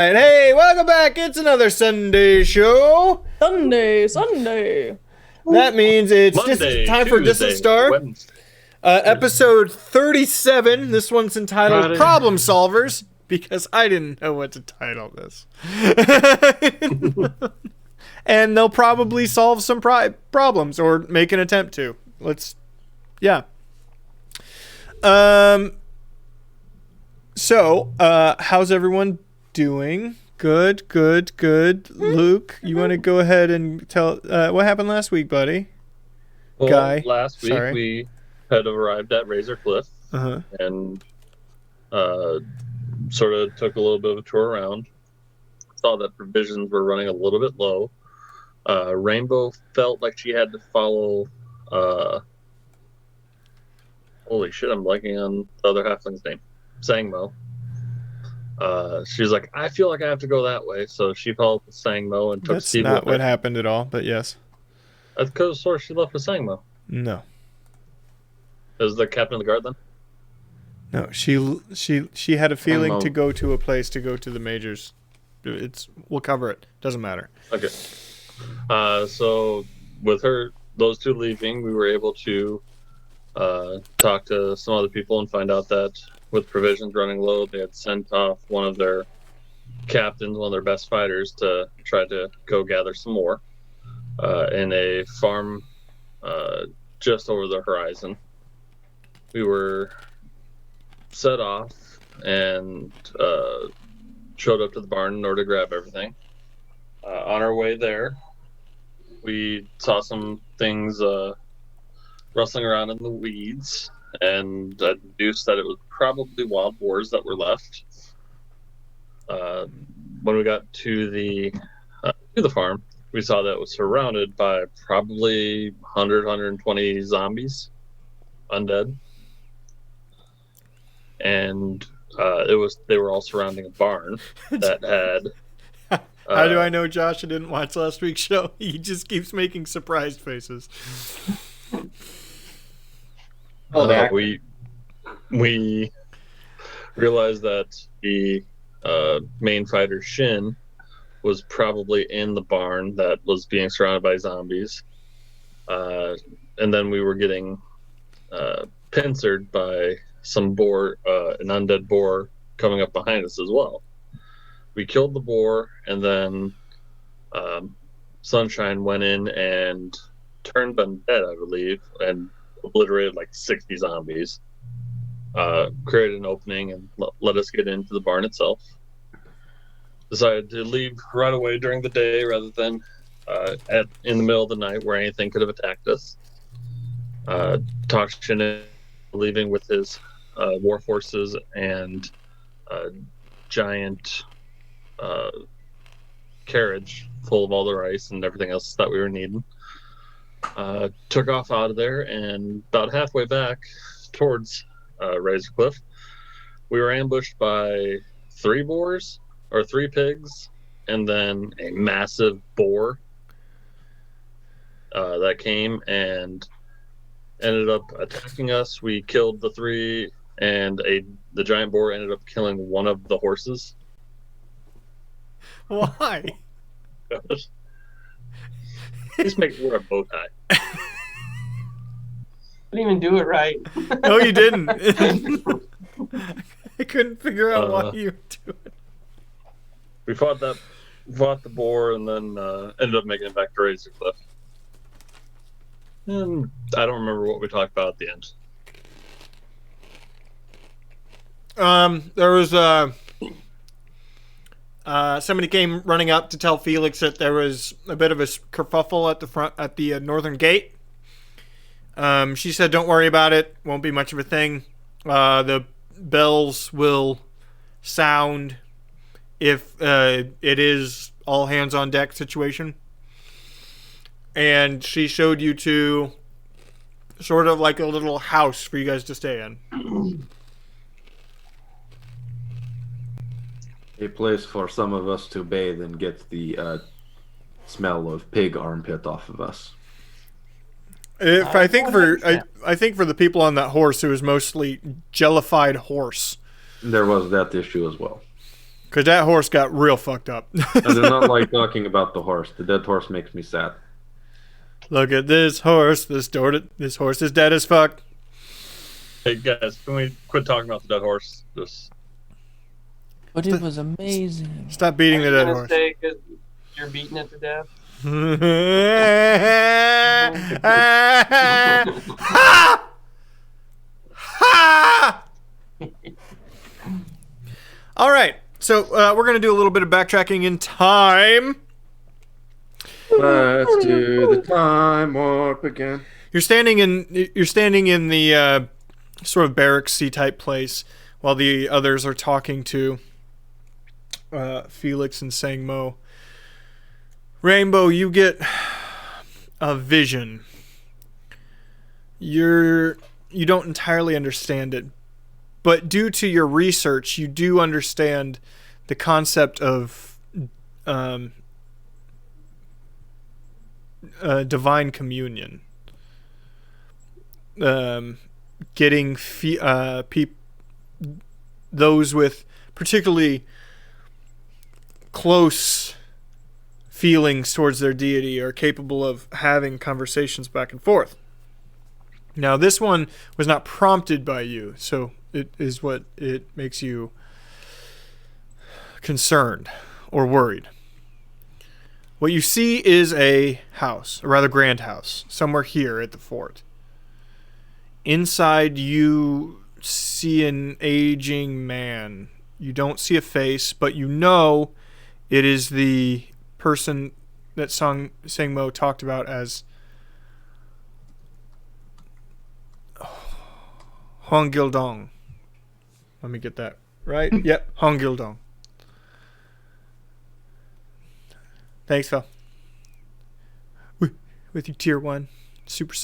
And hey, welcome back. It's another Sunday show. Sunday. That means it's Monday, time for Distant Tuesday, Star. Wednesday. Episode 37. This one's entitled Friday. Problem Solvers because I didn't know what to title this. And they'll probably solve some problems or make an attempt to. So, how's everyone doing? Good. Luke, you want to go ahead and tell what happened last week, buddy? Well, Guy. last week Sorry. we had arrived at Razor Cliff Uh-huh. and sort of took a little bit of a tour around. Saw that provisions were running a little bit low. Rainbow felt like she had to follow. Holy shit! I'm blanking on the other halfling's name. Sangmo. She's like, I feel like I have to go that way, so she followed the Sangmo and took That's Steve not with what her. happened at all, but yes. That's because of course she left with Sangmo. No. Is the captain of the guard then? No, she had a feeling Sangmo. to go to a place to go to the majors. We'll cover it. Doesn't matter. Okay. So with those two leaving, we were able to talk to some other people and find out that with provisions running low, they had sent off one of their captains, one of their best fighters, to try to go gather some more in a farm just over the horizon. We were set off and showed up to the barn in order to grab everything. On our way there, we saw some things rustling around in the weeds, and I deduced that it was probably wild boars that were left. When we got to the farm, we saw that it was surrounded by probably 100, 120 zombies, undead, and they were all surrounding a barn that had. How do I know Josh didn't watch last week's show? He just keeps making surprised faces. We realized that the main fighter Shin was probably in the barn that was being surrounded by zombies, and then we were getting pincered by some boar, an undead boar coming up behind us as well. We killed the boar, and then Sunshine went in and turned undead, I believe, and obliterated like 60 zombies. Created an opening and let us get into the barn itself. Decided to leave right away during the day rather than in the middle of the night where anything could have attacked us. Talked Shin leaving with his war forces and giant carriage full of all the rice and everything else that we were needing. Took off out of there, and about halfway back towards Razor Cliff, we were ambushed by 3 pigs, and then a massive boar that came and ended up attacking us. We killed the 3, and the giant boar ended up killing one of the horses. Why? Just make it wear a bow tie. Didn't even do it right. No, you didn't. I couldn't figure out why you were doing it. We fought the boar, and then ended up making it back to Razor Cliff. And I don't remember what we talked about at the end. There was somebody came running up to tell Felix that there was a bit of a kerfuffle at the northern gate. She said, "Don't worry about it. Won't be much of a thing. The bells will sound if it is all hands on deck situation." And she showed you to sort of like a little house for you guys to stay in. A place for some of us to bathe and get the smell of pig armpit off of us. I think for the people on that horse, it was mostly jellified horse. There was that issue as well. Because that horse got real fucked up. I do not like talking about the horse. The dead horse makes me sad. Look at this horse. This horse is dead as fuck. Hey guys, can we quit talking about the dead horse? Just But it was amazing. Stop beating the dead gonna horse. say 'cause you're beating it to death. Ha! Ha! All right, so we're gonna do a little bit of backtracking in time. Let's do the time warp again. You're standing in the sort of barracksy type place while the others are talking to Felix and Sangmo. Rainbow, you get a vision. You don't entirely understand it, but due to your research, you do understand the concept of divine communion. Getting those with particularly close feelings towards their deity are capable of having conversations back and forth. Now, this one was not prompted by you, so it is what it makes you concerned or worried. What you see is a house, a rather grand house, somewhere here at the fort. Inside, you see an aging man. You don't see a face, but you know it is the person that Sangmo talked about as Hong Gildong. Let me get that right. Yep, Hong Gildong. Thanks, Phil. With your tier 1. Super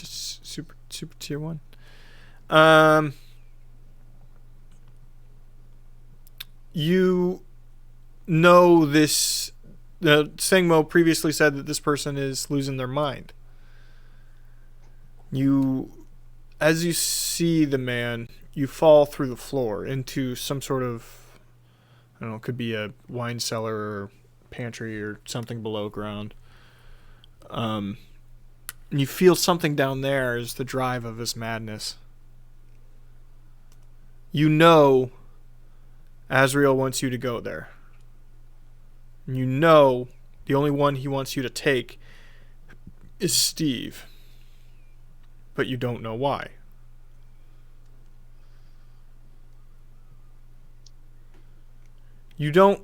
tier 1. You know this. Sangmo previously said that this person is losing their mind. As you see the man, you fall through the floor into some sort of, I don't know, it could be a wine cellar or pantry or something below ground. And you feel something down there is the drive of his madness. You know Azrael wants you to go there. And you know the only one he wants you to take is Steve. But you don't know why. You don't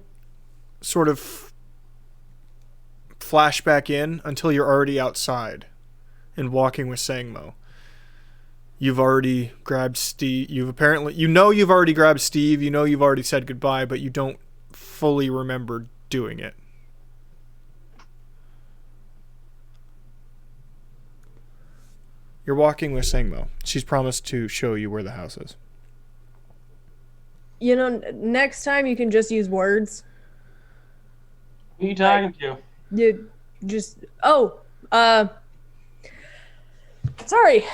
sort of flash back in until you're already outside and walking with Sangmo. You've already grabbed Steve. You've already grabbed Steve. You know you've already said goodbye, but you don't fully remember doing it. You're walking with Sangmo. She's promised to show you where the house is. You know, next time you can just use words. Who are you talking to? You just sorry.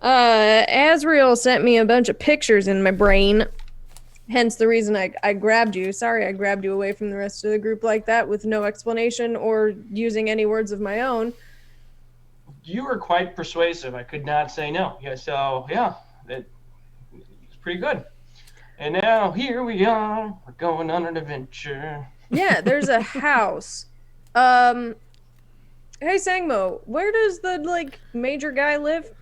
Azrael sent me a bunch of pictures in my brain. Hence the reason I grabbed you. Sorry I grabbed you away from the rest of the group like that with no explanation or using any words of my own. You were quite persuasive. I could not say no. Yeah, so yeah, it's pretty good. And now here we are. We're going on an adventure. Yeah, there's a house. Hey Sangmo, where does the major guy live?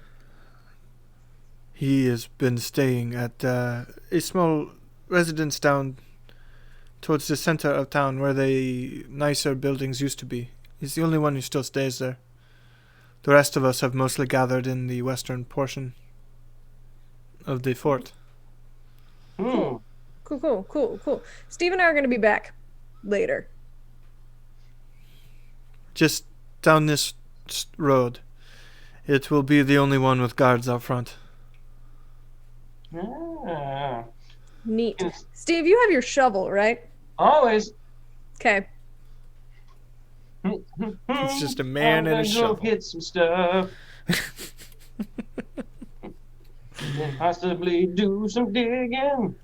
He has been staying at a small residence down towards the center of town where the nicer buildings used to be. He's the only one who still stays there. The rest of us have mostly gathered in the western portion of the fort. Hmm. Cool. Steve and I are going to be back later. Just down this road. It will be the only one with guards out front. Ah. Neat. Steve, you have your shovel, right? Always. Okay. It's just a man and a I'm gonna shovel. go hit some stuff. and possibly do some digging.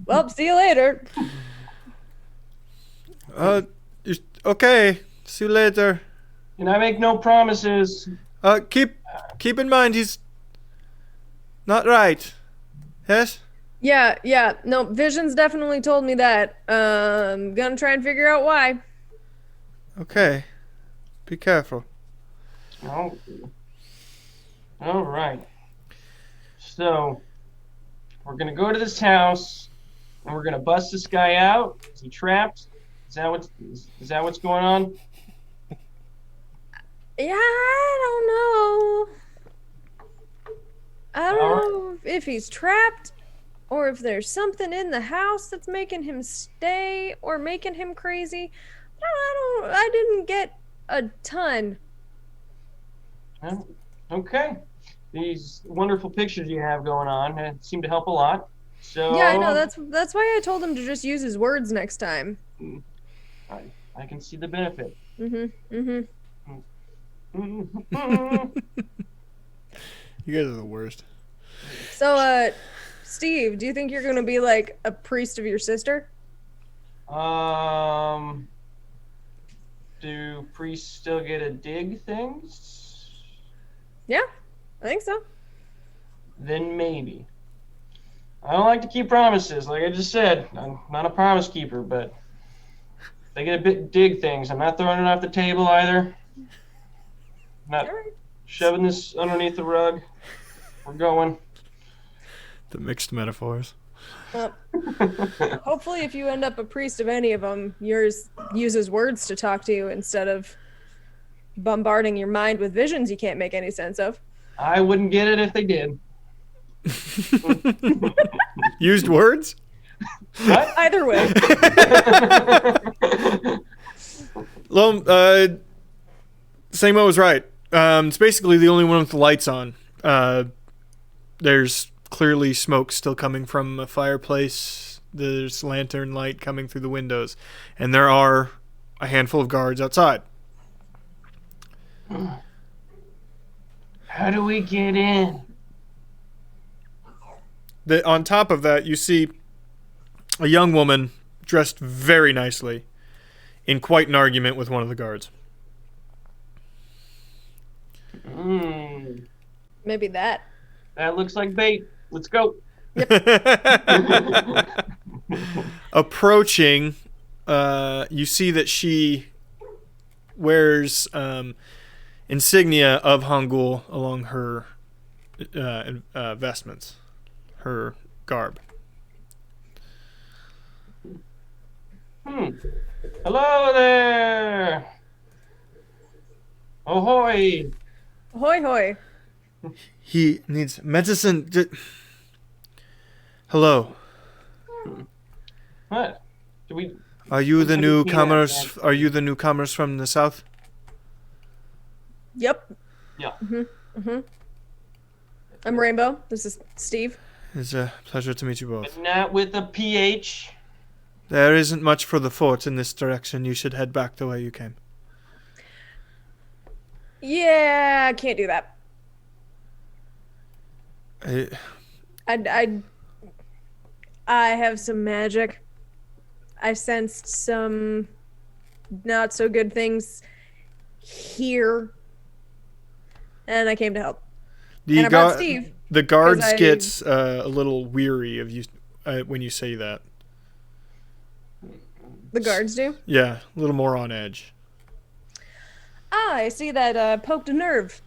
Well, see you later. Okay. See you later. And I make no promises. Keep in mind he's not right. Yes? Yeah. No, Vision's definitely told me that. Gonna try and figure out why. Okay. Be careful. Oh. All right. So, we're gonna go to this house, and we're gonna bust this guy out. Is he trapped? Is that what's going on? Yeah, I don't know. I don't know if he's trapped or if there's something in the house that's making him stay or making him crazy. I didn't get a ton. Well, okay. These wonderful pictures you have going on seem to help a lot. So Yeah, I know. That's why I told him to just use his words next time. I can see the benefit. Mm-hmm. You guys are the worst. So, Steve, do you think you're gonna be like a priest of your sister? Do priests still get to dig things? Yeah, I think so. Then maybe. I don't like to keep promises, like I just said. I'm not a promise keeper, but if they get a bit dig things, I'm not throwing it off the table either. Not shoving this underneath the rug. We're going. The mixed metaphors. Hopefully, if you end up a priest of any of them, yours uses words to talk to you instead of bombarding your mind with visions you can't make any sense of. I wouldn't get it if they did. Used words? What? Either way. Samo was right. It's basically the only one with the lights on. There's clearly smoke still coming from a fireplace. There's lantern light coming through the windows. And there are a handful of guards outside. How do we get in? On top of that, you see a young woman dressed very nicely in quite an argument with one of the guards. Maybe that. That looks like bait. Let's go. Approaching, you see that she wears insignia of Hangul along her vestments, her garb. Hello there. Ahoy. Hoy hoy. He needs medicine. Hello. What? Do we? Are you the I newcomers? can't, Are you the newcomers from the south? Yep. Yeah. I'm Rainbow. This is Steve. It's a pleasure to meet you both. But not with a PH. There isn't much for the fort in this direction. You should head back the way you came. Yeah, I can't do that. I have some magic. I sensed some not so good things here, and I came to help. And I brought Steve. The guards 'cause get a little weary of you when you say that. The guards do? Yeah, a little more on edge. Ah, I see that poked a nerve.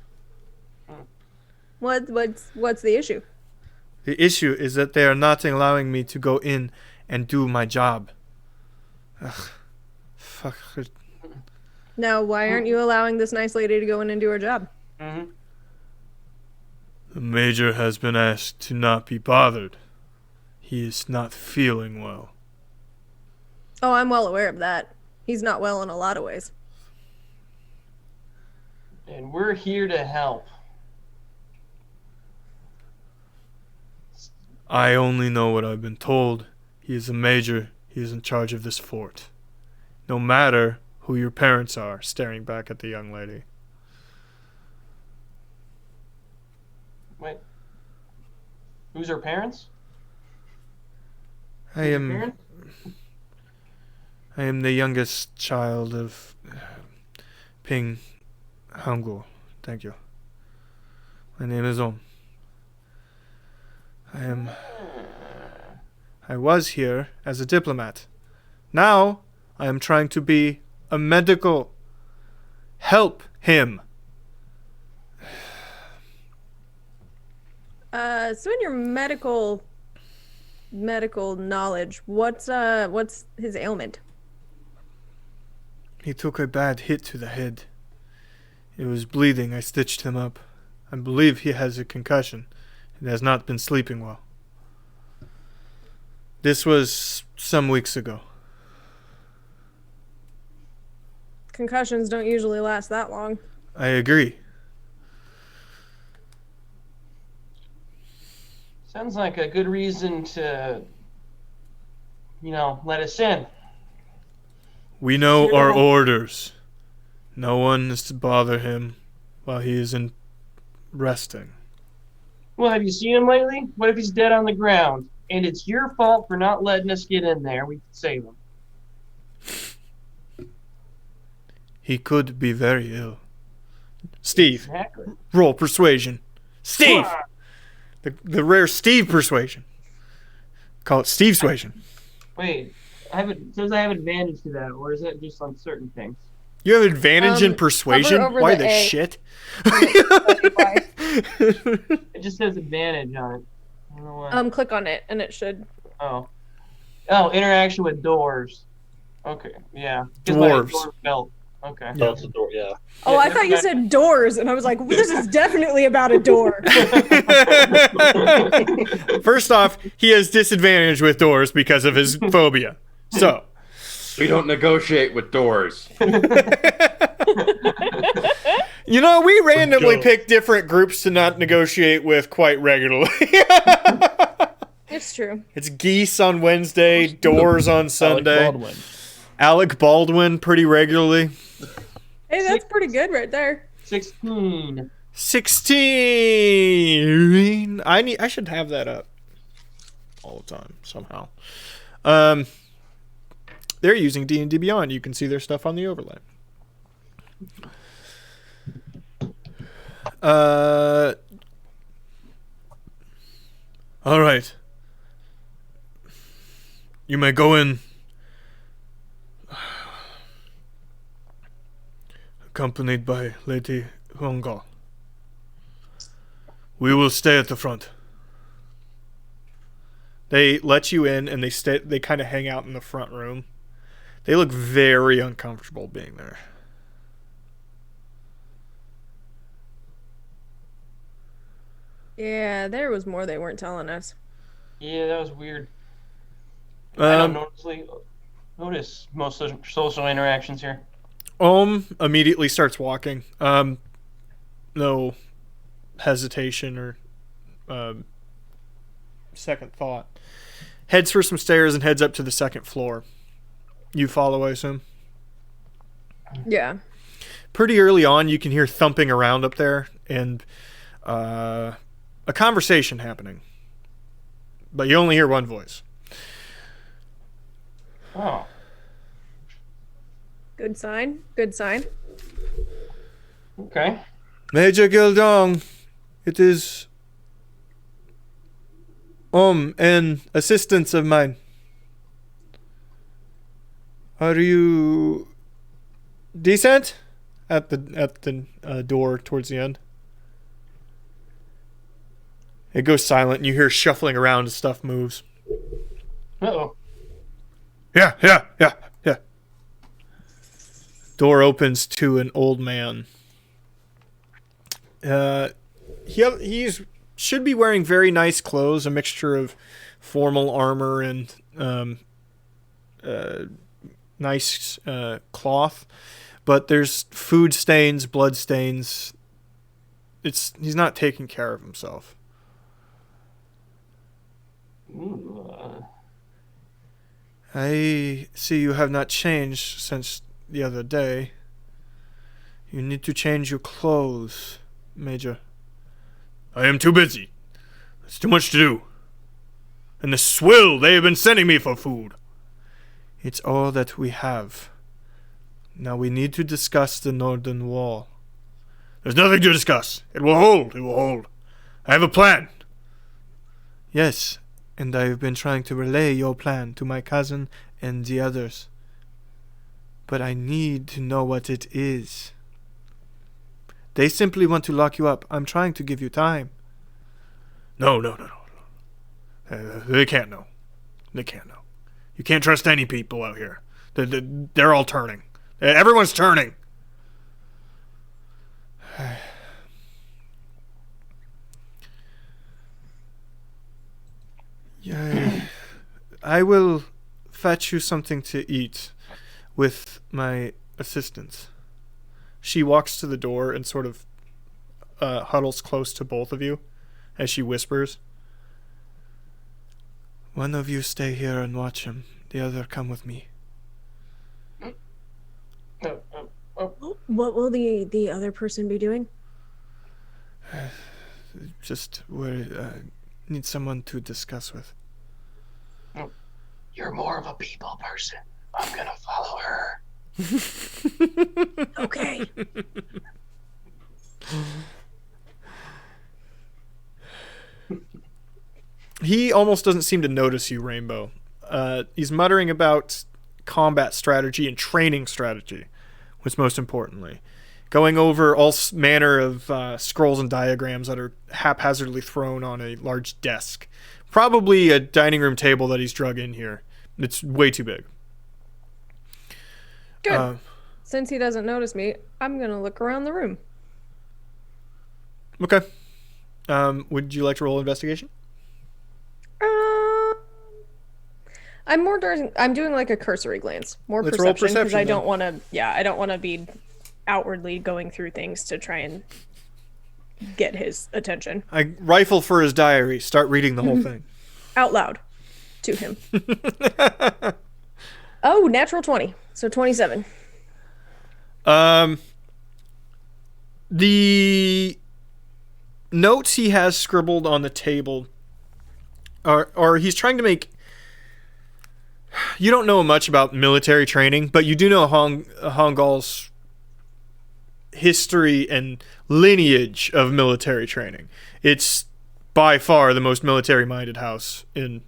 What's the issue? The issue is that they are not allowing me to go in and do my job. Ugh. Fuck. Now, why aren't you allowing this nice lady to go in and do her job? Mm-hmm. The major has been asked to not be bothered. He is not feeling well. Oh, I'm well aware of that. He's not well in a lot of ways. And we're here to help. I only know what I've been told. He is a major. He is in charge of this fort. No matter who your parents are, staring back at the young lady. Wait, Who's her parents? I am the youngest child of Ping Hangul. Thank you. My name is Om. I was here as a diplomat. Now I am trying to be a medical. Help him. So in your medical knowledge, what's his ailment? He took a bad hit to the head. He was bleeding. I stitched him up. I believe he has a concussion and has not been sleeping well. This was some weeks ago. Concussions don't usually last that long. I agree. Sounds like a good reason to, let us in. We know our orders. No one is to bother him while he is in resting. Well, have you seen him lately? What if he's dead on the ground? And it's your fault for not letting us get in there. We can save him. He could be very ill. Steve, Exactly. roll persuasion. Steve! The rare Steve persuasion. Call it Steve suasion. Wait, it says I have advantage to that, or is that just on certain things? You have advantage in persuasion? hover over Why the the A. shit? It just says advantage on it. I don't know why. Click on it and it should. Oh, interaction with doors. Okay, yeah. Dwarves. Dwarf belt. Okay. Oh, it's a door, yeah. Oh, Yeah, I thought you said doors, and I was like, this is definitely about a door. First off, he has disadvantage with doors because of his phobia. So, We don't negotiate with doors. we randomly pick different groups to not negotiate with quite regularly. It's true. It's geese on Wednesday, doors on Sunday. Alec Baldwin pretty regularly. Hey, that's pretty good right there. 16. 16. I should have that up all the time somehow. They're using D&D Beyond. You can see their stuff on the overlay. All right. You may go in. Accompanied by Lady Honga. We will stay at the front. They let you in and they kind of hang out in the front room. They look very uncomfortable being there. Yeah, there was more they weren't telling us. Yeah, that was weird. I don't notice most social interactions here. Immediately starts walking. No hesitation or second thought. Heads for some stairs and heads up to the second floor. You follow, I assume? Yeah. Pretty early on, you can hear thumping around up there and a conversation happening. But you only hear one voice. Oh. Good sign. Good sign. Okay. Major Gildong, it is an assistant of mine. Are you decent? At the door towards the end. It goes silent and you hear shuffling around as stuff moves. Uh-oh. Yeah. Door opens to an old man. He's should be wearing very nice clothes, a mixture of formal armor and nice cloth, but there's food stains, blood stains. He's not taking care of himself. Ooh, I see you have not changed since the other day. You need to change your clothes, Major. I am too busy. It's too much to do. and the swill they have been sending me for food. It's all that we have. Now we need to discuss the northern wall. There's nothing to discuss. It will hold. It will hold. I have a plan. Yes, and I have been trying to relay your plan to my cousin and the others. But I need to know what it is. They simply want to lock you up. I'm trying to give you time. No. They can't know. They can't know. You can't trust any people out here. They're all turning. Everyone's turning. Yeah, I will fetch you something to eat with my assistants. She walks to the door and sort of huddles close to both of you as she whispers. One of you stay here and watch him. The other come with me. What will the other person be doing? Just need someone to discuss with. You're more of a people person. I'm gonna follow her. Okay. He almost doesn't seem to notice you, Rainbow. He's muttering about combat strategy and training strategy, which most importantly. Going over all manner of scrolls and diagrams that are haphazardly thrown on a large desk. Probably a dining room table that he's drug in here. It's way too big. Good. Since he doesn't notice me, I'm going to look around the room. Okay. Would you like to roll investigation? I'm doing like a cursory glance. More Let's roll perception because I perception, don't want to. Yeah, I don't want to be outwardly going through things to try and get his attention. I rifle for his diary. Start reading the whole thing. Out loud to him. Oh, natural 20. So 27. The notes he has scribbled on the table are he's trying to make. You don't know much about military training, but you do know Hongal's history and lineage of military training. It's by far the most military-minded house in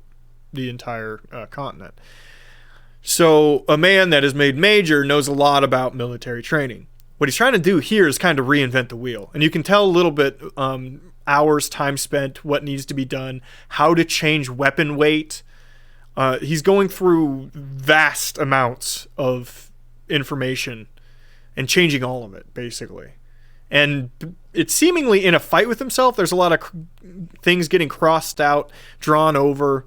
the entire continent. So a man that has made major knows a lot about military training. What he's trying to do here is kind of reinvent the wheel. And you can tell a little bit hours, time spent, what needs to be done, how to change weapon weight. He's going through vast amounts of information and changing all of it, basically. And it's seemingly in a fight with himself. There's a lot of things getting crossed out, drawn over.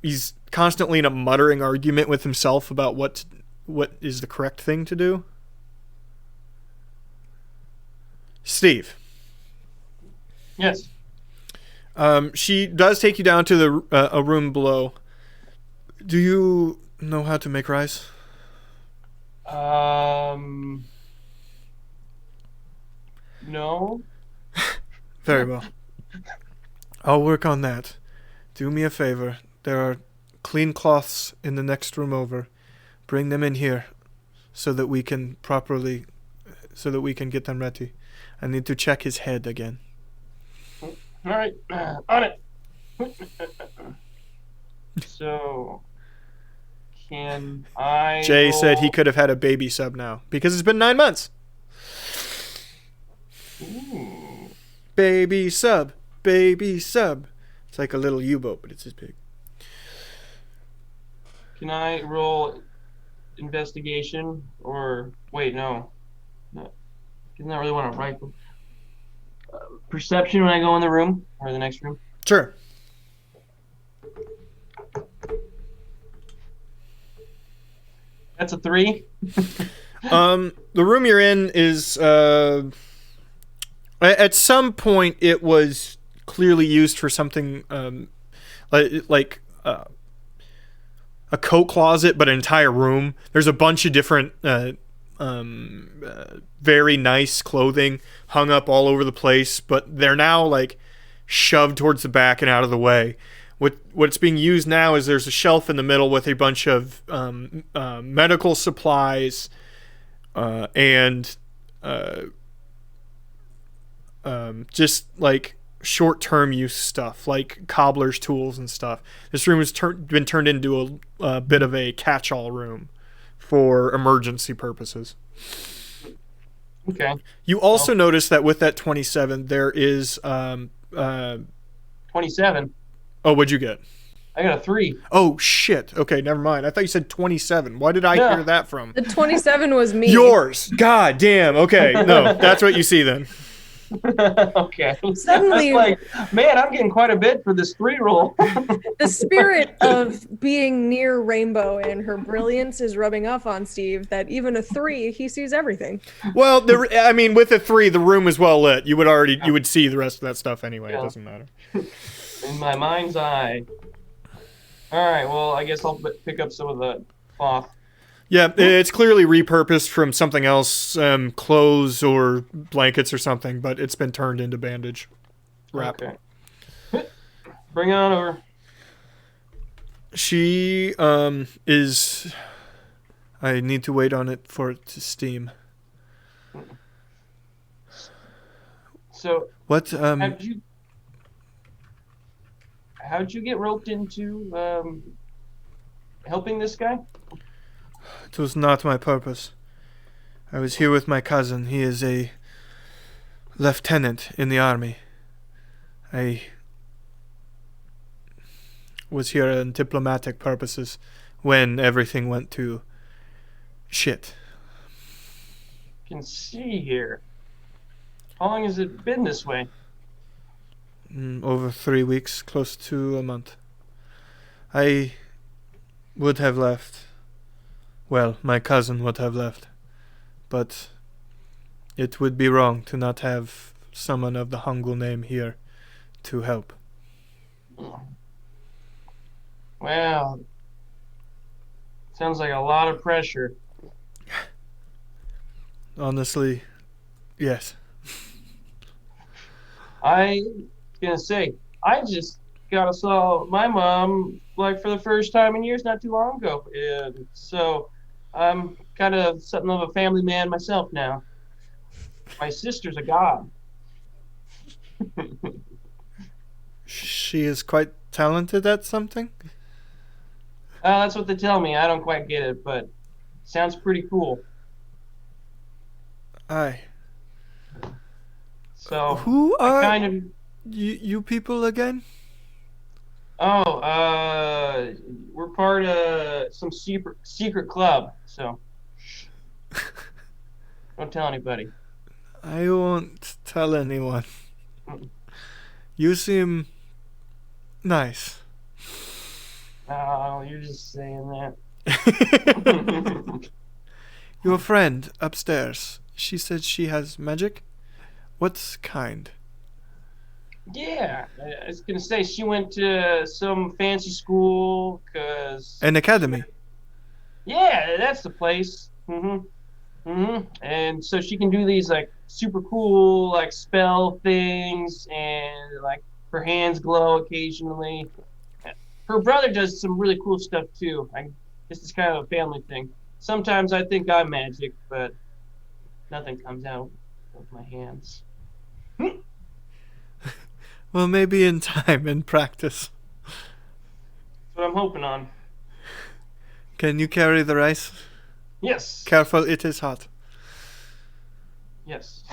He's constantly in a muttering argument with himself about what is the correct thing to do. Steve. Yes. She does take you down to a room below. Do you know how to make rice? No. Very well. I'll work on that. Do me a favor. There are clean cloths in the next room over. Bring them in here so that we can get them ready. I need to check his head again. All right. On it. So, can I... Jay said he could have had a baby sub now because it's been 9 months. Ooh. Baby sub. Baby sub. It's like a little U-boat, but it's as big. Can I roll investigation or... Wait, no. Isn't that really want to write? Perception when I go in the room or the next room? Sure. That's a 3. The room you're in is at some point it was clearly used for something like a coat closet, but an entire room. There's a bunch of different very nice clothing hung up all over the place, but they're now like shoved towards the back and out of the way. What's being used now is there's a shelf in the middle with a bunch of medical supplies and just like short-term use stuff, like cobbler's tools and stuff. This room has been turned into a bit of a catch-all room for emergency purposes. Okay. You also notice that with that 27, there is 27. Oh, what'd you get? I got a 3. Oh shit. Okay, never mind. I thought you said 27. Why did I No. hear that from? The 27 was me. Yours. God damn. Okay. No, that's what you see then. Okay. Suddenly- That's like, man, I'm getting quite a bit for this 3 roll. The spirit of being near Rainbow and her brilliance is rubbing off on Steve that even a 3, he sees everything. Well, I mean, with a 3, the room is well lit. You would see the rest of that stuff anyway. It doesn't matter. In my mind's eye. All right, well, I guess I'll pick up some of the cloth. Yeah, it's clearly repurposed from something else, clothes or blankets or something, but it's been turned into bandage wrap. Okay. Bring it on over. She is. I need to wait on it for it to steam. So, What? how'd you get roped into helping this guy? It was not my purpose. I was here with my cousin. He is a lieutenant in the army. I was here on diplomatic purposes when everything went to shit. Can see here. How long has it been this way? Over 3 weeks, close to a month. I would have left. Well, my cousin would have left. But it would be wrong to not have someone of the Hangul name here to help. Well, sounds like a lot of pressure. Honestly, yes. I was gonna say, I just got saw my mom like for the first time in years not too long ago, and so I'm kind of something of a family man myself now. My sister's a god. She is quite talented at something? That's what they tell me. I don't quite get it, but sounds pretty cool. Aye. So Who are kind of. you people again? Oh, we're part of some secret club, so don't tell anybody. I won't tell anyone. You seem nice. Oh, you're just saying that. Your friend upstairs, she said she has magic? What kind? Yeah, I was gonna say she went to some fancy school, cause An academy. yeah, that's the place. And so she can do these like super cool like spell things, and like her hands glow occasionally. Her brother does some really cool stuff too. This is kind of a family thing. Sometimes I think I'm magic, but nothing comes out of my hands. Well, maybe in time, in practice. That's what I'm hoping on. Can you carry the rice? Yes. Careful, it is hot. Yes.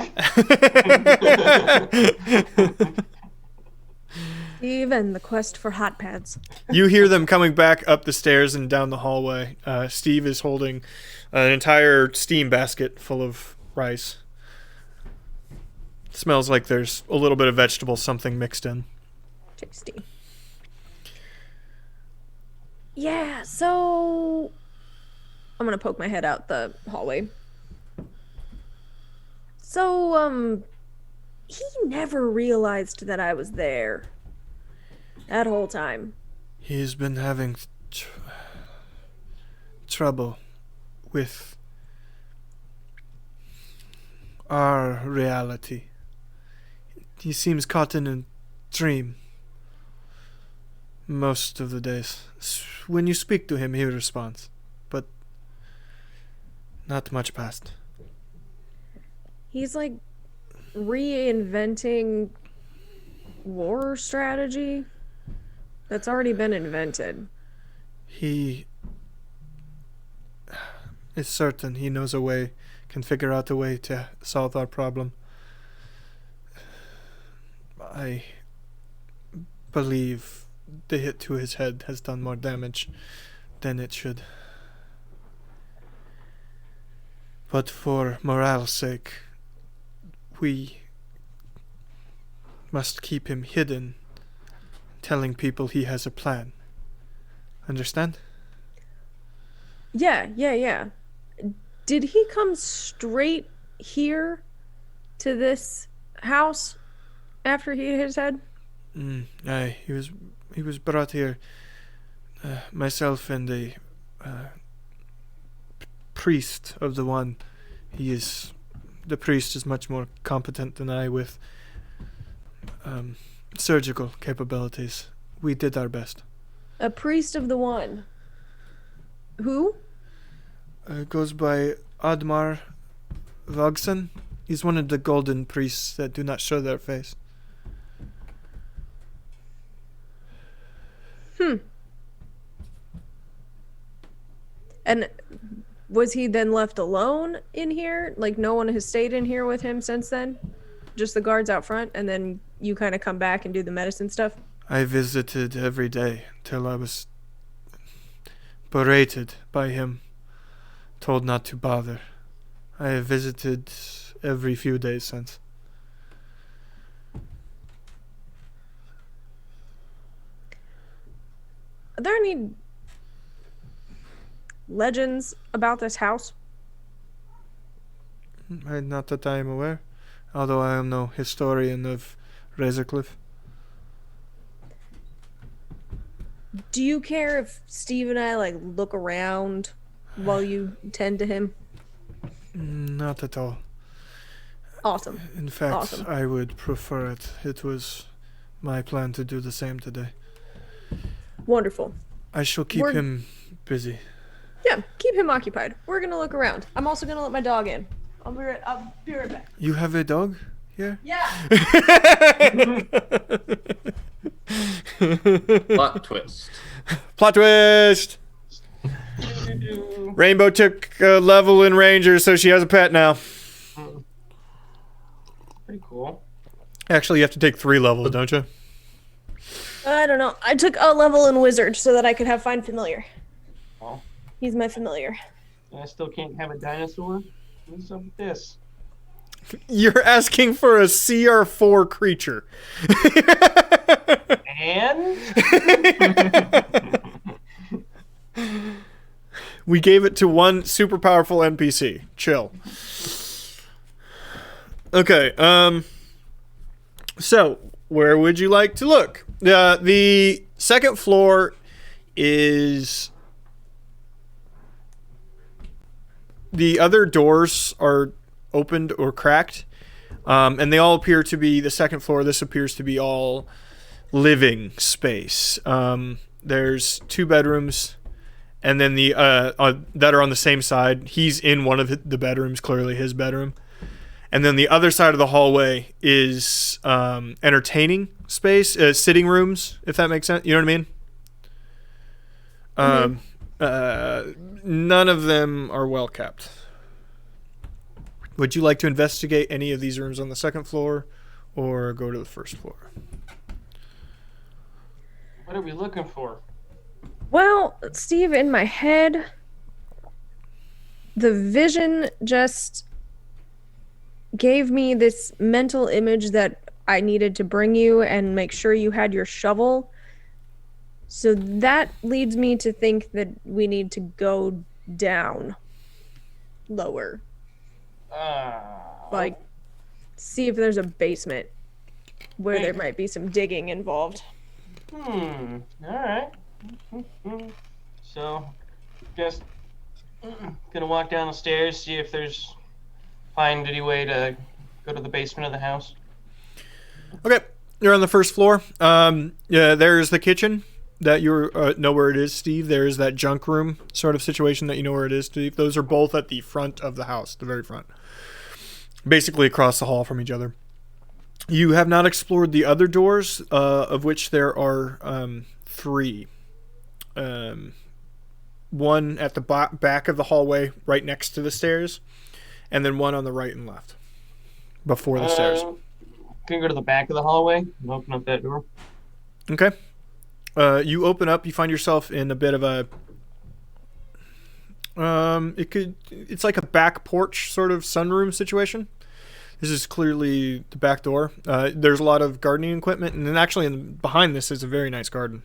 Steve and the quest for hot pads. You hear them coming back up the stairs and down the hallway. Steve is holding an entire steam basket full of rice. Smells like there's a little bit of vegetable something mixed in. Tasty. Yeah, so I'm gonna poke my head out the hallway. So, he never realized that I was there. That whole time. He's been having trouble with our reality. He seems caught in a dream. Most of the days. When you speak to him, he responds. But not much past. He's like reinventing war strategy that's already been invented. He is certain he knows a way, can figure out a way to solve our problem. I believe the hit to his head has done more damage than it should. But for morale's sake, we must keep him hidden, telling people he has a plan. Understand? Yeah. Did he come straight here to this house after he hit his head? Aye, he was brought here. Myself and a priest of the one. The priest is much more competent than I with surgical capabilities. We did our best. A priest of the one. Who? Goes by Admar Vogson. He's one of the golden priests that do not show their face. And was he then left alone in here? Like no one has stayed in here with him since then? Just the guards out front, and then you kind of come back and do the medicine stuff? I visited every day till I was berated by him, told not to bother. I have visited every few days since. Are there any legends about this house? Not that I am aware, although I am no historian of Gristlecleave. Do you care if Steve and I look around while you tend to him? Not at all. Awesome. In fact, Awesome. I would prefer it. It was my plan to do the same today. Wonderful. I shall keep him busy. Yeah, keep him occupied. We're gonna look around. I'm also gonna let my dog in. I'll be right back. You have a dog here? Yeah. Plot twist. Plot twist! Rainbow took a level in Ranger, so she has a pet now. Pretty cool. Actually, you have to take 3 levels, don't you? I don't know. I took a level in Wizard so that I could have Find Familiar. Oh. He's my familiar. And I still can't have a dinosaur? What's up with this? You're asking for a CR4 creature. And? We gave it to one super powerful NPC. Chill. Okay, so where would you like to look? The second floor is... The other doors are opened or cracked, and they all appear to be the second floor. This appears to be all living space. There's 2 bedrooms, and then the that are on the same side. He's in one of the bedrooms, clearly his bedroom. And then the other side of the hallway is entertaining space, sitting rooms, if that makes sense. You know what I mean? None of them are well kept. Would you like to investigate any of these rooms on the second floor or go to the first floor? What are we looking for? Well, Steve, in my head, the vision just gave me this mental image that I needed to bring you and make sure you had your shovel. So that leads me to think that we need to go down lower. See if there's a basement where there might be some digging involved. Alright. So, just gonna walk down the stairs, see if find any way to go to the basement of the house. Okay, you're on the first floor. Yeah, there's the kitchen. that you know where it is, Steve. There is that junk room sort of situation that you know where it is, Steve. Those are both at the front of the house, the very front. Basically across the hall from each other. You have not explored the other doors, of which there are 3. One at the back of the hallway, right next to the stairs, and then one on the right and left, before the stairs. Can go to the back of the hallway and open up that door. Okay. You open up. You find yourself in a bit of a. It's like a back porch sort of sunroom situation. This is clearly the back door. There's a lot of gardening equipment, and then actually behind this is a very nice garden,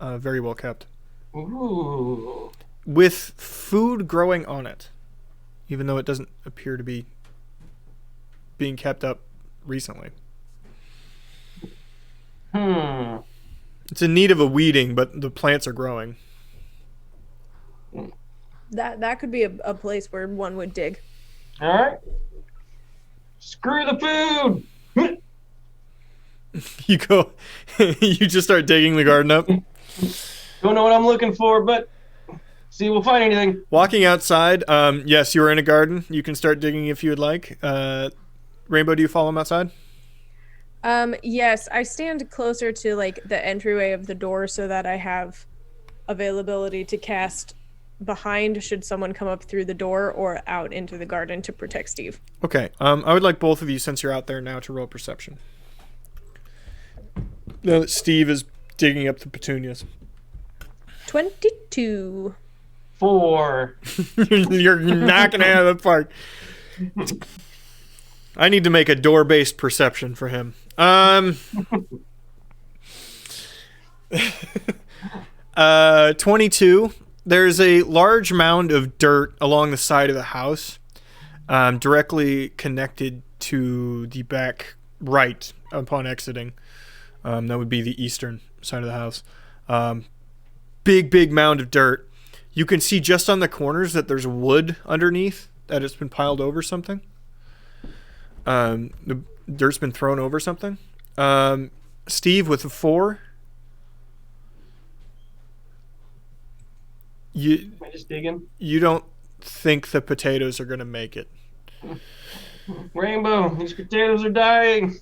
very well kept. Ooh. With food growing on it, even though it doesn't appear to be being kept up recently. It's in need of a weeding, but the plants are growing. That could be a place where one would dig. All right. Screw the food. You go, you just start digging the garden up. Don't know what I'm looking for, but see if we'll find anything. Walking outside, yes, you are in a garden. You can start digging if you would like. Rainbow, do you follow him outside? Yes, I stand closer to like the entryway of the door so that I have availability to cast behind should someone come up through the door or out into the garden to protect Steve. Okay, I would like both of you, since you're out there now, to roll perception. Now that Steve is digging up the petunias. 22. 4. You're knocking it out of the park. I need to make a door-based perception for him. 22. There's a large mound of dirt along the side of the house, directly connected to the back right upon exiting. That would be the eastern side of the house. Big mound of dirt. You can see just on the corners that there's wood underneath, that it's been piled over something. The dirt's been thrown over something. Steve with a 4. Am I just digging? You don't think the potatoes are going to make it. Rainbow, these potatoes are dying.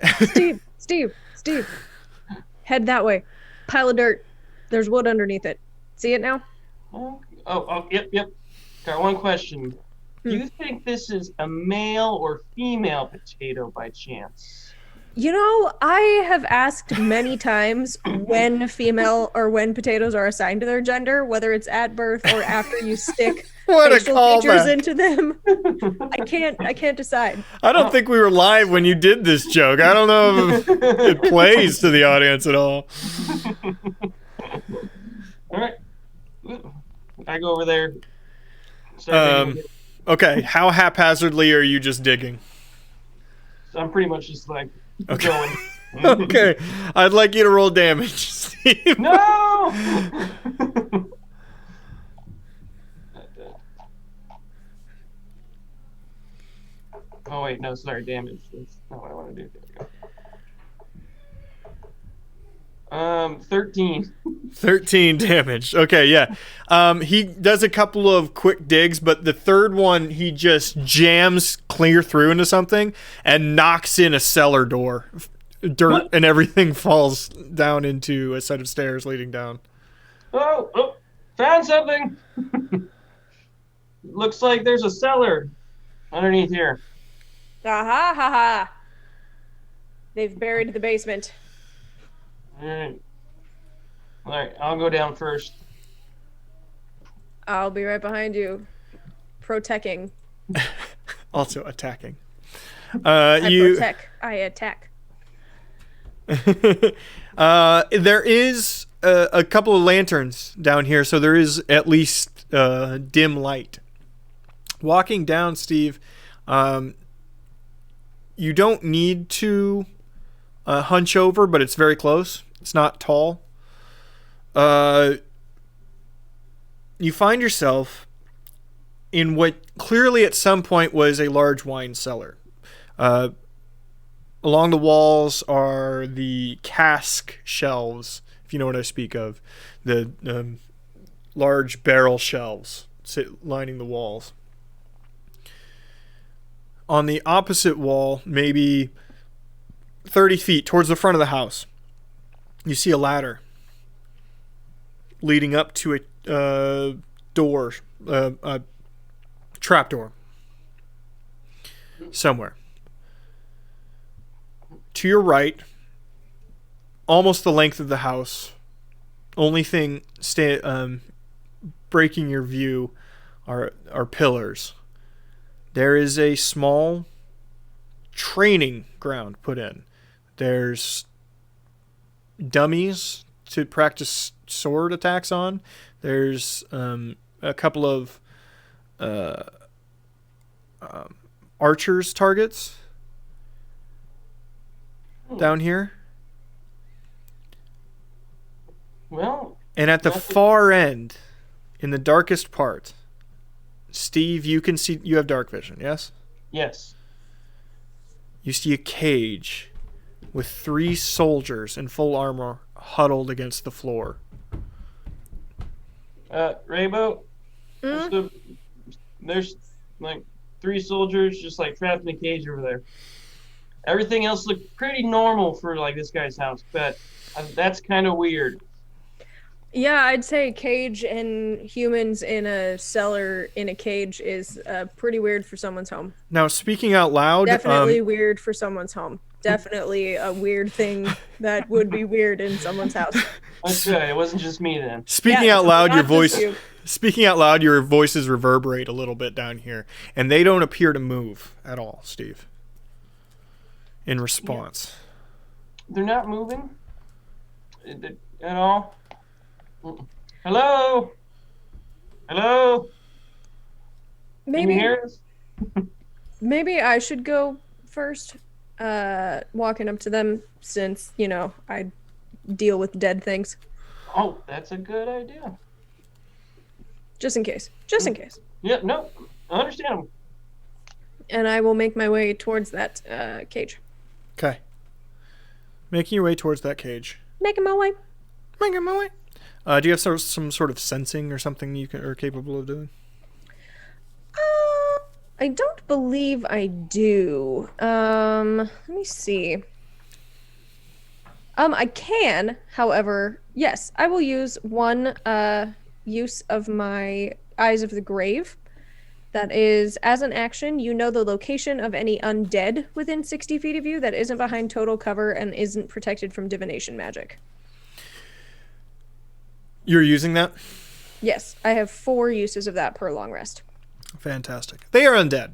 Steve. Head that way. Pile of dirt. There's wood underneath it. See it now? Yep. Got one question. Do you think this is a male or female potato by chance? You know, I have asked many times when female or when potatoes are assigned to their gender, whether it's at birth or after you stick facial features into them. I can't decide. I don't think we were live when you did this joke. I don't know if it plays to the audience at all. All right. I go over there. Okay, how haphazardly are you just digging? I'm pretty much just like okay. going. Okay, I'd like you to roll damage, Steve. No! Oh wait, no, sorry, damage. That's not what I want to do. There we go. 13. 13 damage. Okay, yeah. He does a couple of quick digs, but the third one he just jams clear through into something and knocks in a cellar door. Dirt and everything falls down into a set of stairs leading down. Oh, found something. Looks like there's a cellar underneath here. Aha, ha, ha. They've buried the basement. All right, I'll go down first. I'll be right behind you. Protecting. Also attacking. Protect. I attack. There is a couple of lanterns down here, so there is at least dim light. Walking down, Steve, you don't need to hunch over, but it's very close. It's not tall. You find yourself in what clearly at some point was a large wine cellar. Along the walls are the cask shelves if you know what I speak of. The large barrel shelves lining the walls. On the opposite wall, maybe 30 feet towards the front of the house, you see a ladder leading up to a door, a trap door somewhere. To your right, almost the length of the house, only thing breaking your view are pillars. There is a small training ground put in. There's dummies to practice sword attacks on. There's a couple of archers targets down here. Well, And at the far end, in the darkest part, Steve, you can see, you have dark vision, yes? yes. You see a cage with 3 soldiers in full armor huddled against the floor. Raybo, there's like 3 soldiers just like trapped in a cage over there. Everything else looked pretty normal for like this guy's house, but that's kind of weird. Yeah, I'd say cage and humans in a cellar in a cage is pretty weird for someone's home. Now, speaking out loud, Definitely weird for someone's home. Definitely a weird thing that would be weird in someone's house. Okay, it wasn't just me then. speaking Yeah, out loud, your not just voice. you. Speaking out loud, your voices reverberate a little bit down here, and they don't appear to move at all, Steve. In response, They're not moving at all. Hello? Hello? Can you Maybe hear us? maybe I should go first, walking up to them since, you know, I deal with dead things. Oh, that's a good idea. Just in case. Just in case. Yeah, no, understandable. And I will make my way towards that cage. okay. Making your way towards that cage. Making my way. Making my way. Do you have some sort of sensing or something you are capable of doing? I don't believe I do. Let me see. I can, however, yes, I will use one use of my Eyes of the Grave. That is, as an action, you know the location of any undead within 60 feet of you that isn't behind total cover and isn't protected from divination magic. You're using that? Yes, I have 4 uses of that per long rest. Fantastic. They are undead.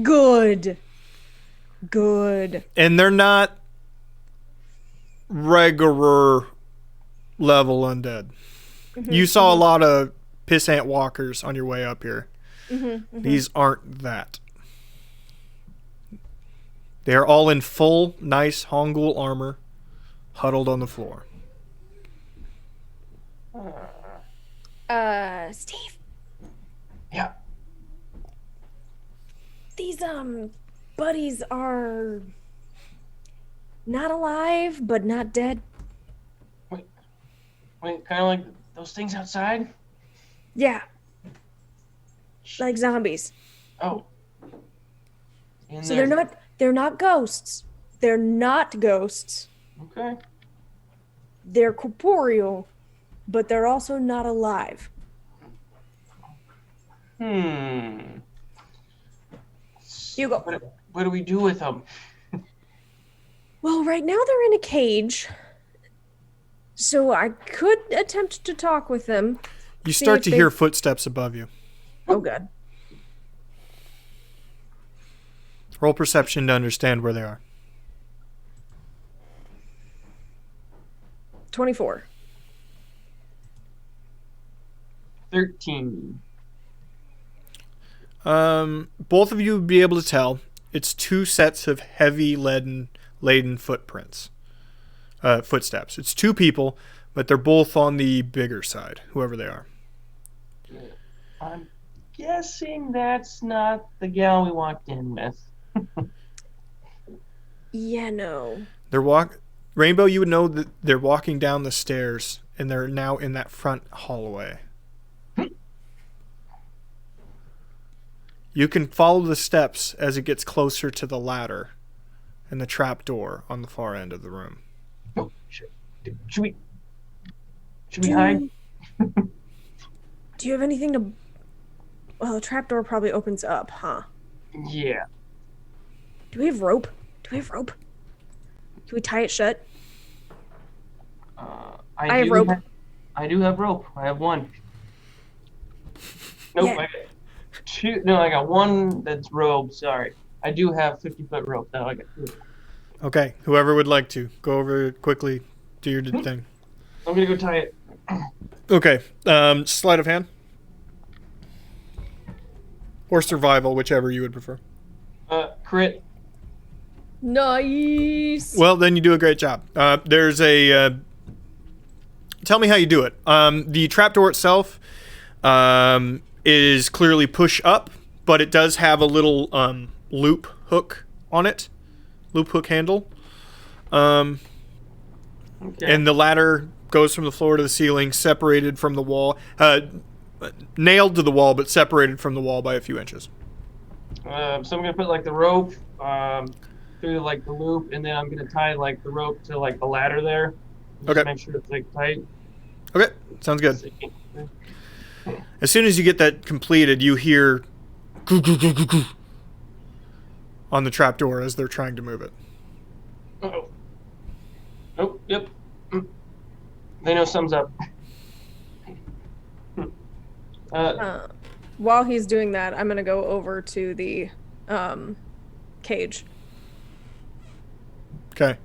Good. Good. And they're not regular level undead. You saw a lot of pissant walkers on your way up here. These aren't that. They're all in full, nice Hongul armor, huddled on the floor. Steve, Yeah. these buddies are not alive but not dead. Wait, kind of like those things outside? Yeah. Like zombies. Oh. In So there. they're not ghosts. They're not ghosts. Okay. They're corporeal, but they're also not alive. Hugo. What do we do with them? Well, right now they're in a cage. So I could attempt to talk with them. You See start if to they- hear footsteps above you. Oh god. Roll perception to understand where they are. 24. 13. Both of you would be able to tell it's 2 sets of heavy laden footsteps. It's 2 people, but they're both on the bigger side, whoever they are. I'm guessing that's not the gal we walked in with. Yeah, no. Rainbow, you would know that they're walking down the stairs, and they're now in that front hallway. You can follow the steps as it gets closer to the ladder and the trap door on the far end of the room. Oh, shit. Should we hide? Do you have anything to... Well, the trapdoor probably opens up, huh? Yeah. Do we have rope? Can we tie it shut? I have rope. I do have rope. I have one. Nope, Yeah. I got two. No, I got one that's rope. Sorry. I do have 50-foot rope, though. I got two. Okay, whoever would like to, go over it quickly, do your thing. I'm going to go tie it. Okay, sleight of hand. Or survival, whichever you would prefer. Crit. Nice. Well, then you do a great job. There's a... tell me how you do it. The trapdoor itself is clearly push up, but it does have a little loop hook on it. Loop hook handle. Okay. And the ladder goes from the floor to the ceiling, separated from the wall. Nailed to the wall, but separated from the wall by a few inches. So I'm gonna put like the rope through like the loop, and then I'm gonna tie like the rope to like the ladder there. Just Okay. Make sure it's like tight. Okay, sounds good. As soon as you get that completed, you hear goo, goo, goo, goo, goo on the trapdoor as they're trying to move it. Uh-oh. Oh, yep. They know something's up. While he's doing that, I'm gonna go over to the cage. Okay.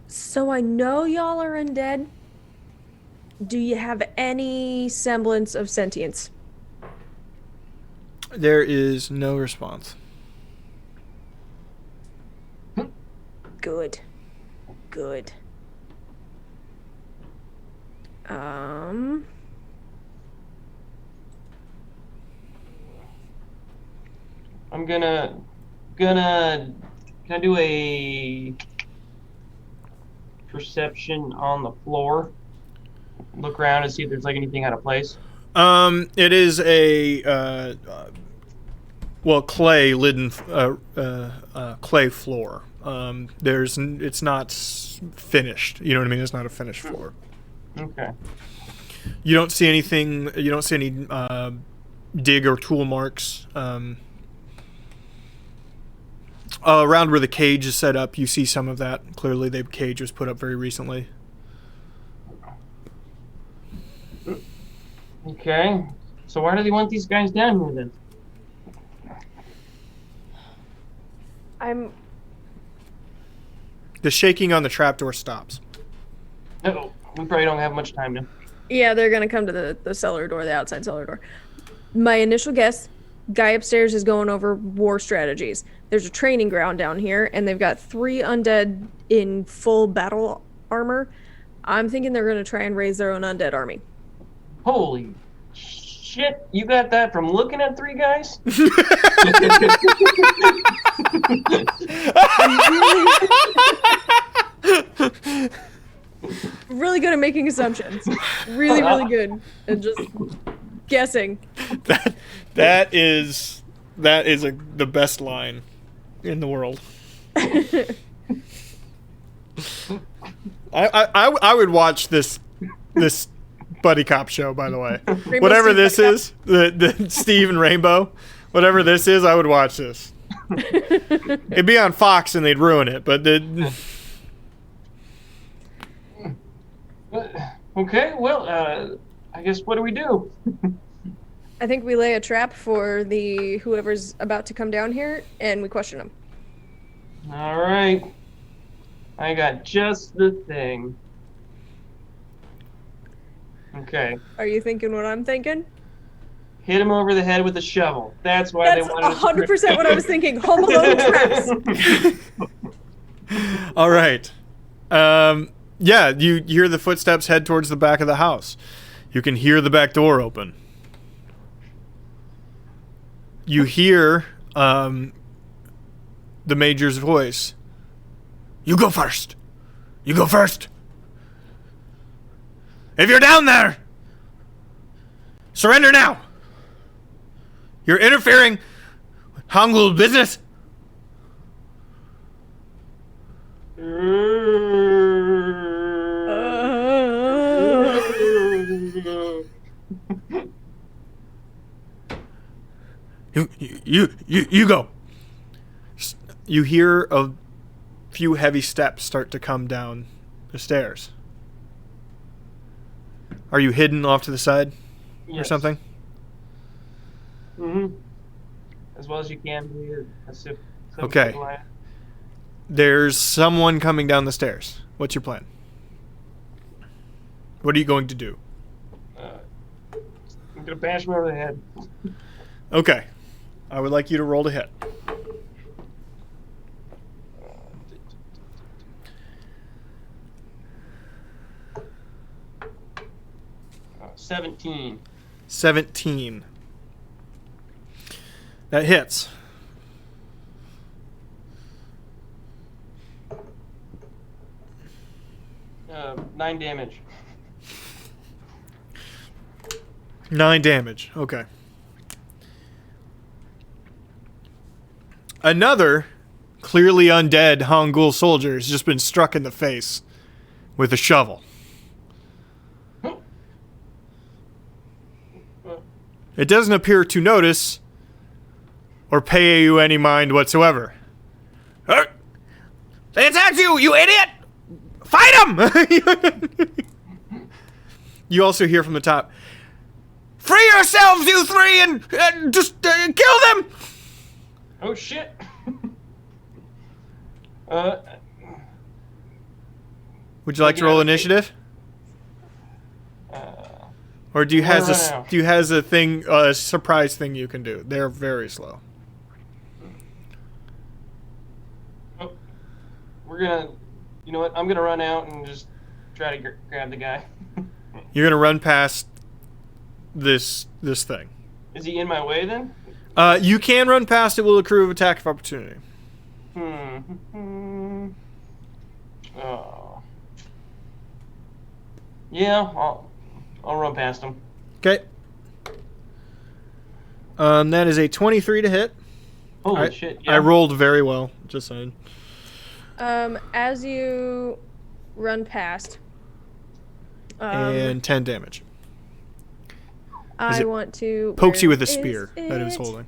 So I know y'all are undead. Do you have any semblance of sentience? There is no response. Good. Good. I'm can I do a perception on the floor? Look around and see if there's like anything out of place. It is a clay lid clay floor. It's not finished. You know what I mean? It's not a finished floor. Okay. You don't see anything. You don't see any dig or tool marks. Around where the cage is set up, you see some of that. Clearly, the cage was put up very recently. Okay. So why do they want these guys down here then? The shaking on the trapdoor stops. No, we probably don't have much time now. Yeah, they're gonna come to the cellar door, the outside cellar door. My initial guess, guy upstairs is going over war strategies. There's a training ground down here, and they've got 3 undead in full battle armor. I'm thinking they're gonna try and raise their own undead army. Holy shit! You got that from looking at 3 guys? Really good at making assumptions. Really, really good. And just guessing. That is the best line in the world. I would watch this buddy cop show, by the way. Whatever this is, the Steve and Rainbow, whatever this is, I would watch this. It'd be on Fox and they'd ruin it, but Okay, well, I guess what do we do? I think we lay a trap for whoever's about to come down here, and we question them. All right. I got just the thing. Okay. Are you thinking what I'm thinking? Hit him over the head with a shovel. That's why That's they wanted 100% what I was thinking. Home Alone traps. all right. Yeah, you hear the footsteps head towards the back of the house. You can hear the back door open. You hear the major's voice. You go first. You go first. If you're down there, surrender now. You're interfering with Hangul business. You go. You hear a few heavy steps start to come down the stairs. Are you hidden off to the side or Yes. something? Mm-hmm. As well as you can be. Okay. There's someone coming down the stairs. What's your plan? What are you going to do? I'm gonna bash him over the head. Okay. I would like you to roll to hit. 17. 17. That hits. Uh, 9 damage. 9 damage. Okay. Another clearly undead Hangul soldier has just been struck in the face with a shovel. It doesn't appear to notice or pay you any mind whatsoever. They attacked you, you idiot! Fight him! You also hear from the top, free yourselves, you three, and just kill them! Oh shit! Would you like to roll initiative? Or do you has a thing, a surprise thing you can do? They're very slow. Oh, we're gonna, you know what? I'm gonna run out and just try to grab the guy. You're gonna run past this thing. Is he in my way then? You can run past it. Will accrue of attack of opportunity. Oh. Yeah, I'll run past him. Okay. That is a 23 to hit. Holy shit! Yeah. I rolled very well. Just saying. As you run past, And 10 damage. I it want to Pokes you with a where spear is that it was it? holding.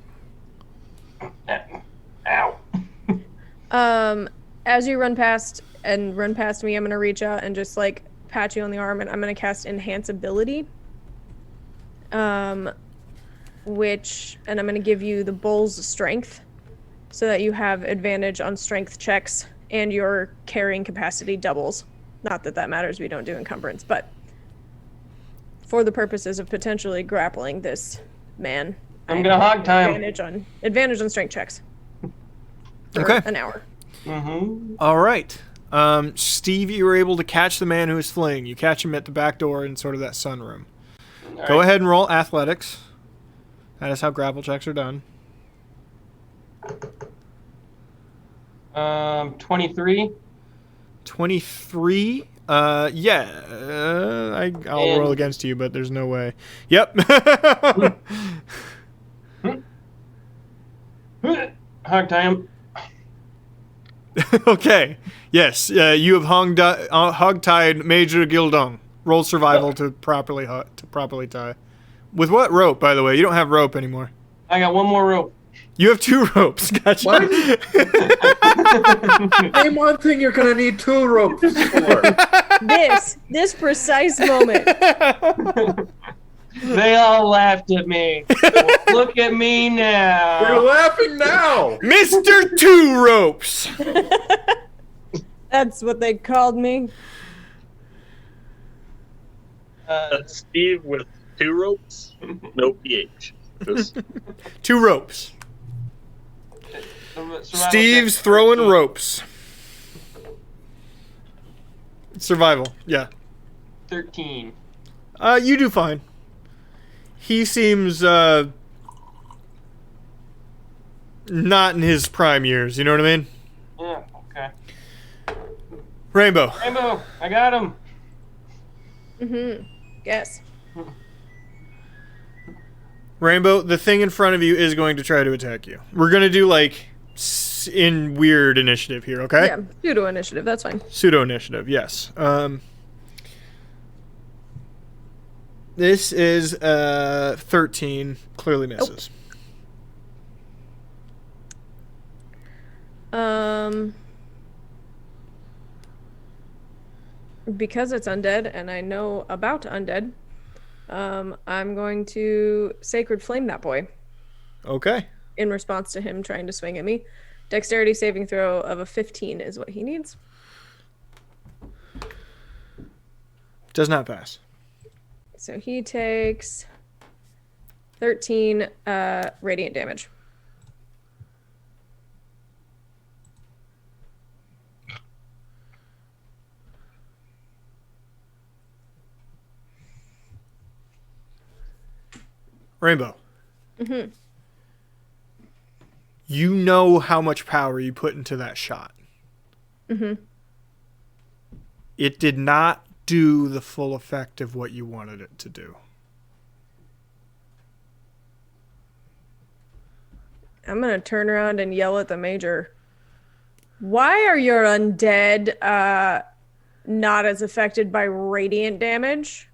Ow! As you run past me, I'm gonna reach out and just like pat you on the arm, and I'm gonna cast Enhance Ability. And I'm gonna give you the bull's strength, so that you have advantage on strength checks, and your carrying capacity doubles. Not that that matters, we don't do encumbrance, but for the purposes of potentially grappling this man, I'm gonna hog tie him. Advantage on strength checks. For Okay. an hour. Mm-hmm. All right. Steve, you were able to catch the man who was fleeing. You catch him at the back door in sort of that sunroom. Go ahead and roll athletics. That is how grapple checks are done. 23. 23? Yeah. I'll roll against you, but there's no way. Yep. Hog tie him. Okay. Yes. You have hog-tied Major Gildong. Roll survival to properly tie. With what rope, by the way? You don't have rope anymore. I got one more rope. You have 2 ropes. Gotcha. What? Name one thing you're gonna need 2 ropes for. This precise moment. They all laughed at me. Look at me now. You're laughing now. Mr. 2 Ropes. That's what they called me. That's Steve with 2 ropes, no PH. Just 2 ropes. Steve's check. throwing ropes. Survival, yeah. 13. You do fine. He seems not in his prime years. You know what I mean? Yeah, okay. Rainbow. Rainbow, I got him. Yes. Rainbow, the thing in front of you is going to try to attack you. We're going to do, like, in weird initiative here, okay? Yeah, pseudo initiative. That's fine. Pseudo initiative, yes. This is 13. Clearly misses. Because it's undead and I know about undead, I'm going to Sacred Flame that boy Okay. in response to him trying to swing at me. Dexterity saving throw of a 15 is what he needs. Does not pass. So he takes 13 radiant damage. Rainbow. You know how much power you put into that shot. It did not do the full effect of what you wanted it to do. I'm going to turn around and yell at the major. Why are your undead not as affected by radiant damage?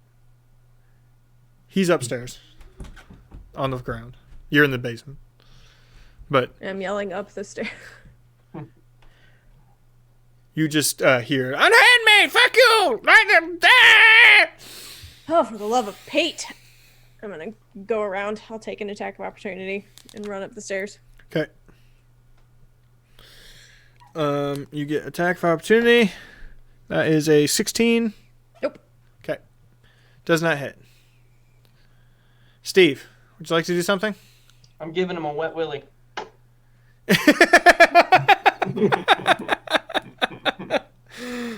He's upstairs. On the ground. You're in the basement. But I'm yelling up the stairs. you just hear, unhand me! Fuck you! Oh, for the love of Pate. I'm going to go around. I'll take an attack of opportunity and run up the stairs. Okay. You get attack for opportunity. That is a 16. Nope. Okay. Does not hit. Steve, would you like to do something? I'm giving him a wet willy.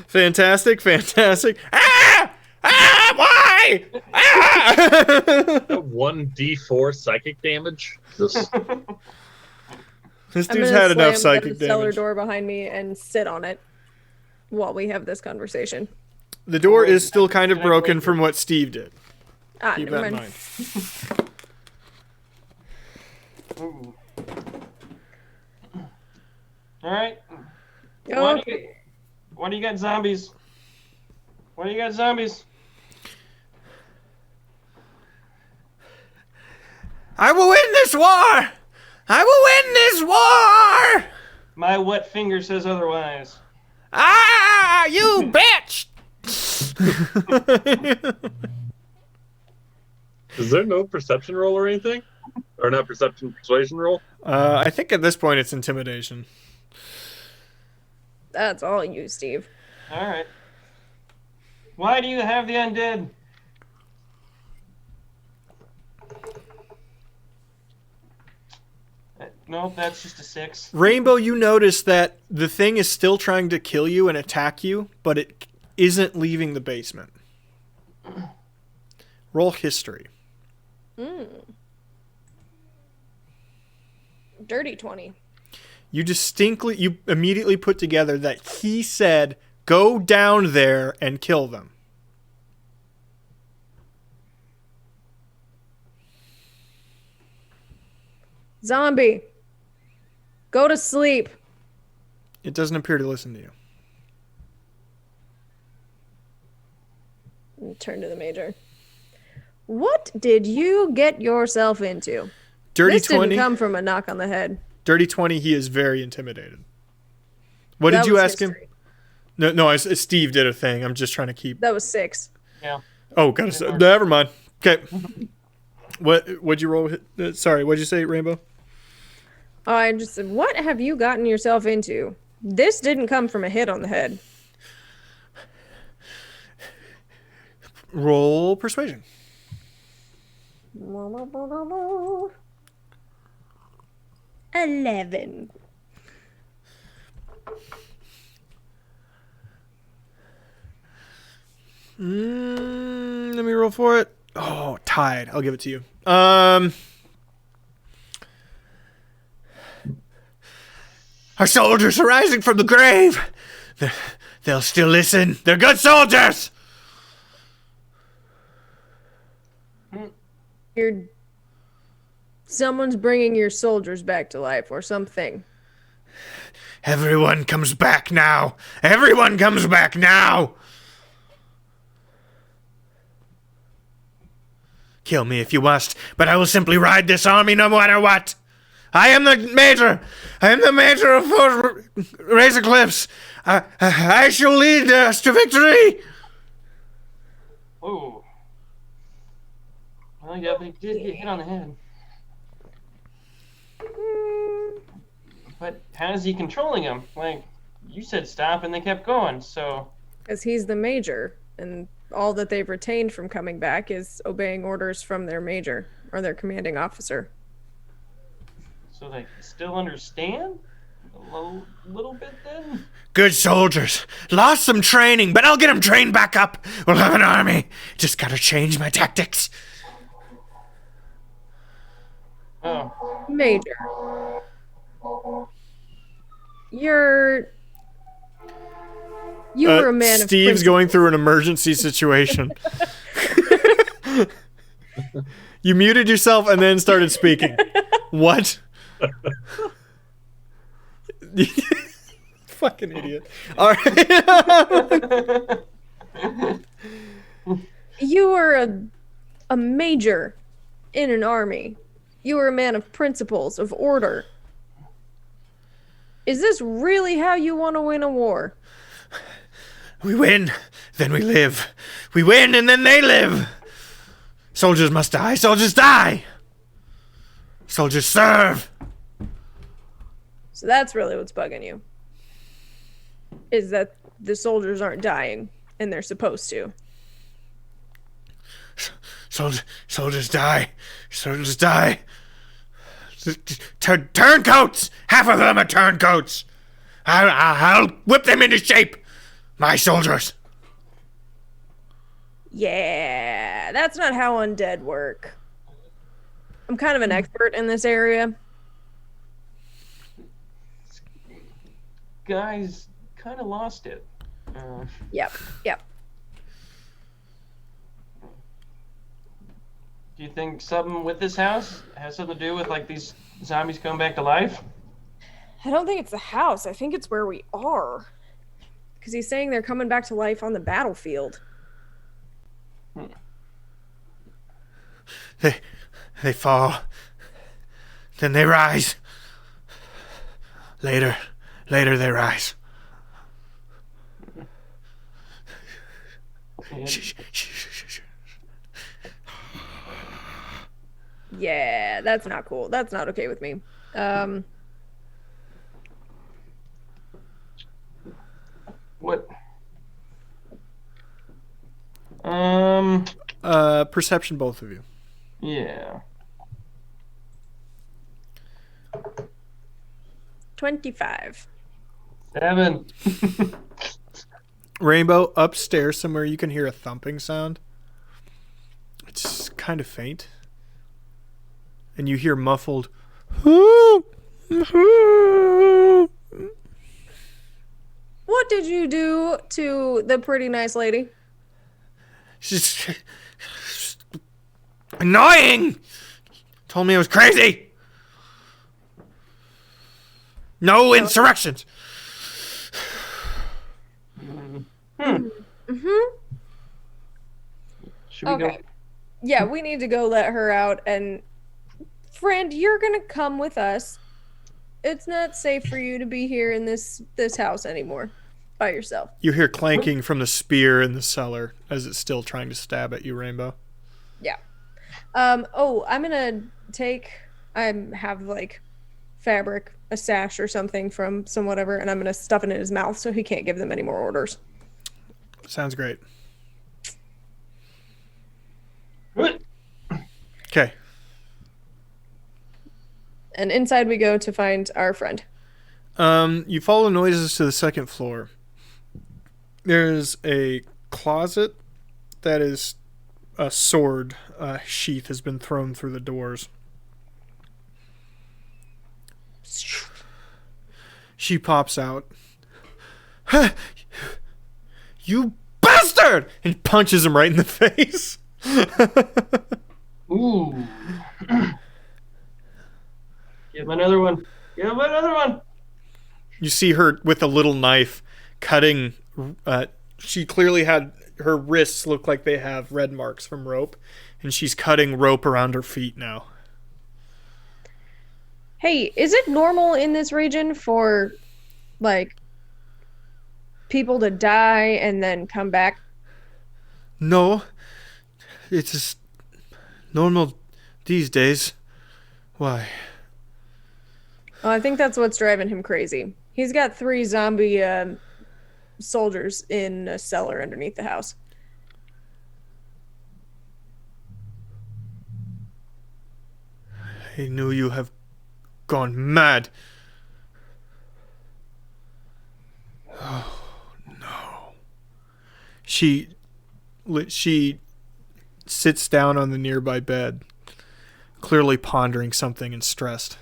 Fantastic, fantastic. Ah! Ah! Why? Ah! 1d4 psychic damage. Just This I'm dude's gonna had enough slam psychic the cellar damage. door behind me and sit on it while we have this conversation. The door is still kind of broken from what Steve did. Ah, Keep never that in mind. mind. Ooh. All right. Okay. Why do you got zombies? Why do you got zombies? I will win this war! I will win this war! My wet finger says otherwise. Ah, you bitch! is there no perception roll or anything? Or not perception, persuasion roll? I think at this point it's intimidation. That's all you, Steve. All right. Why do you have the undead? Nope, that's just a 6. Rainbow, you notice that the thing is still trying to kill you and attack you, but it isn't leaving the basement. Roll history. Dirty 20. You immediately put together that he said, go down there and kill them. Zombie. Go to sleep. It doesn't appear to listen to you. And turn to the major. What did you get yourself into? Dirty This 20. didn't come from a knock on the head. Dirty 20, he is very intimidated. What That did you was ask him? history. No, Steve did a thing. I'm just trying to keep... That was 6. Yeah. Oh, never mind. Okay. What'd you roll? Sorry, what'd you say, Rainbow? I just said, what have you gotten yourself into? This didn't come from a hit on the head. Roll persuasion. 11. Let me roll for it. Oh, tied. I'll give it to you. Our soldiers are rising from the grave. They'll still listen. They're good soldiers. Someone's bringing your soldiers back to life or something. Everyone comes back now. Everyone comes back now. Kill me if you must, but I will simply ride this army no matter what. I am the major. I am the major of Fort Razorcliffs. I shall lead us to victory. Ooh. Well, yeah, they did get hit on the head. But how is he controlling them? Like, you said stop and they kept going, so... Because he's the major, and all that they've retained from coming back is obeying orders from their major, or their commanding officer. So they still understand? A little bit, then? Good soldiers. Lost some training, but I'll get them trained back up. We'll have an army. Just gotta change my tactics. Oh. Major. You were a man of Steve's principle. going through an emergency situation. You muted yourself and then started speaking. What? Fucking idiot. All right. You were a major in an army. You were a man of principles, of order. Is this really how you want to win a war? We win, then we live. We win, and then they live. Soldiers must die. Soldiers die. Soldiers serve. So that's really what's bugging you. Is that the soldiers aren't dying, and they're supposed to. Soldiers die. Soldiers die. Turncoats! Half of them are turncoats. I'll whip them into shape. My soldiers. Yeah, that's not how undead work. I'm kind of an expert in this area. Guys kind of lost it. Yep. Do you think something with this house has something to do with, like, these zombies coming back to life? I don't think it's the house. I think it's where we are. Because he's saying they're coming back to life on the battlefield. They fall. Then they rise. Later they rise. Yeah, that's not cool. That's not okay with me. What? Perception, both of you. Yeah. 25. 7. Rainbow, upstairs somewhere you can hear a thumping sound. It's kind of faint. And you hear muffled, "Hoo! Hoo!" What did you do to the pretty nice lady? She's annoying. Told me I was crazy. No insurrections. Should we Okay. go? Yeah, we need to go let her out. And friend, you're gonna come with us. It's not safe for you to be here in this house anymore by yourself. You hear clanking from the spear in the cellar as it's still trying to stab at you, Rainbow. Yeah. Oh, I'm gonna have like fabric, a sash or something from some whatever, and I'm gonna stuff it in his mouth so he can't give them any more orders. Sounds great. Good. Okay. And inside we go to find our friend. You follow noises to the second floor. There's a closet that is a sword sheath has been thrown through the doors. She pops out. You bastard! And punches him right in the face. Ooh. Give him another one. Give him another one. You see her with a little knife cutting. She clearly had her wrists look like they have red marks from rope, and she's cutting rope around her feet now. Hey, is it normal in this region for, like, people to die and then come back? No, it's just normal these days. Why? Oh, I think that's what's driving him crazy. He's got 3 zombie soldiers in a cellar underneath the house. I knew you have gone mad. Oh, no. She sits down on the nearby bed, clearly pondering something and stressed.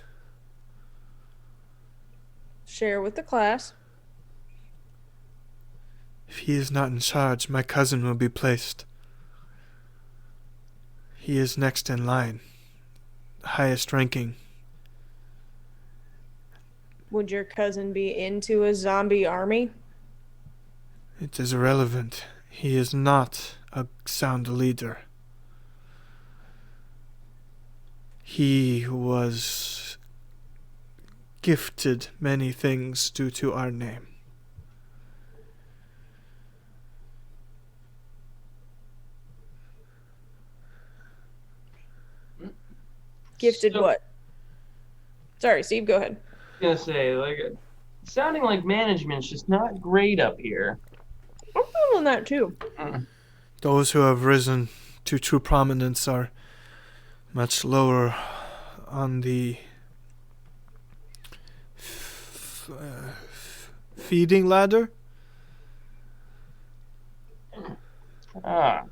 Share with the class. If he is not in charge, my cousin will be placed. He is next in line, highest ranking. Would your cousin be into a zombie army? It is irrelevant. He is not a sound leader. He was gifted many things due to our name. Gifted So- what? Sorry, Steve, go ahead. I was gonna say, like, sounding like management's just not great up here. I'm feeling that too. Those who have risen to true prominence are much lower on the feeding ladder. Ah.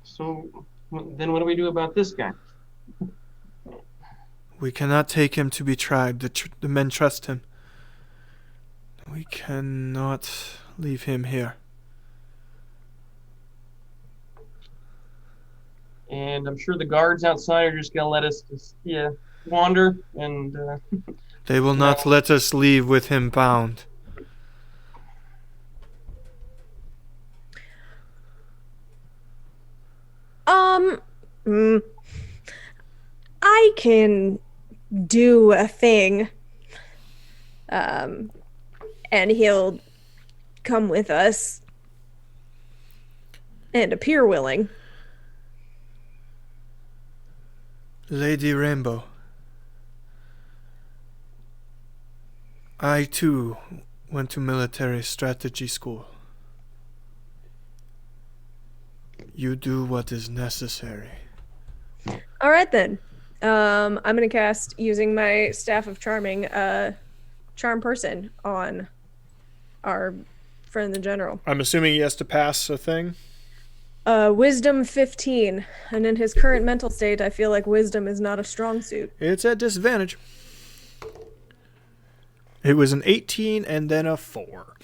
So then what do we do about this guy? We cannot take him to be tried. The men trust him. We cannot leave him here. And I'm sure the guards outside are just gonna let us just wander and They will not let us leave with him bound. I can do a thing. And he'll come with us and appear willing. Lady Rainbow, I too went to military strategy school. You do what is necessary. All right then. I'm gonna cast using my staff of charming, charm person on our friend the general. I'm assuming he has to pass a thing. Wisdom 15, and in his current mental state, I feel like wisdom is not a strong suit. It's at disadvantage. It was an 18 and then a 4.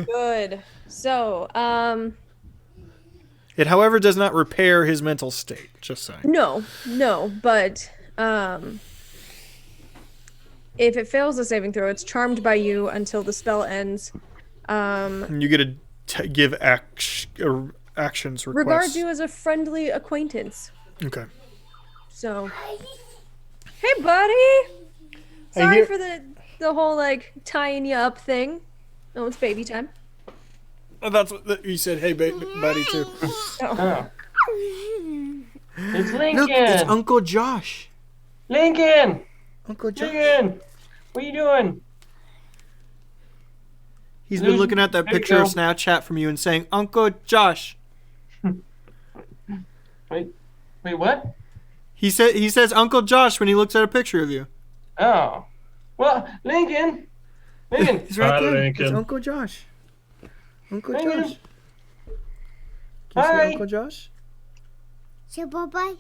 Good. So, It, however, does not repair his mental state. Just saying. no, but if it fails the saving throw, it's charmed by you until the spell ends. You get to give actions requests. Regards you as a friendly acquaintance. Okay. So, hey, buddy. Sorry hear- for the whole like tying you up thing. Oh, it's baby time. Oh, that's what you said. Hey, buddy, too. oh. It's Lincoln. Look, it's Uncle Josh. Lincoln. Uncle Josh. Lincoln. What are you doing? He's been looking at that There you picture of go. Snapchat from you and saying, Uncle Josh. Wait, what? He says Uncle Josh when he looks at a picture of you. Oh. Well, Lincoln. Lincoln. He's right Hi, there. Lincoln. It's Uncle Josh. Uncle Lincoln. Josh. Can you say Hi. Uncle Josh? Say bye-bye.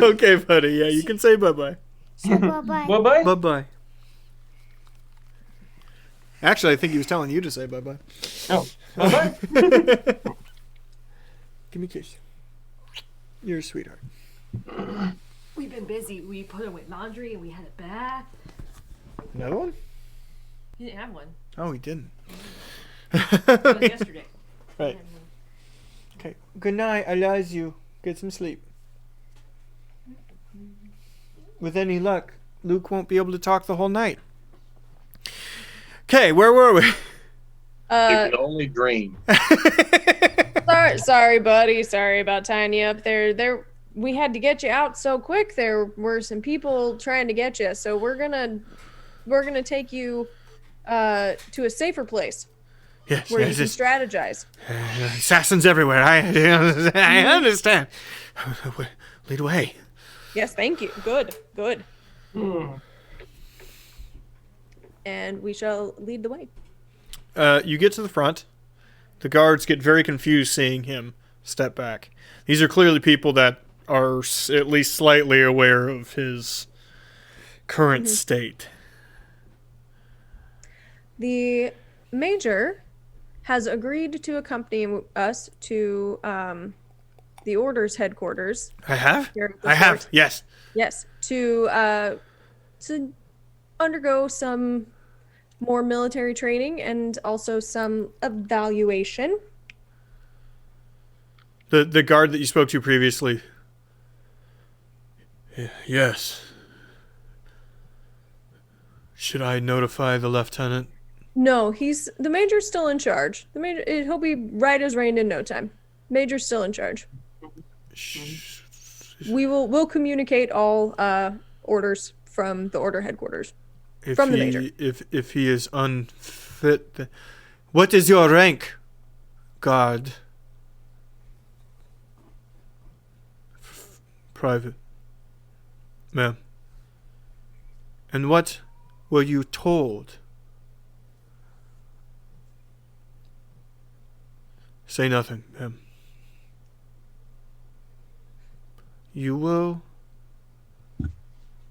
Okay, buddy. Yeah, you can say bye-bye. So bye-bye. Bye-bye. Bye-bye. Actually, I think he was telling you to say bye-bye. Oh, bye-bye. Give me a kiss. You're a sweetheart. We've been busy. We put away laundry and we had a bath. Another one? You didn't have one. Oh, he didn't. It was yesterday. Right. Okay. Good night. I love you. Get some sleep. With any luck, Luke won't be able to talk the whole night. Okay, where were we? You can only dream. Sorry, buddy. Sorry about tying you up there. We had to get you out so quick. There were some people trying to get you, so we're gonna take you to a safer place Yes, where yes, you yes. can strategize. Assassins everywhere. I understand. Lead away. Yes, thank you. Good. Hmm. And we shall lead the way. You get to the front. The guards get very confused seeing him step back. These are clearly people that are at least slightly aware of his current state. The major has agreed to accompany us to the Order's headquarters. I have? Here at the I have, fort. yes. Yes, to undergo some more military training and also some evaluation. The guard that you spoke to previously. Yes. Should I notify the lieutenant? No, the major's still in charge. He'll be right as rain in no time. Major's still in charge. We'll communicate all orders from the Order headquarters. If From the he, major. If he is unfit, what is your rank, guard? Private, ma'am. And what were you told? Say nothing, ma'am. You will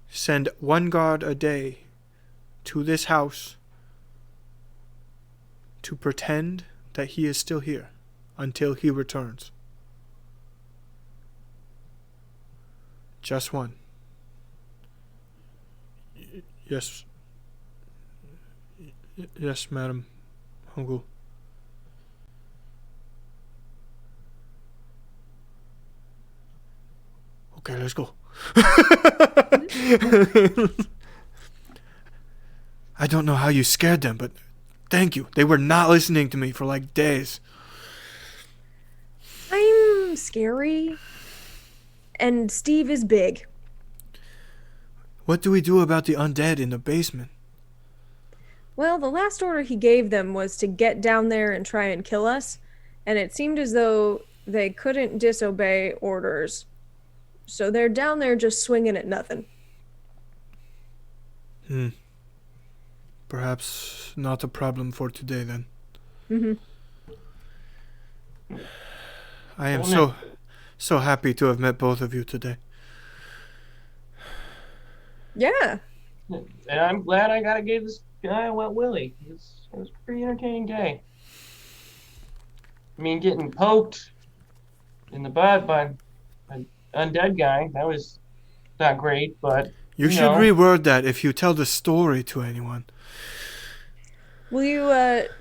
send one guard a day to this house to pretend that he is still here until he returns. Just one. Yes. Yes, Madam Hungle. Okay, let's go. I don't know how you scared them, but thank you. They were not listening to me for like days. I'm scary. And Steve is big. What do we do about the undead in the basement? Well, the last order he gave them was to get down there and try and kill us. And it seemed as though they couldn't disobey orders. So they're down there just swinging at nothing. Perhaps not a problem for today then. I am so happy to have met both of you today. Yeah. And I'm glad I gave this guy a wet willy. It was a pretty entertaining day. I mean, getting poked in the butt by an undead guy, that was not great, but... You should reword that if you tell the story to anyone. Will you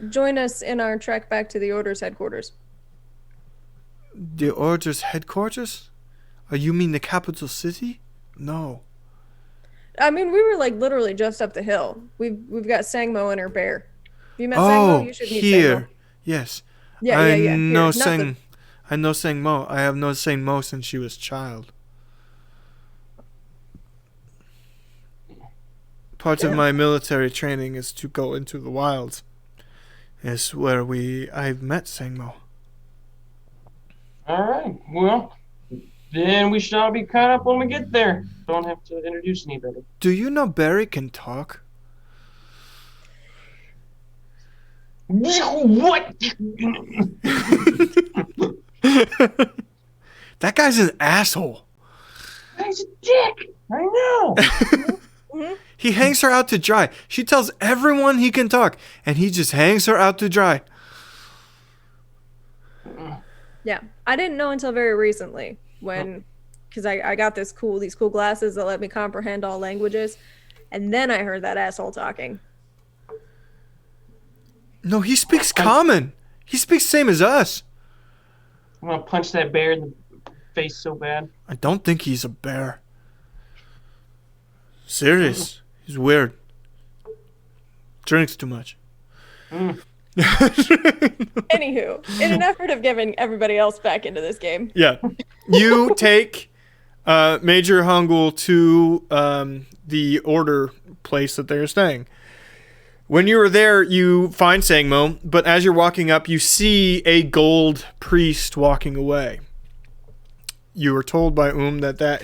join us in our trek back to the Order's headquarters? The Order's headquarters? You mean the capital city? No. I mean, we were like literally just up the hill. We've got Sangmo and her bear. Have you met Sangmo? You should meet here. Sangmo. Yes. Yeah. I Here, know not the- I know Sangmo. I have known Sangmo since she was a child. Part of my military training is to go into the wilds. Is where I've met Sangmo. All right. Well, then we shall be caught up when we get there. Don't have to introduce anybody. Do you know Barry can talk? What? That guy's an asshole. He's a dick. I know. He hangs her out to dry. She tells everyone he can talk, and he just hangs her out to dry. Yeah, I didn't know until very recently because I got these cool glasses that let me comprehend all languages, and then I heard that asshole talking. No, he speaks common. He speaks same as us. I'm gonna punch that bear in the face so bad. I don't think he's a bear. Serious. He's weird. Drinks too much. Anywho, in an effort of getting everybody else back into this game. Yeah. You take Major Hungul to the order place that they're staying. When you were there, you find Sangmo, but as you're walking up, you see a gold priest walking away. You were told by that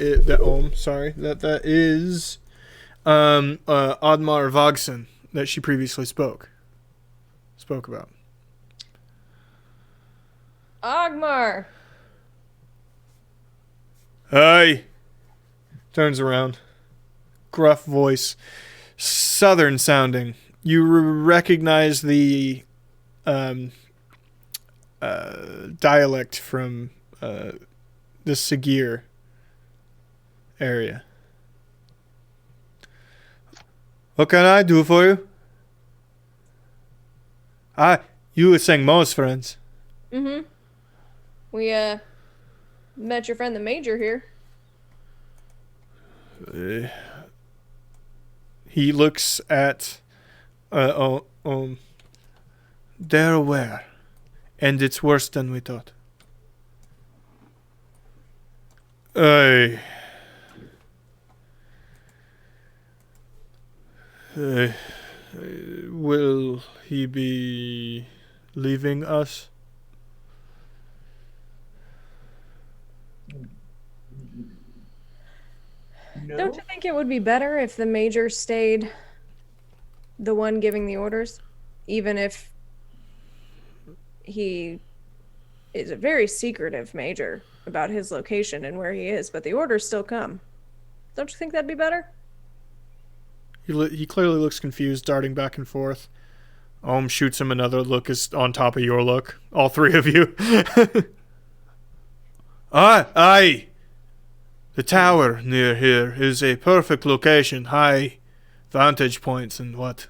is Oddmar Vogson that she previously spoke about. Ogmar! Hey! Turns around. Gruff voice. Southern sounding. You recognize the dialect from the Sagir area. What can I do for you? You were Sangmo's friends. Mm-hmm. We, met your friend the Major here. He looks at... they're aware. And it's worse than we thought. Will he be leaving us? No. Don't you think it would be better if the Major stayed the one giving the orders? Even if he is a very secretive Major about his location and where he is, but the orders still come. Don't you think that'd be better? He clearly looks confused, darting back and forth. Shoots him another look is on top of your look. All three of you. Aye. The tower near here is a perfect location. High vantage points and what.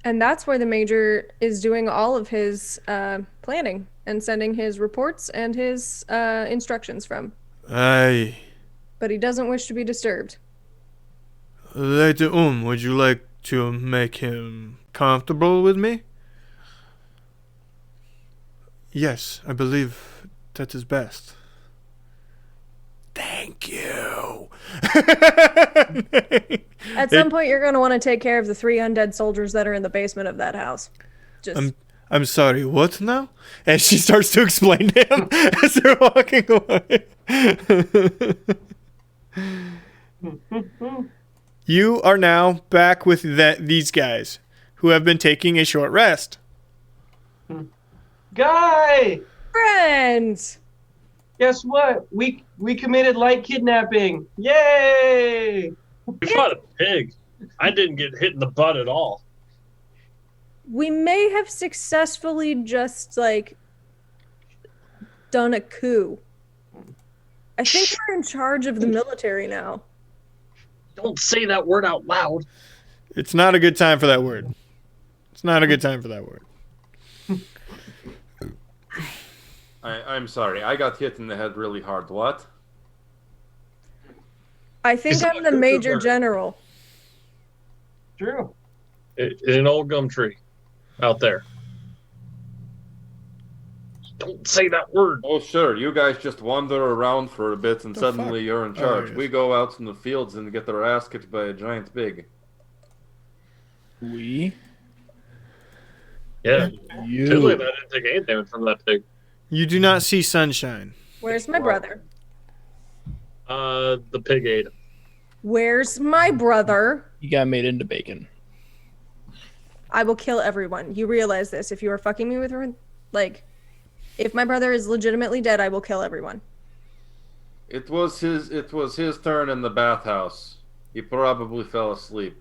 And that's where the Major is doing all of his planning and sending his reports and his instructions from. Aye. But he doesn't wish to be disturbed. Lady would you like to make him comfortable with me? Yes, I believe that is best. Thank you. At some point, you're going to want to take care of the 3 undead soldiers that are in the basement of that house. Just... I'm sorry, what now? And she starts to explain to him as they're walking away. You are now back with these guys who have been taking a short rest. Guy! Friends! Guess what? We committed light kidnapping. Yay! We fought a pig. I didn't get hit in the butt at all. We may have successfully just, done a coup. I think we're in charge of the military now. Don't say that word out loud. It's not a good time for that word. It's not a good time for that word. I'm sorry. I got hit in the head really hard. What? I think I'm the Major General. True. In an old gum tree out there. Don't say that word. Oh, sure. You guys just wander around for a bit and The suddenly fuck? you're in charge. yes. We go out in the fields and get our ass kicked by a giant pig. We? Yeah. You. Totally, I didn't take any damage from that pig. You do not see sunshine. Where's my brother? The pig ate him. Where's my brother? You got made into bacon. I will kill everyone. You realize this. If you are fucking me with her, If my brother is legitimately dead, I will kill everyone. It was his turn in the bathhouse. He probably fell asleep.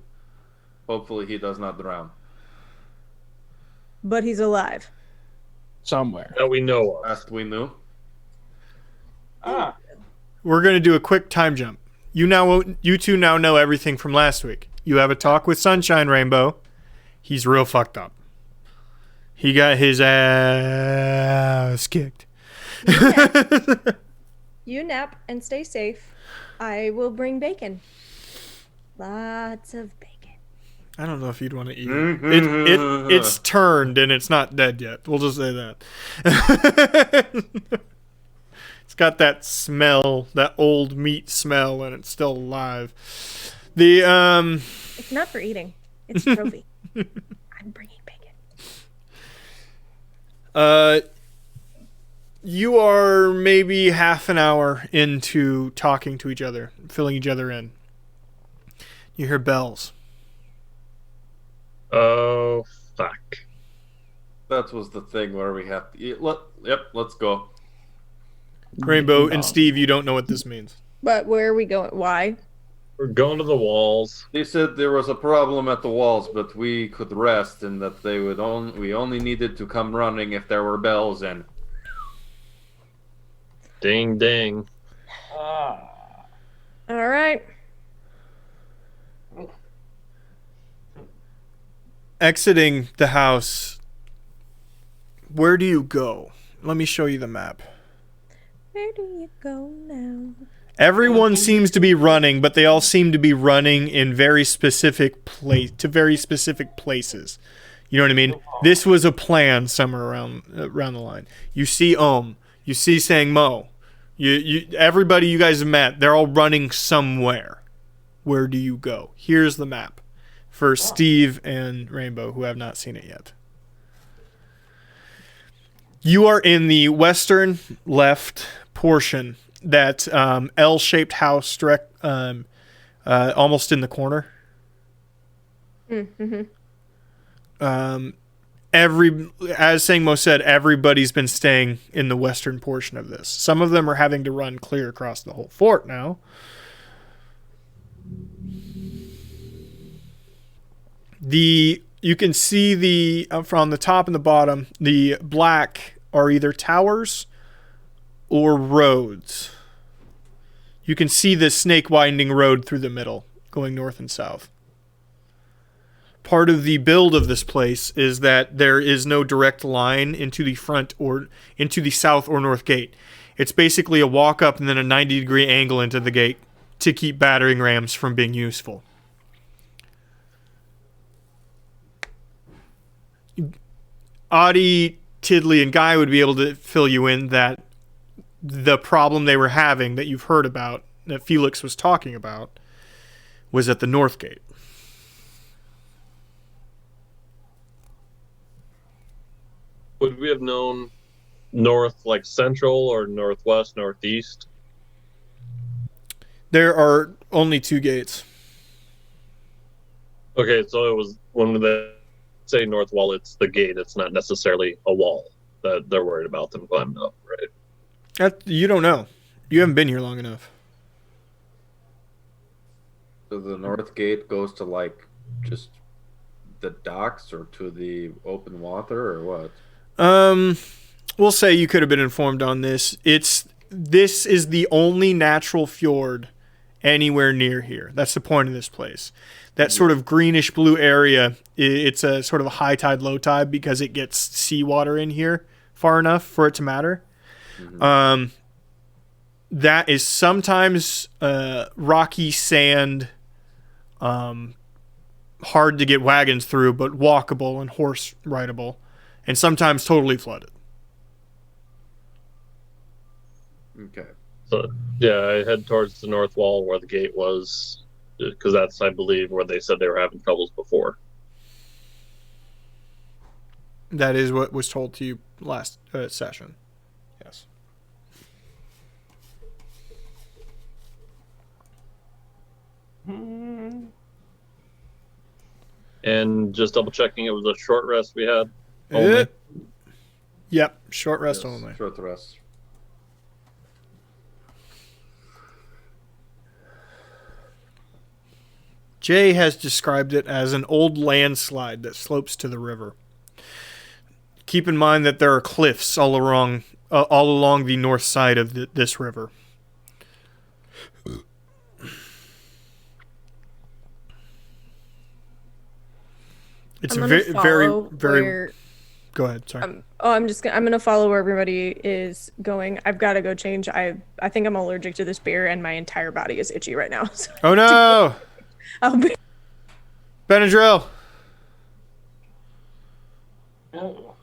Hopefully he does not drown. But he's alive. Somewhere. That we know of. Last we knew. Ah, We're going to do a quick time jump. You two now know everything from last week. You have a talk with Sunshine Rainbow. He's real fucked up. He got his ass kicked. You nap and stay safe. I will bring bacon. Lots of bacon. I don't know if you'd want to eat it. It's turned and it's not dead yet. We'll just say that. It's got that smell, that old meat smell, and it's still alive. It's not for eating. It's a trophy. I'm bringing bacon. You are maybe half an hour into talking to each other, filling each other in. You hear bells. Oh, fuck. That was the thing where we have to. Let's go. Rainbow and Steve, you don't know what this means. But where are we going? Why? We're going to the walls. They said there was a problem at the walls, but we could rest, and that we only needed to come running if there were bells and. Ding, ding. ah. All right. Exiting the house, where do you go? Let me show you the map. Where do you go now? Everyone seems to be running, but they all seem to be running in very specific very specific places. You know what I mean? This was a plan somewhere around the line. You see you see Sang Mo. Everybody you guys have met, they're all running somewhere. Where do you go? Here's the map for Steve and Rainbow, who have not seen it yet. You are in the western left portion, that L-shaped house direct, almost in the corner. Mm-hmm. As Sangmo said, everybody's been staying in the western portion of this. Some of them are having to run clear across the whole fort now. You can see from the top and the bottom, the black are either towers or roads. You can see the snake winding road through the middle, going north and south. Part of the build of this place is that there is no direct line into the front or into the south or north gate. It's basically a walk up and then a 90-degree angle into the gate to keep battering rams from being useful. Audie, Tiddly, and Guy would be able to fill you in that the problem they were having that you've heard about, that Felix was talking about, was at the north gate. Would we have known north, like central, or northwest, northeast? There are only two gates. Okay, so it was when they say north wall, it's the gate. It's not necessarily a wall that they're worried about them climbing up, right? You don't know. You haven't been here long enough. So the north gate goes to like just the docks or to the open water or what? We'll say you could have been informed on this. This is the only natural fjord anywhere near here. That's the point of this place. That sort of greenish blue area, it's a sort of a high tide, low tide because it gets seawater in here far enough for it to matter. Mm-hmm. That is sometimes rocky sand, hard to get wagons through, but walkable and horse rideable, and sometimes totally flooded. Okay. So, yeah, I head towards the north wall where the gate was, because that's, I believe, where they said they were having troubles before. That is what was told to you last session. Yes. And just double checking, it was a short rest we had. Only. Yep, short rest Yes, only. short rest. Jay has described it as an old landslide that slopes to the river. Keep in mind that there are cliffs all along the north side of this river. It's I'm gonna very, follow very. where. Go ahead. Sorry. I'm gonna follow where everybody is going. I've got to go change. I think I'm allergic to this beer, and my entire body is itchy right now. So Oh no, I'll be. Benadryl. Oh.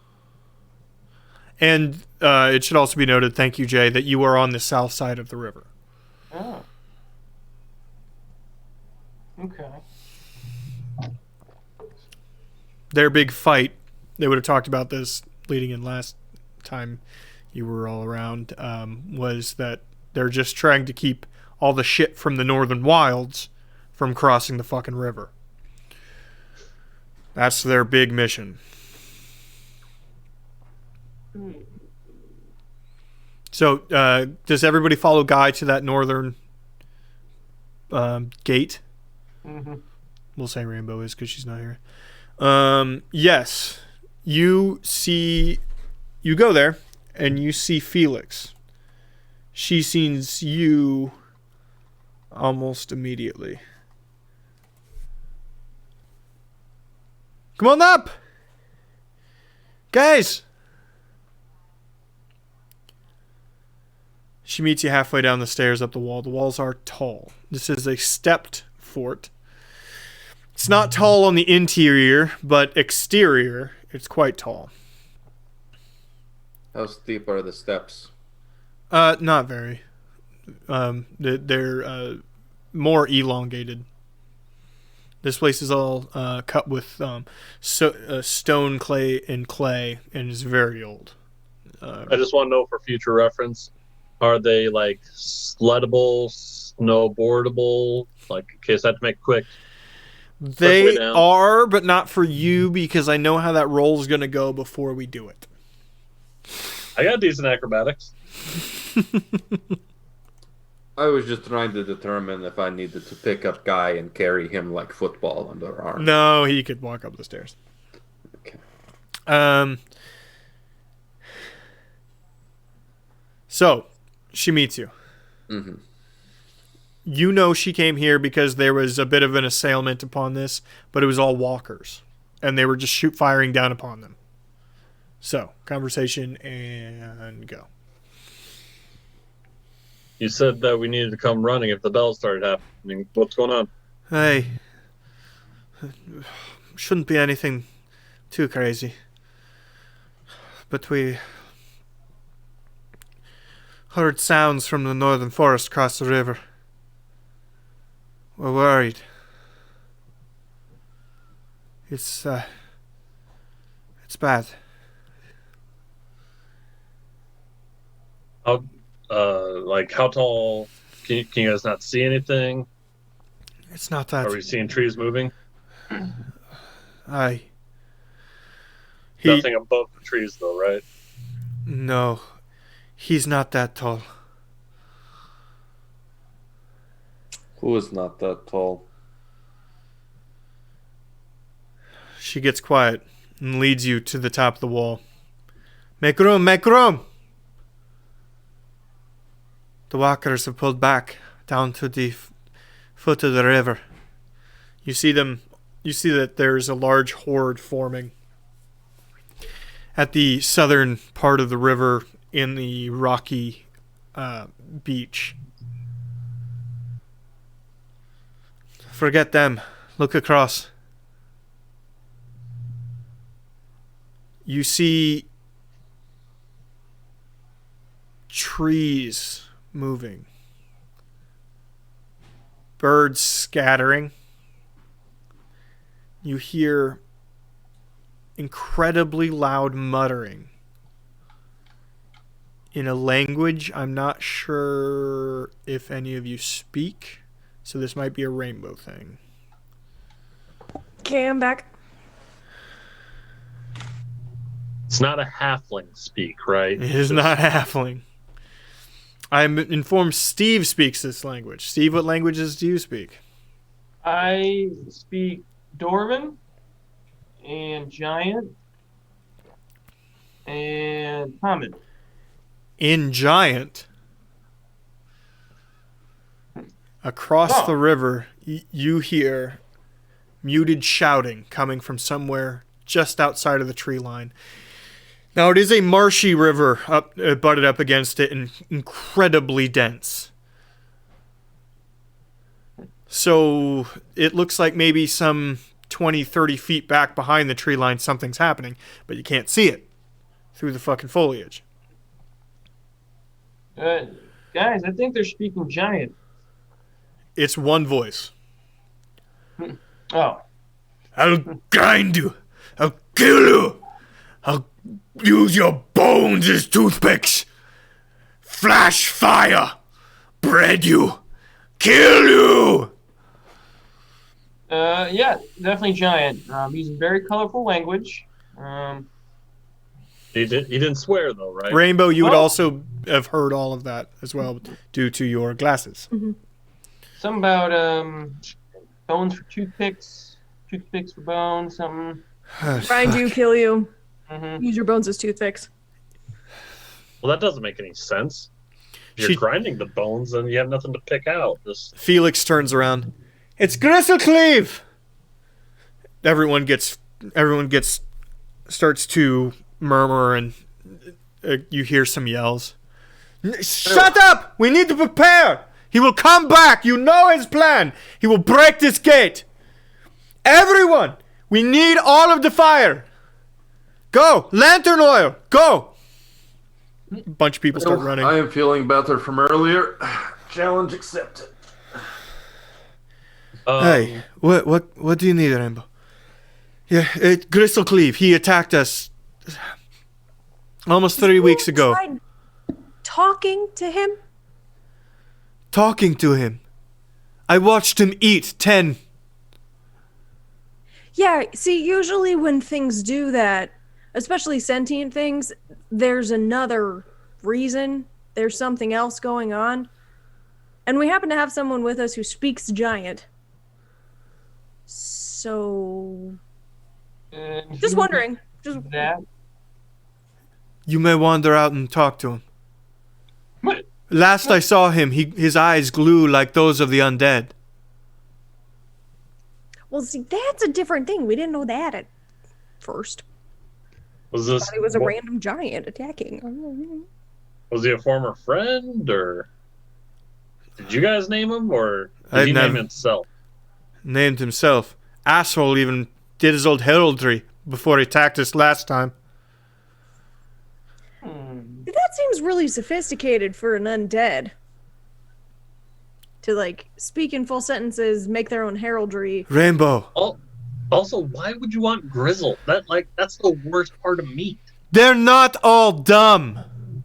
And it should also be noted, thank you, Jay, that you are on the south side of the river. Oh. Okay. Their big fight, they would have talked about this leading in last time you were all around, was that they're just trying to keep all the shit from the northern wilds from crossing the fucking river. That's their big mission. So, does everybody follow Guy to that northern gate? Mm-hmm. We'll say Rainbow is because she's not here. Yes. You go there, and you see Felix. She sees you almost immediately. Come on up! Guys! She meets you halfway down the stairs up the wall. The walls are tall. This is a stepped fort. It's not tall on the interior, but exterior, it's quite tall. How steep are the steps? Not very. They're more elongated. This place is all cut with stone, clay, and is very old. I just want to know for future reference, are they like sleddable, snowboardable? Like, in case I have to make quick. They down. are, but not for you because I know how that roll is going to go before we do it. I got decent acrobatics. I was just trying to determine if I needed to pick up Guy and carry him like football under arm. No, he could walk up the stairs. Okay. So, she meets you. Mm-hmm. You know she came here because there was a bit of an assailment upon this, but it was all walkers. And they were just firing down upon them. So, conversation and go. You said that we needed to come running if the bells started happening. What's going on? Hey. Shouldn't be anything too crazy. But we heard sounds from the northern forest across the river. We're worried. It's bad. How tall? Can you guys not see anything? It's not that. Are we seeing trees moving? Aye. Nothing above the trees, though, right? No. He's not that tall. Who is not that tall? She gets quiet and leads you to the top of the wall. Make room, make room! The walkers have pulled back down to the foot of the river. You see that there's a large horde forming at the southern part of the river in the rocky beach. Forget them. Look across. You see trees moving. Birds scattering. You hear incredibly loud muttering in a language I'm not sure if any of you speak, so this might be a rainbow thing. Okay, I'm back. It's not a halfling speak, right? It is not halfling. I'm informed Steve speaks this language. Steve, what languages do you speak? I speak Dwarven and Giant and Common. In Giant, across the river, you hear muted shouting coming from somewhere just outside of the tree line. Now, it is a marshy river butted up against it and incredibly dense. So it looks like maybe some 20, 30 feet back behind the tree line something's happening, but you can't see it through the fucking foliage. Guys, I think they're speaking Giant. It's one voice. Oh. I'll grind you. I'll kill you. I'll use your bones as toothpicks. Flash fire. Bread you. Kill you. Yeah, definitely Giant. Using very colorful language. He didn't swear though, right? Rainbow, you would also have heard all of that as well due to your glasses. Mm-hmm. Something about bones for toothpicks for bones, something. Grind you, kill you. Mm-hmm. Use your bones as toothpicks. Well, that doesn't make any sense. If you're grinding the bones, then you have nothing to pick out. Just Felix turns around. It's Gristlecleave. Everyone starts to murmur, and you hear some yells. Shut up! We need to prepare. He will come back. You know his plan. He will break this gate. Everyone, we need all of the fire. Go, lantern oil. Go. A bunch of people start running. I am feeling better from earlier. Challenge accepted. Hey, what do you need, Rainbow? Yeah, Gristlecleave. He attacked us almost 3 weeks ago. Tried talking to him? Talking to him. I watched him eat 10. Yeah, see, usually when things do that, especially sentient things, there's another reason. There's something else going on. And we happen to have someone with us who speaks Giant. So... just wondering. That. You may wander out and talk to him. What? Last I saw him, his eyes glue like those of the undead. Well, see, that's a different thing. We didn't know that at first. was this? Thought it was a random giant attacking. Was he a former friend, or did you guys name him, or did he name himself? Named himself. Asshole even did his old heraldry before he attacked us last time. That seems really sophisticated for an undead. To, like, speak in full sentences, make their own heraldry. Rainbow. Also, why would you want Grizzle? That's the worst part of meat. They're not all dumb.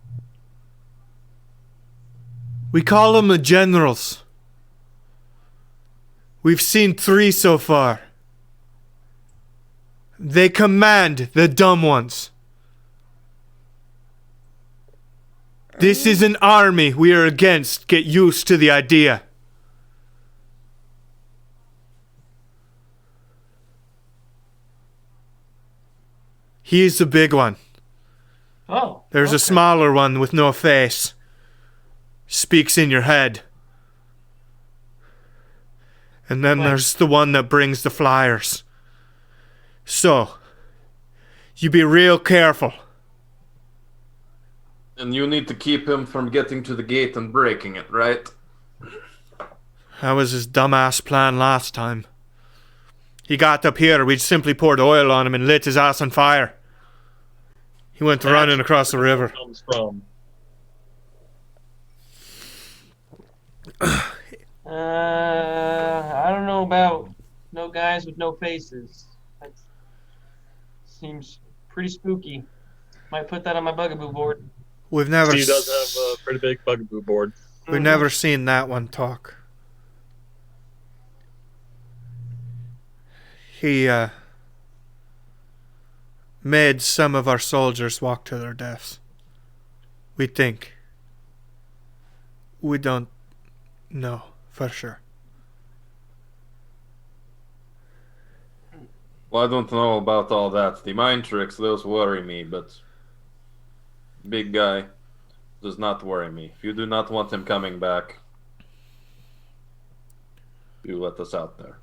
We call them the generals. We've seen 3 so far. They command the dumb ones. This is an army we are against. Get used to the idea. He's the big one. Oh. There's a smaller one with no face. Speaks in your head. And then there's the one that brings the flyers. So, you be real careful. And you need to keep him from getting to the gate and breaking it, right? That was his dumbass plan last time. He got up here, we simply poured oil on him and lit his ass on fire. He went running across the river. Comes from. I don't know about no guys with no faces. That seems pretty spooky. Might put that on my bugaboo board. We've never Steve does have a pretty big bugaboo board. We've never seen that one talk. He made some of our soldiers walk to their deaths. We think. We don't know for sure. Well, I don't know about all that. The mind tricks, those worry me, but big guy does not worry me. If you do not want him coming back, you let us out there.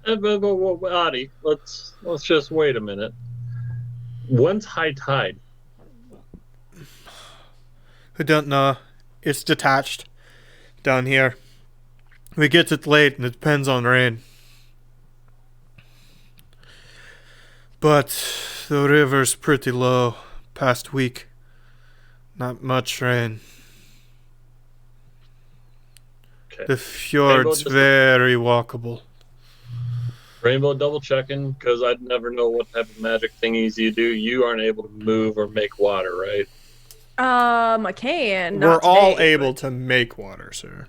Adi, let's just wait a minute. When's high tide? I don't know. It's detached down here. We get it late and it depends on rain. But the river's pretty low past week. Not much rain. Okay. The fjord's very walkable. Rainbow, double checking, because I'd never know what type of magic thingies you do. You aren't able to move or make water, right? I can. We're Not all today, able to make water, sir.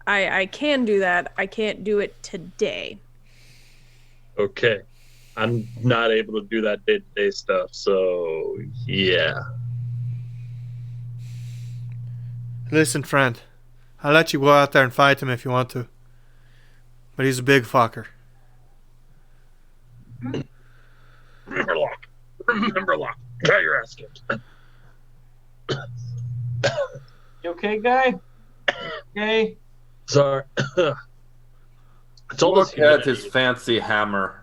I can do that. I can't do it today. Okay. I'm not able to do that day-to-day stuff, so yeah. Listen, friend. I'll let you go out there and fight him if you want to. But he's a big fucker. Remember lock. Remember lock. Got your ass kicked. You okay, guy? Okay. Sorry. Look at his fancy hammer.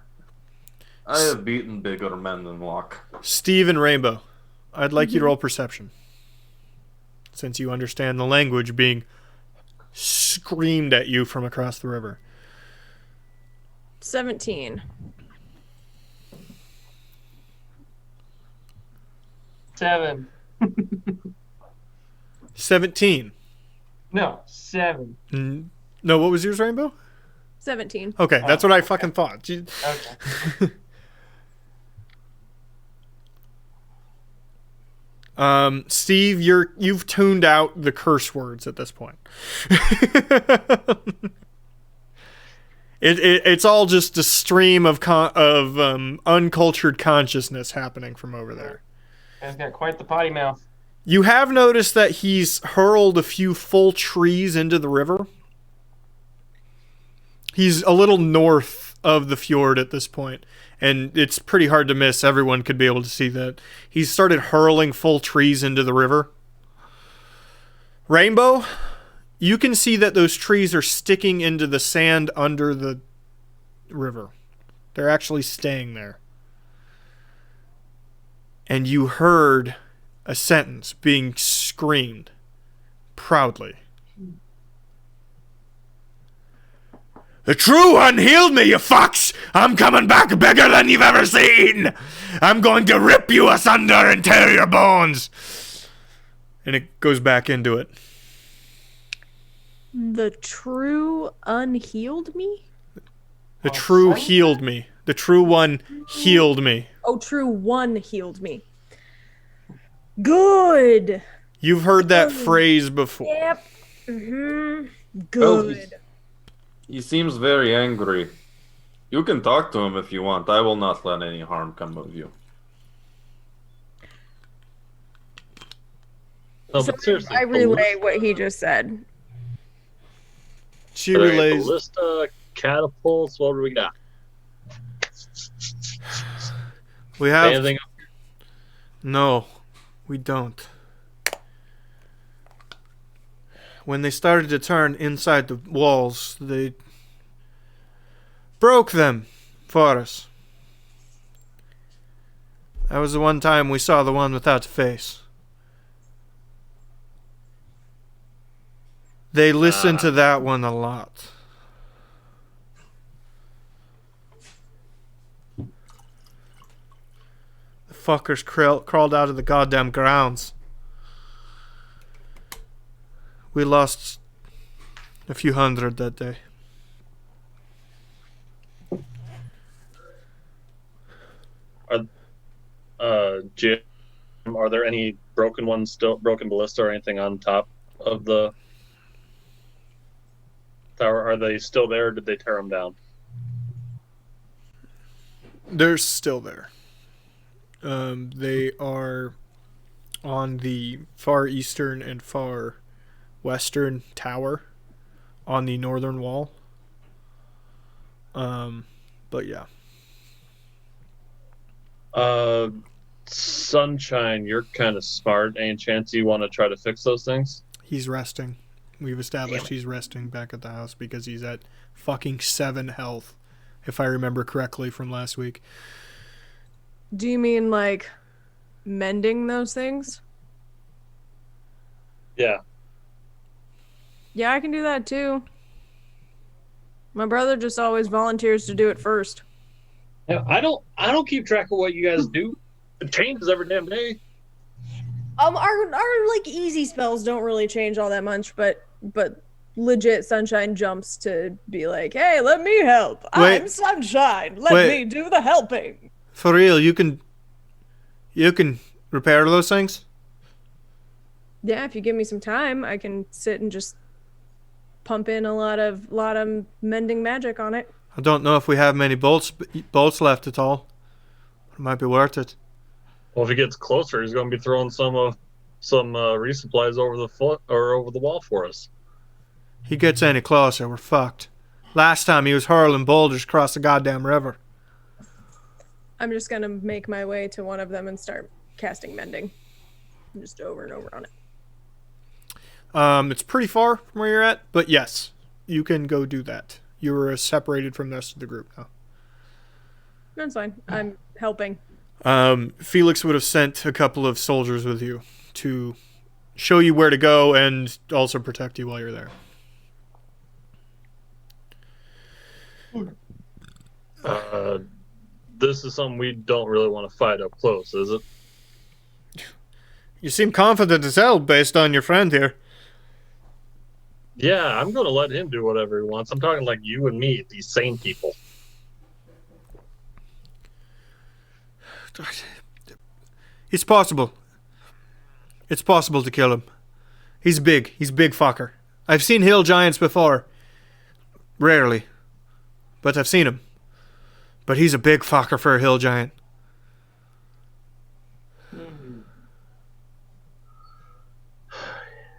I have beaten bigger men than Locke. Steve and Rainbow, I'd like you to roll perception. Since you understand the language being screamed at you from across the river. 17. 7. 17. No, 7. No, what was yours, Rainbow? 17. Okay, that's what I fucking thought. Okay. Steve, you've tuned out the curse words at this point. It's all just a stream of uncultured consciousness happening from over there. Guy's got quite the potty mouth. You have noticed that he's hurled a few full trees into the river. He's a little north of the fjord at this point, and it's pretty hard to miss. Everyone could be able to see that. He's started hurling full trees into the river. Rainbow, you can see that those trees are sticking into the sand under the river. They're actually staying there. And you heard a sentence being screamed proudly. The true one healed me, you fucks! I'm coming back bigger than you've ever seen! I'm going to rip you asunder and tear your bones! And it goes back into it. The true unhealed me? The true healed me. The true one healed me. Oh, true one healed me. Good. You've heard that phrase before. Yep. Good. He seems very angry. You can talk to him if you want. I will not let any harm come of you. No, So but seriously, I relay what he just said. She relays. Ballista, catapults, what do we got? We have. Anything? No, we don't. When they started to turn inside the walls, they broke them for us. That was the one time we saw the one without a face. They listened to that one a lot. The fuckers crawled out of the goddamn grounds. We lost a few hundred that day. Jim, are there any broken ones still, broken ballista or anything on top of the tower? Are they still there, or did they tear them down? They're still there. They are on the far eastern and far western tower on the northern wall. But yeah. Sunshine, you're kind of smart. Any chance you want to try to fix those things? He's resting. We've established he's resting back at the house because he's at fucking 7 health, if I remember correctly from last week. Do you mean like mending those things? Yeah. Yeah, I can do that too. My brother just always volunteers to do it first. Yeah, I don't keep track of what you guys do. It changes every damn day. Our like easy spells don't really change all that much, but legit Sunshine jumps to be like, "Hey, let me help. Wait. I'm Sunshine. Let me do the helping." For real, you can repair those things? Yeah, if you give me some time, I can sit and just pump in a lot of mending magic on it. I don't know if we have many bolts left at all. It might be worth it. Well, if he gets closer, he's going to be throwing some resupplies over the wall for us. He gets any closer, we're fucked. Last time he was hurling boulders across the goddamn river. I'm just gonna make my way to one of them and start casting mending, just over and over on it. It's pretty far from where you're at, but yes, you can go do that. You were separated from the rest of the group now. That's fine. I'm helping. Felix would have sent a couple of soldiers with you to show you where to go and also protect you while you're there. This is something we don't really want to fight up close, is it? You seem confident as hell based on your friend here. Yeah, I'm going to let him do whatever he wants. I'm talking like you and me, these sane people. It's possible. It's possible to kill him. He's big. He's a big fucker. I've seen hill giants before. Rarely. But I've seen him. But he's a big fucker for a hill giant.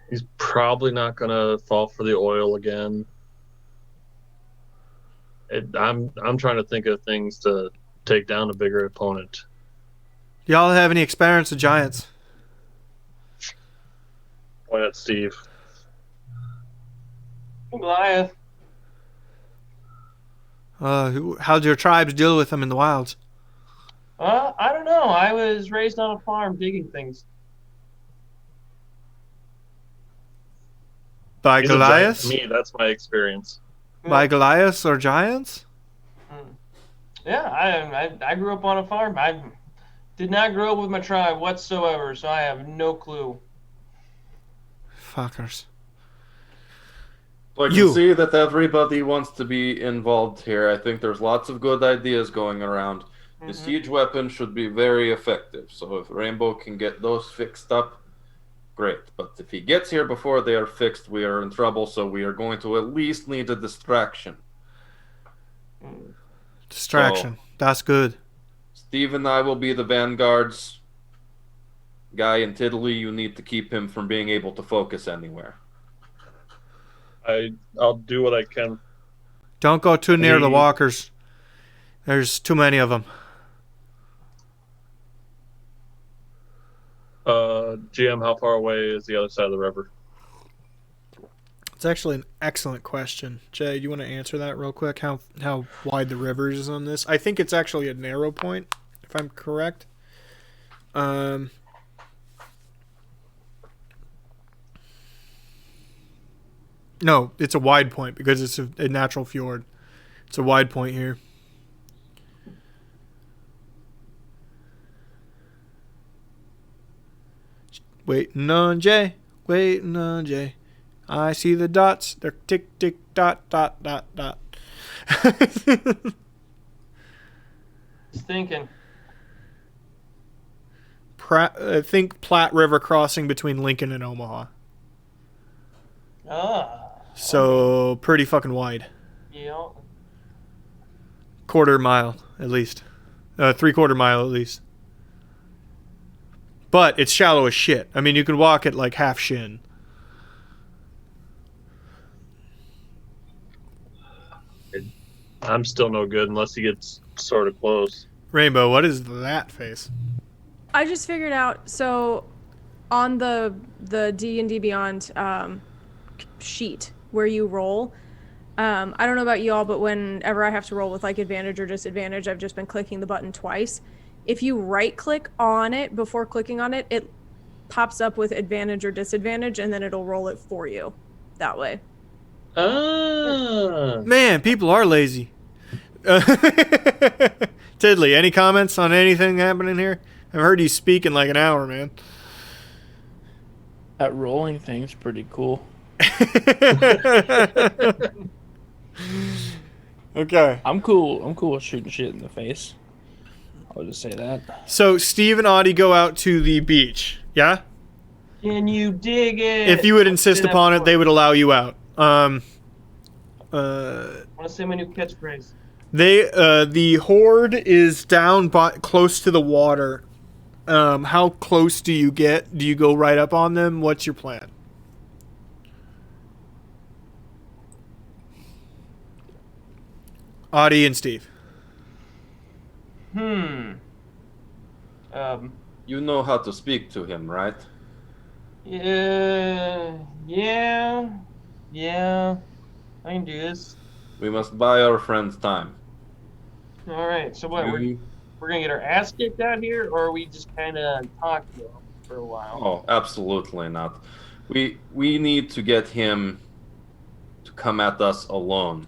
He's probably not going to fall for the oil again. I'm trying to think of things to take down a bigger opponent. Y'all have any experience with giants? Point at Steve. Goliath. How'd your tribes deal with them in the wilds? I don't know. I was raised on a farm digging things. By He's a giant Goliath? to me, that's my experience. By Goliaths or giants? Yeah, I grew up on a farm. I did not grow up with my tribe whatsoever, so I have no clue. Fuckers. So I can see that everybody wants to be involved here. I think there's lots of good ideas going around. The siege weapon should be very effective. So if Rainbow can get those fixed up, great. But if he gets here before they are fixed, we are in trouble. So we are going to at least need a distraction. Distraction. So, that's good. Steve and I will be the vanguards. Guy in Tiddly, you need to keep him from being able to focus anywhere. I'll do what I can. Don't go too near the walkers. There's too many of them. GM, how far away is the other side of the river? It's actually an excellent question. Jay, do you want to answer that real quick? How wide the river is on this? I think it's actually a narrow point, if I'm correct. No, it's a wide point because it's a natural fjord. It's a wide point here. Waiting on Jay. Waiting on Jay. I see the dots. They're tick, tick, dot, dot, dot, dot. Just thinking. I think Platte River crossing between Lincoln and Omaha. So pretty fucking wide. Yeah. Quarter mile, at least. 3/4 mile at least. But it's shallow as shit. I mean, you can walk at like half shin. I'm still no good unless he gets sort of close. Rainbow, what is that face? I just figured out, so on the D&D Beyond sheet where you roll, I don't know about y'all, but whenever I have to roll with like advantage or disadvantage, I've just been clicking the button twice. If you right click on it before clicking on it, it pops up with advantage or disadvantage, and then it'll roll it for you that way. Man, people are lazy. Tiddly, any comments on anything happening here? I've heard you speak in like an hour, man. That rolling thing's pretty cool. Okay. I'm cool with shooting shit in the face. I'll just say that. So Steve and Audie go out to the beach. Yeah? Can you dig it? If you would insist upon it, they would allow you out. I want to say my new catchphrase. The horde is down close to the water. How close do you get? Do you go right up on them? What's your plan? Audie and Steve. You know how to speak to him, right? Yeah. I can do this. We must buy our friends time. All right. So what? We're gonna get our ass kicked out here, or are we just kind of talk to him for a while? Oh, absolutely not. We need to get him to come at us alone,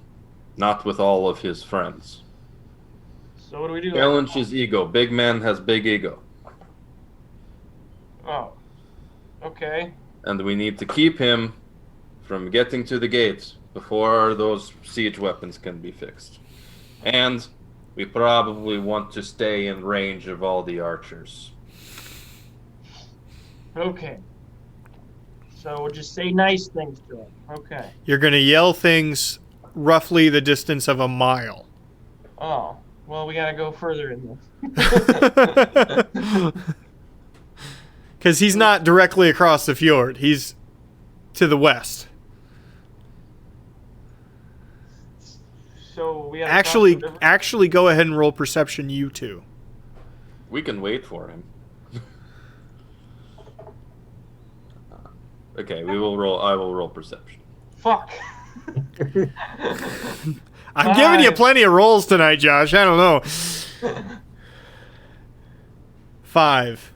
not with all of his friends. So what do we do? Challenge his ego. Big man has big ego. Oh. Okay. And we need to keep him from getting to the gates before those siege weapons can be fixed. And we probably want to stay in range of all the archers. Okay. So we'll just say nice things to him. Okay. You're going to yell things roughly the distance of a mile. Oh. Well, we gotta go further in this. Because he's not directly across the fjord. He's to the west. So we gotta Actually, go ahead and roll perception, you two. We can wait for him. Okay, we will roll. I will roll perception. Fuck. I'm giving you plenty of rolls tonight, Josh. I don't know. 5.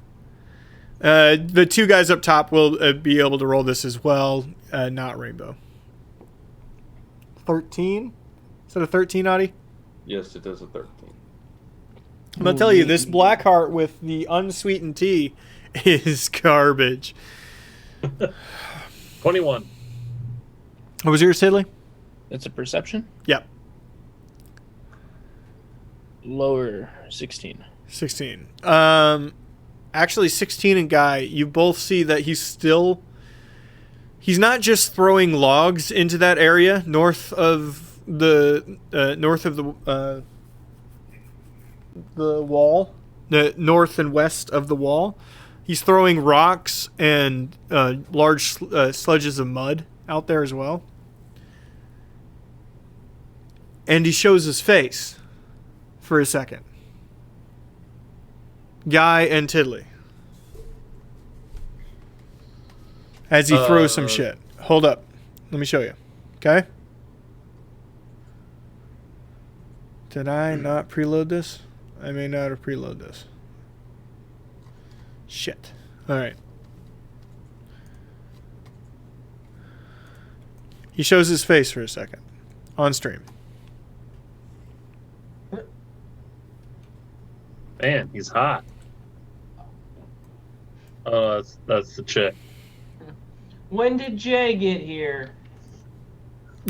The two guys up top will be able to roll this as well. Not Rainbow. 13? Is that a 13, Audie? Yes, it is a 13. I'm going to tell you, this Blackheart with the unsweetened tea is garbage. 21. What was yours, Tiddly? It's a perception? Yep. Lower 16. 16. Actually, 16 and Guy, you both see that he's not just throwing logs into that area north of the wall, the north and west of the wall. He's throwing rocks and large sledges of mud out there as well. And he shows his face for a second. Guy and Tiddly. As he throws some shit. Hold up. Let me show you. Okay? Did I not preload this? I may not have preloaded this. Shit. Alright. He shows his face for a second. On stream. Man, he's hot. Oh, that's the chick. When did Jay get here?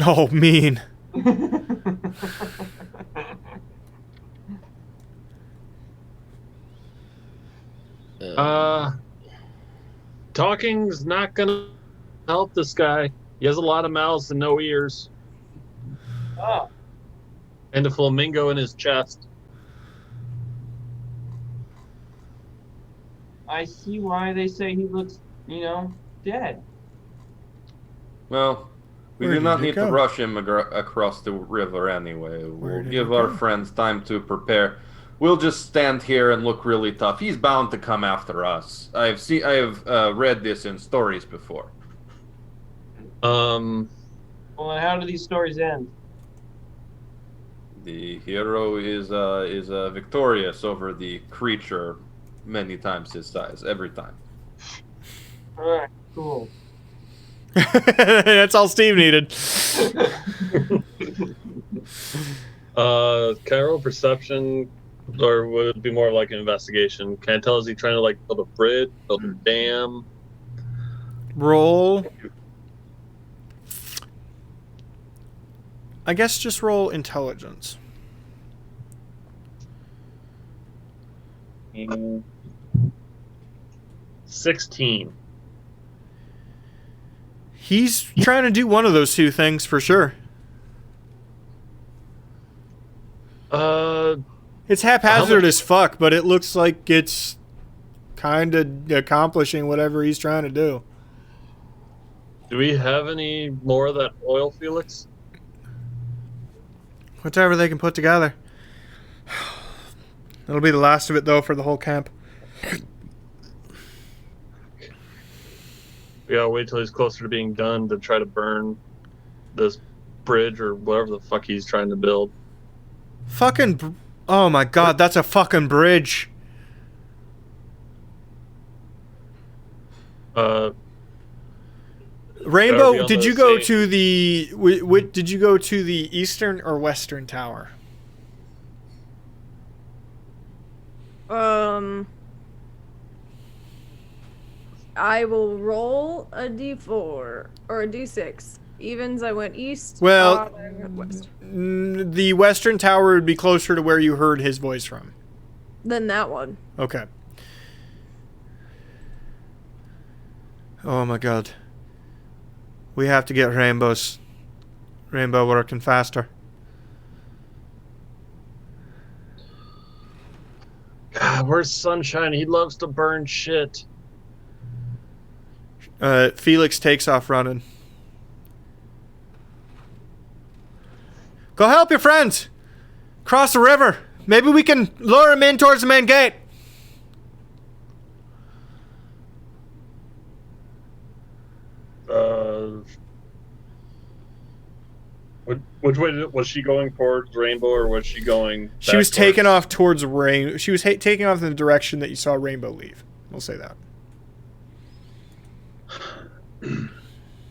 Oh, mean. Talking's not gonna help this guy. He has a lot of mouths and no ears. Oh. And a flamingo in his chest. I see why they say he looks, dead. Well, we Where do did not you need to go? rush him across the river anyway. We'll did give he our go? friends time to prepare. We'll just stand here and look really tough. He's bound to come after us. I have read this in stories before. Um, Well, and how do these stories end? The hero is victorious over the creature many times his size, every time. All right, cool. That's all Steve needed. can I roll perception, or would it be more like an investigation? Can I tell, is he trying to like build a bridge, build a dam? Roll. I guess just roll intelligence. 16. He's trying to do one of those two things for sure. It's haphazard as fuck, but it looks like it's kind of accomplishing whatever he's trying to do. Do we have any more of that oil, Felix? Whatever they can put together. That'll be the last of it, though, for the whole camp. We gotta wait till he's closer to being done to try to burn this bridge or whatever the fuck he's trying to build. Oh my god, that's a fucking bridge. Rainbow, did you go to the... did you go to the eastern or western tower? I will roll a d4 or a d6. Evens, I went east. Well, odd, I went west. The western tower would be closer to where you heard his voice from. Then that one. Okay. Oh my god. We have to get Rainbow working faster. God, where's Sunshine? He loves to burn shit. Felix takes off running. Go help your friends! Cross the river! Maybe we can lure him in towards the main gate! Which way was she going towards Rainbow, or was she going? She was taking off towards Rain. She was taking off in the direction that you saw Rainbow leave. We'll say that.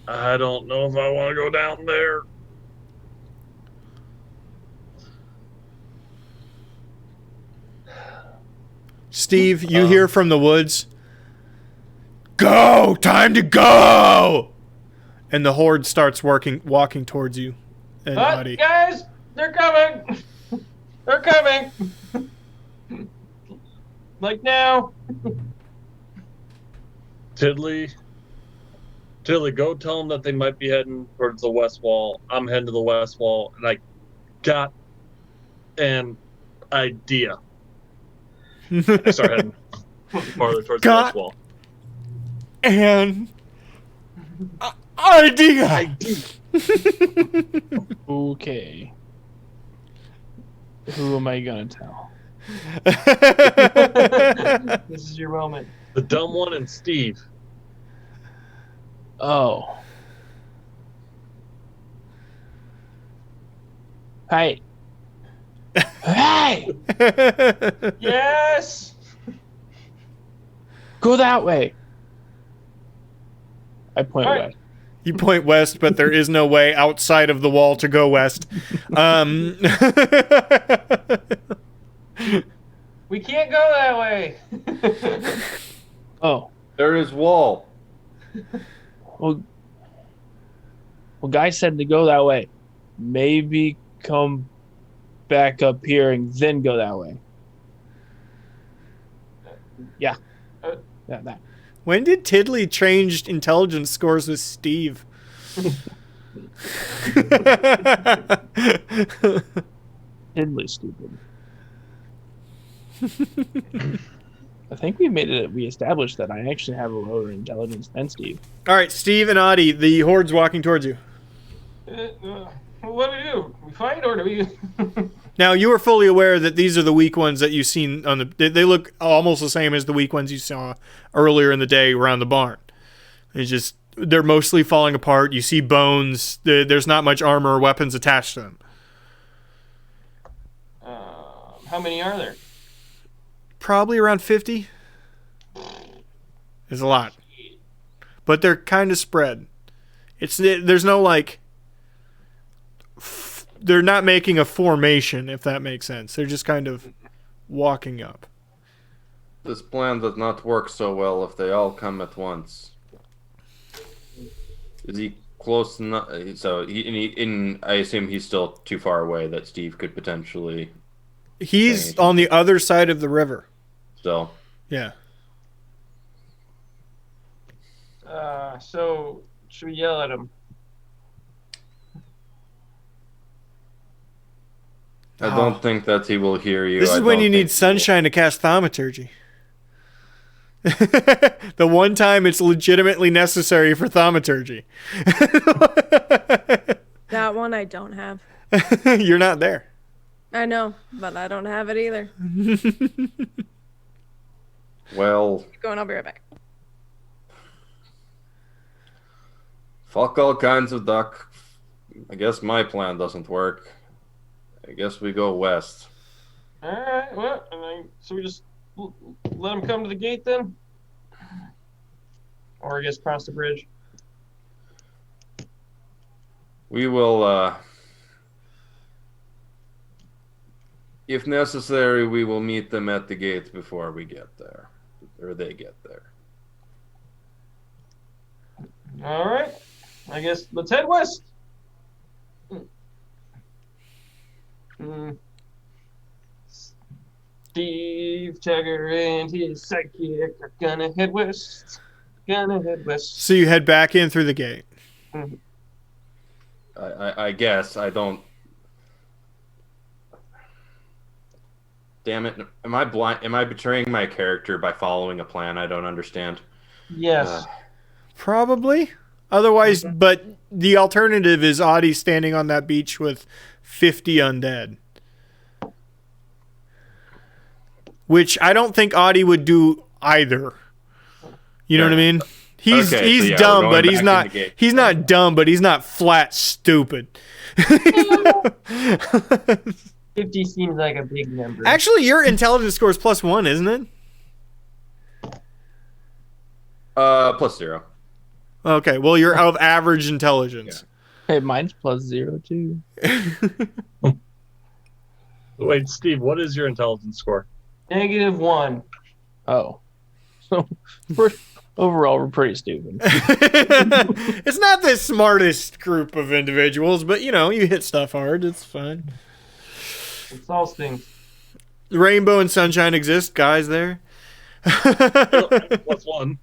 I don't know if I want to go down there. Steve, you hear from the woods. Go! Time to go! And the horde starts walking towards you. And Guys, they're coming! They're coming! Like now. Tiddly, go tell them that they might be heading towards the west wall. I'm heading to the west wall, and I got an idea. I start heading farther towards the west wall. An idea! Okay. Who am I gonna tell? This is your moment. The dumb one and Steve. Oh. Hey. Hey! Yes! Go that way. I point Right. west. You point west, but there is no way outside of the wall to go west. We can't go that way. Oh. There is wall. Well, guy said to go that way. Maybe come back up here and then go that way. Yeah. Yeah, that. When did Tiddly change intelligence scores with Steve? Tiddly stupid. I think we established that I actually have a lower intelligence than Steve. All right, Steve and Adi, the horde's walking towards you. What do we do? We fight or do we? Now, you are fully aware that these are the weak ones that you've seen on the. They look almost the same as the weak ones you saw earlier in the day around the barn. It's just they're mostly falling apart. You see bones. There's not much armor or weapons attached to them. How many are there? Probably around 50. There's a lot, but they're kind of spread. There's no like. They're not making a formation, if that makes sense. They're just kind of walking up. This plan does not work so well if they all come at once. Is he close enough? So, I assume he's still too far away that Steve could potentially... He's on the other side of the river. Still. Yeah. So, should we yell at him? I don't think that he will hear you. This is when you need sunshine to cast thaumaturgy. The one time it's legitimately necessary for thaumaturgy. That one I don't have. You're not there. I know, but I don't have it either. Well... Keep going, I'll be right back. Fuck all kinds of duck. I guess my plan doesn't work. I guess we go west. Alright, well, so we just let him come to the gate then? Or I guess cross the bridge? We will, if necessary, we will meet them at the gate before we get there. Or they get there. Alright. I guess let's head west. Steve Tagger and his sidekick are gonna head west. So you head back in through the gate. I guess. I don't... Damn it. Am I blind? Am I betraying my character by following a plan I don't understand? Yes. Probably. Otherwise, but the alternative is Adi standing on that beach with 50 undead. Which I don't think Adi would do either. You know what I mean? He's dumb, but he's not dumb, but he's not flat stupid. 50 seems like a big number. Actually, your intelligence score is +1, isn't it? +0. Okay, well, you're of average intelligence. Hey, mine's +0 too. Wait, Steve, what is your intelligence score? -1. Oh. So, overall, we're pretty stupid. It's not the smartest group of individuals, but, you know, you hit stuff hard. It's fine. It's all stings. Rainbow and sunshine exist, guys, there. +1.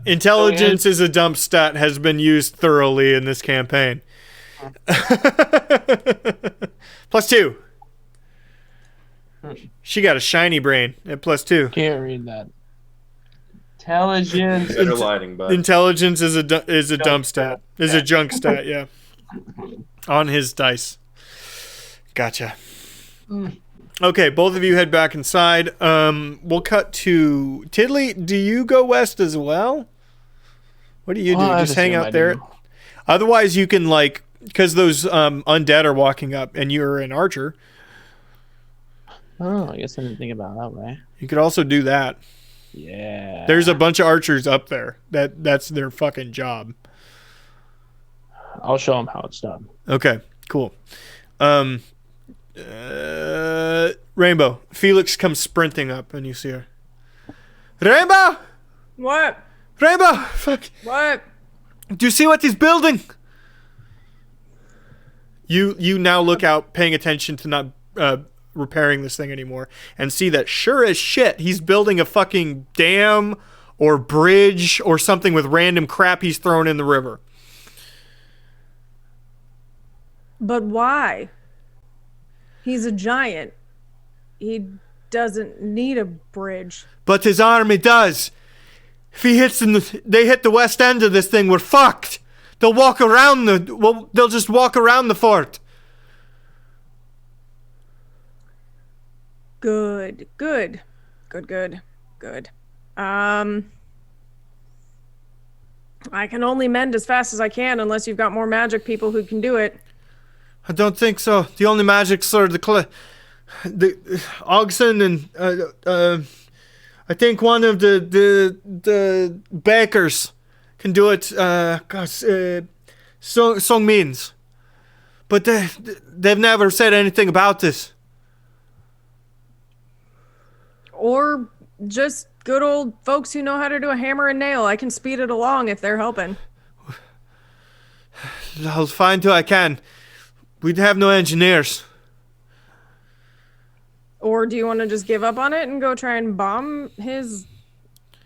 Intelligence is a dump stat has been used thoroughly in this campaign. +2. She got a shiny brain at +2. Can't read that. Intelligence. Better lighting, bud. Intelligence is a dump stat. Is a junk stat, yeah. On his dice. Gotcha. Okay, both of you head back inside. We'll cut to Tiddly. Do you go west as well? What do you do? Just hang out there? Otherwise, you can, like, because those undead are walking up and you're an archer. Oh, I guess I didn't think about it that way. You could also do that. Yeah. There's a bunch of archers up there. That's their fucking job. I'll show them how it's done. Okay, cool. Rainbow. Felix comes sprinting up and you see her. Rainbow! What? Rainbow! Fuck. What? Do you see what he's building? You now look out, paying attention to not repairing this thing anymore, and see that sure as shit, he's building a fucking dam or bridge or something with random crap he's thrown in the river. But why? He's a giant. He doesn't need a bridge. But his army does. If he hits they hit the west end of this thing, we're fucked. They'll walk around they'll just walk around the fort. Good. I can only mend as fast as I can unless you've got more magic people who can do it. I don't think so. The only magics are the Ogson and I think one of the bakers can do it. Song means, but they've never said anything about this. Or just good old folks who know how to do a hammer and nail. I can speed it along if they're helping. I'll find who I can. We'd have no engineers. Or do you want to just give up on it and go try and bomb his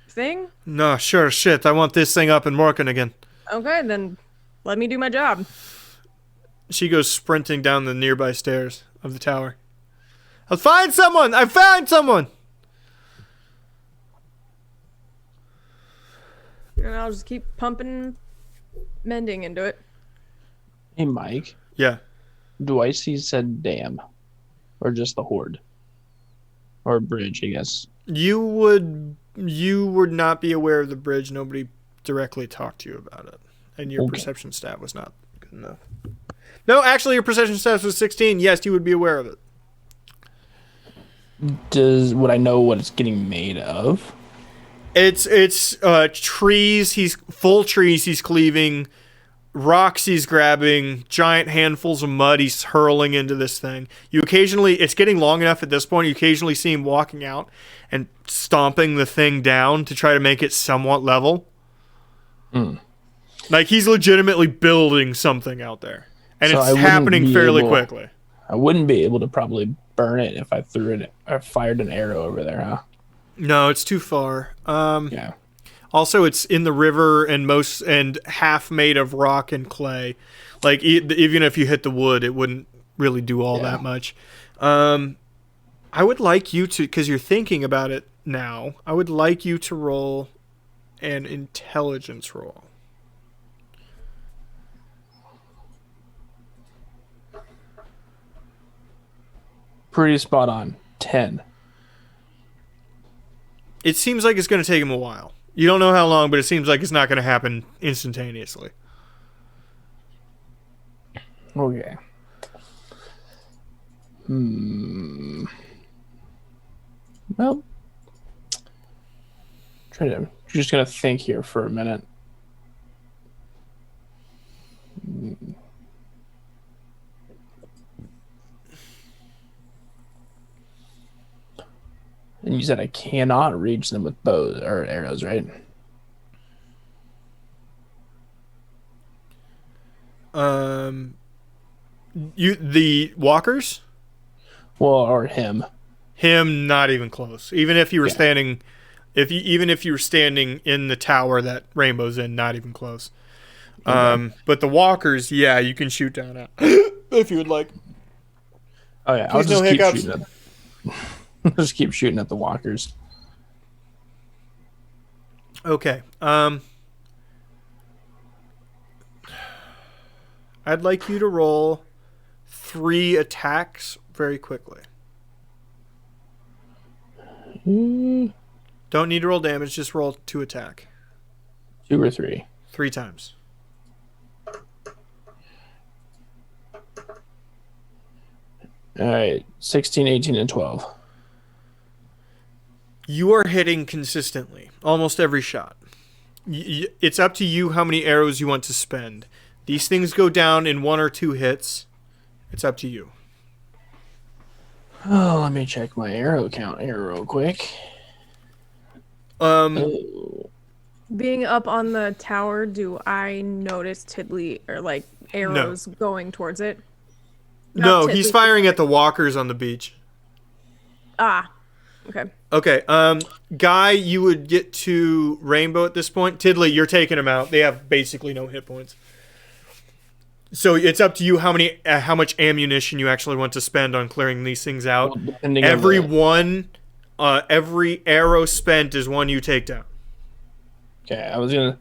thing? No, sure, shit. I want this thing up and working again. Okay, then let me do my job. She goes sprinting down the nearby stairs of the tower. I'll find someone! I found someone! And I'll just keep pumping mending into it. Hey, Mike. Yeah. Do I see said dam? Or just the horde? Or bridge, I guess. You would not be aware of the bridge. Nobody directly talked to you about it. And your perception stat was not good enough. No, actually your perception stat was 16. Yes, you would be aware of it. Would I know what it's getting made of? It's trees. He's full trees he's cleaving. Rocks he's grabbing, giant handfuls of mud he's hurling into this thing. It's getting long enough at this point, you occasionally see him walking out and stomping the thing down to try to make it somewhat level. Like he's legitimately building something out there. And so it's happening fairly quickly. I wouldn't be able to probably burn it if I threw it or fired an arrow over there, huh? No, it's too far. Yeah. Also, it's in the river and half made of rock and clay. Like even if you hit the wood, it wouldn't really do all that much. I would like you to, because you're thinking about it now, I would like you to roll an intelligence roll. Pretty spot on. 10. It seems like it's going to take him a while. You don't know how long, but it seems like it's not going to happen instantaneously. Okay. Well, just going to think here for a minute. And you said I cannot reach them with bows or arrows, right? The walkers? Well, or him. Him, not even close. Even if you were standing, even if you were standing in the tower that Rainbow's in, not even close. Okay. But the walkers, yeah, you can shoot down at if you would like. Oh yeah, I'll just keep shooting. Just keep shooting at the walkers. Okay. I'd like you to roll 3 attacks very quickly. Don't need to roll damage, just roll 2 attack. 2 or 3? 3 times. Alright, 16, 18, and 12. You are hitting consistently, almost every shot. It's up to you how many arrows you want to spend. These things go down in 1 or 2 hits. It's up to you. Oh, let me check my arrow count here real quick. Being up on the tower, do I notice Tiddly or like arrows going towards it? No, he's firing at the walkers on the beach. Ah, okay. Okay, Guy, you would get to Rainbow at this point. Tiddly, you're taking him out. They have basically no hit points. So it's up to you how much ammunition you actually want to spend on clearing these things out. Well, depending Every on every arrow spent is one you take down. Okay, I was going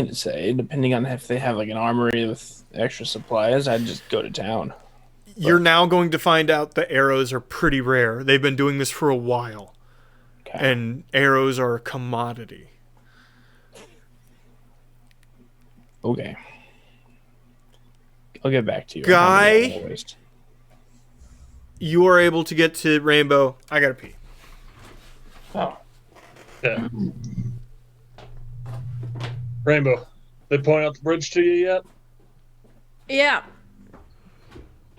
to say, depending on if they have like an armory with extra supplies, I'd just go to town. You're now going to find out the arrows are pretty rare. They've been doing this for a while. Okay. And arrows are a commodity. Okay. I'll get back to you. Guy, you are able to get to Rainbow. I gotta pee. Oh. Yeah. Rainbow, they point out the bridge to you yet? Yeah.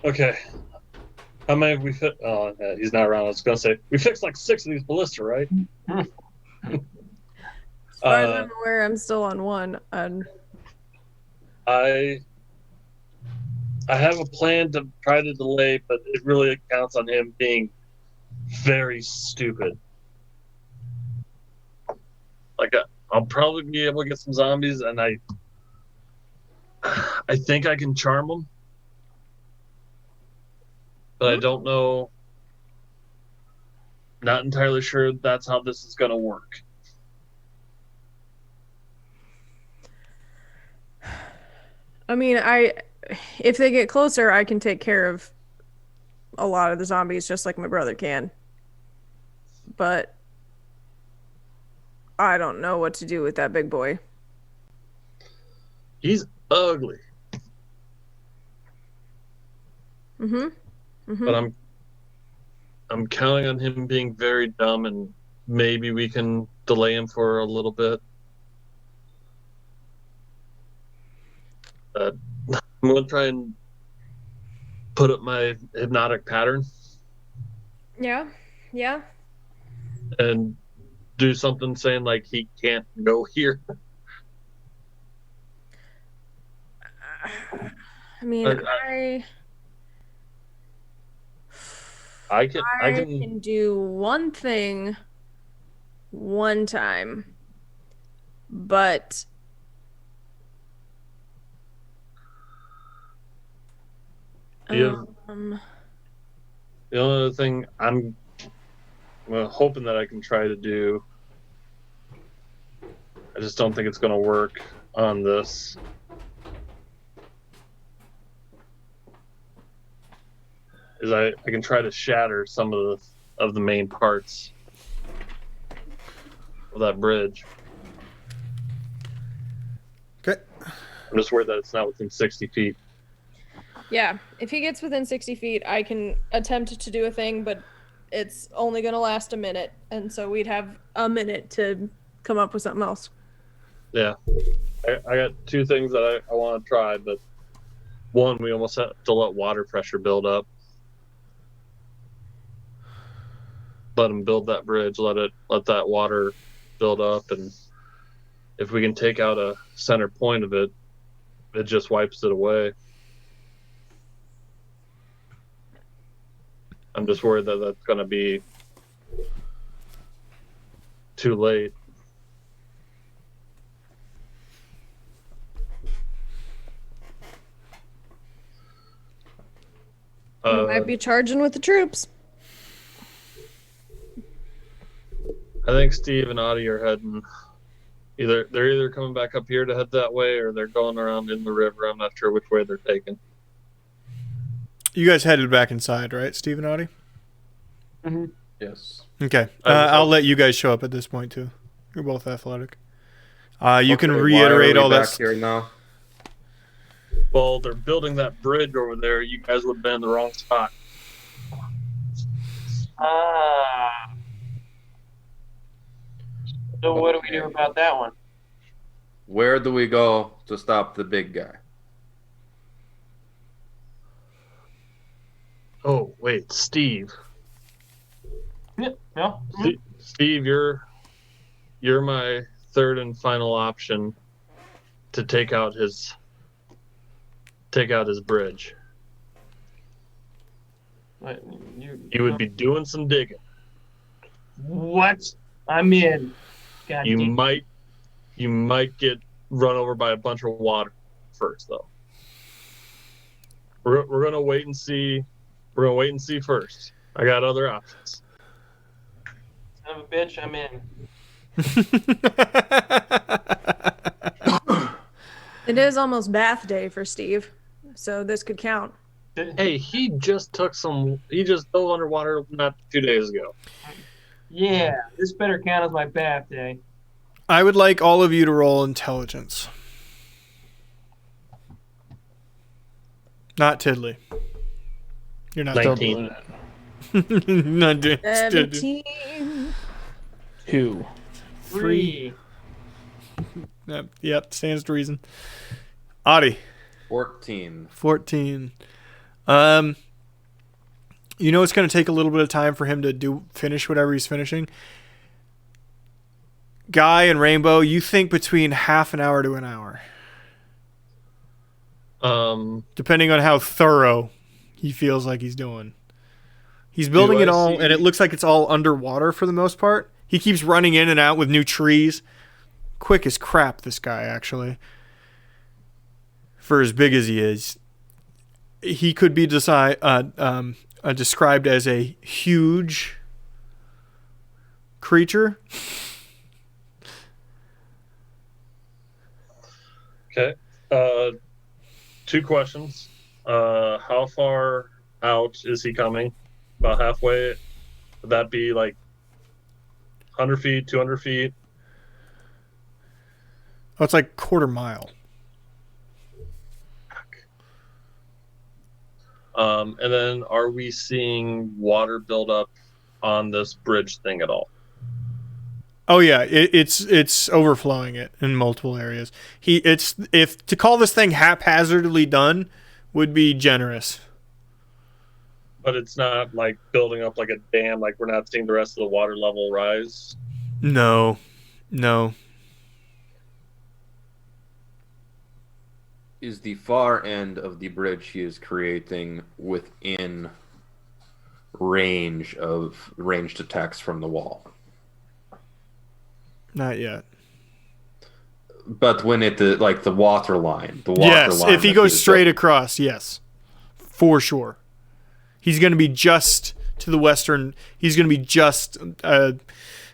Okay. How many have we fit? Oh, yeah, he's not around. I was going to say, we fixed like 6 of these ballista, right? As far as I'm aware, I'm still on one. I have a plan to try to delay, but it really counts on him being very stupid. Like, I'll probably be able to get some zombies, and I think I can charm them. But I don't know. Not entirely sure that's how this is going to work. I mean, if they get closer, I can take care of a lot of the zombies just like my brother can. But I don't know what to do with that big boy. He's ugly. But I'm counting on him being very dumb, and maybe we can delay him for a little bit. I'm going to try and put up my hypnotic pattern. Yeah. And do something saying like he can't go here. I mean, I I can do one thing one time, but the only other thing I'm hoping that I can try to do, I just don't think it's going to work on this. Is I can try to shatter some of the main parts of that bridge. Okay. I'm just worried that it's not within 60 feet. yeah, if he gets within 60 feet, I can attempt to do a thing, but it's only going to last a minute, and so we'd have a minute to come up with something else. Yeah. I got 2 things that I want to try, but one, we almost have to let water pressure build up. Let him build that bridge, let that water build up, and if we can take out a center point of it, it just wipes it away. I'm just worried that that's going to be too late. We might be charging with the troops. I think Steve and Audie are heading. They're either coming back up here to head that way, or they're going around in the river. I'm not sure which way they're taking. You guys headed back inside, right, Steve and Audie? Mm-hmm. Yes. Okay. I'll let you guys show up at this point too. You're both athletic. You can reiterate all that. Back here now. Well, they're building that bridge over there. You guys would have been in the wrong spot. So what do we do about that one? Where do we go to stop the big guy? Oh, wait, Steve. Yeah. Steve, you're my third and final option to take out his bridge. What, You would be doing some digging. What? I'm in. You might get run over by a bunch of water first, though. We're gonna wait and see. We're gonna wait and see first. I got other options. Son of a bitch, I'm in. It is almost bath day for Steve, so this could count. Hey, he just dove underwater not 2 days ago. Yeah, this better count as my bath day. I would like all of you to roll intelligence. Not Tiddly. You're not 19. not doing 17. 2. 3. Yep, stands to reason. Adi. 14. 14. You know it's going to take a little bit of time for him to finish whatever he's finishing. Guy and Rainbow, you think between half an hour to an hour. Depending on how thorough he feels like he's doing. He's building it all, and it looks like it's all underwater for the most part. He keeps running in and out with new trees. Quick as crap, this guy, actually. For as big as he is. He could be described as a huge creature. Okay. 2 questions. How far out is he coming? About halfway? Would that be like 100 feet, 200 feet? Oh, it's like quarter mile. And then are we seeing water build up on this bridge thing at all? Oh yeah, it's overflowing it in multiple areas. If to call this thing haphazardly done would be generous. But it's not like building up like a dam, like we're not seeing the rest of the water level rise? No. Is the far end of the bridge he is creating within range of ranged attacks from the wall? Not yet. But when it like the water line, yes, if he goes straight across, yes, for sure. He's going to be just to the western. He's going to be just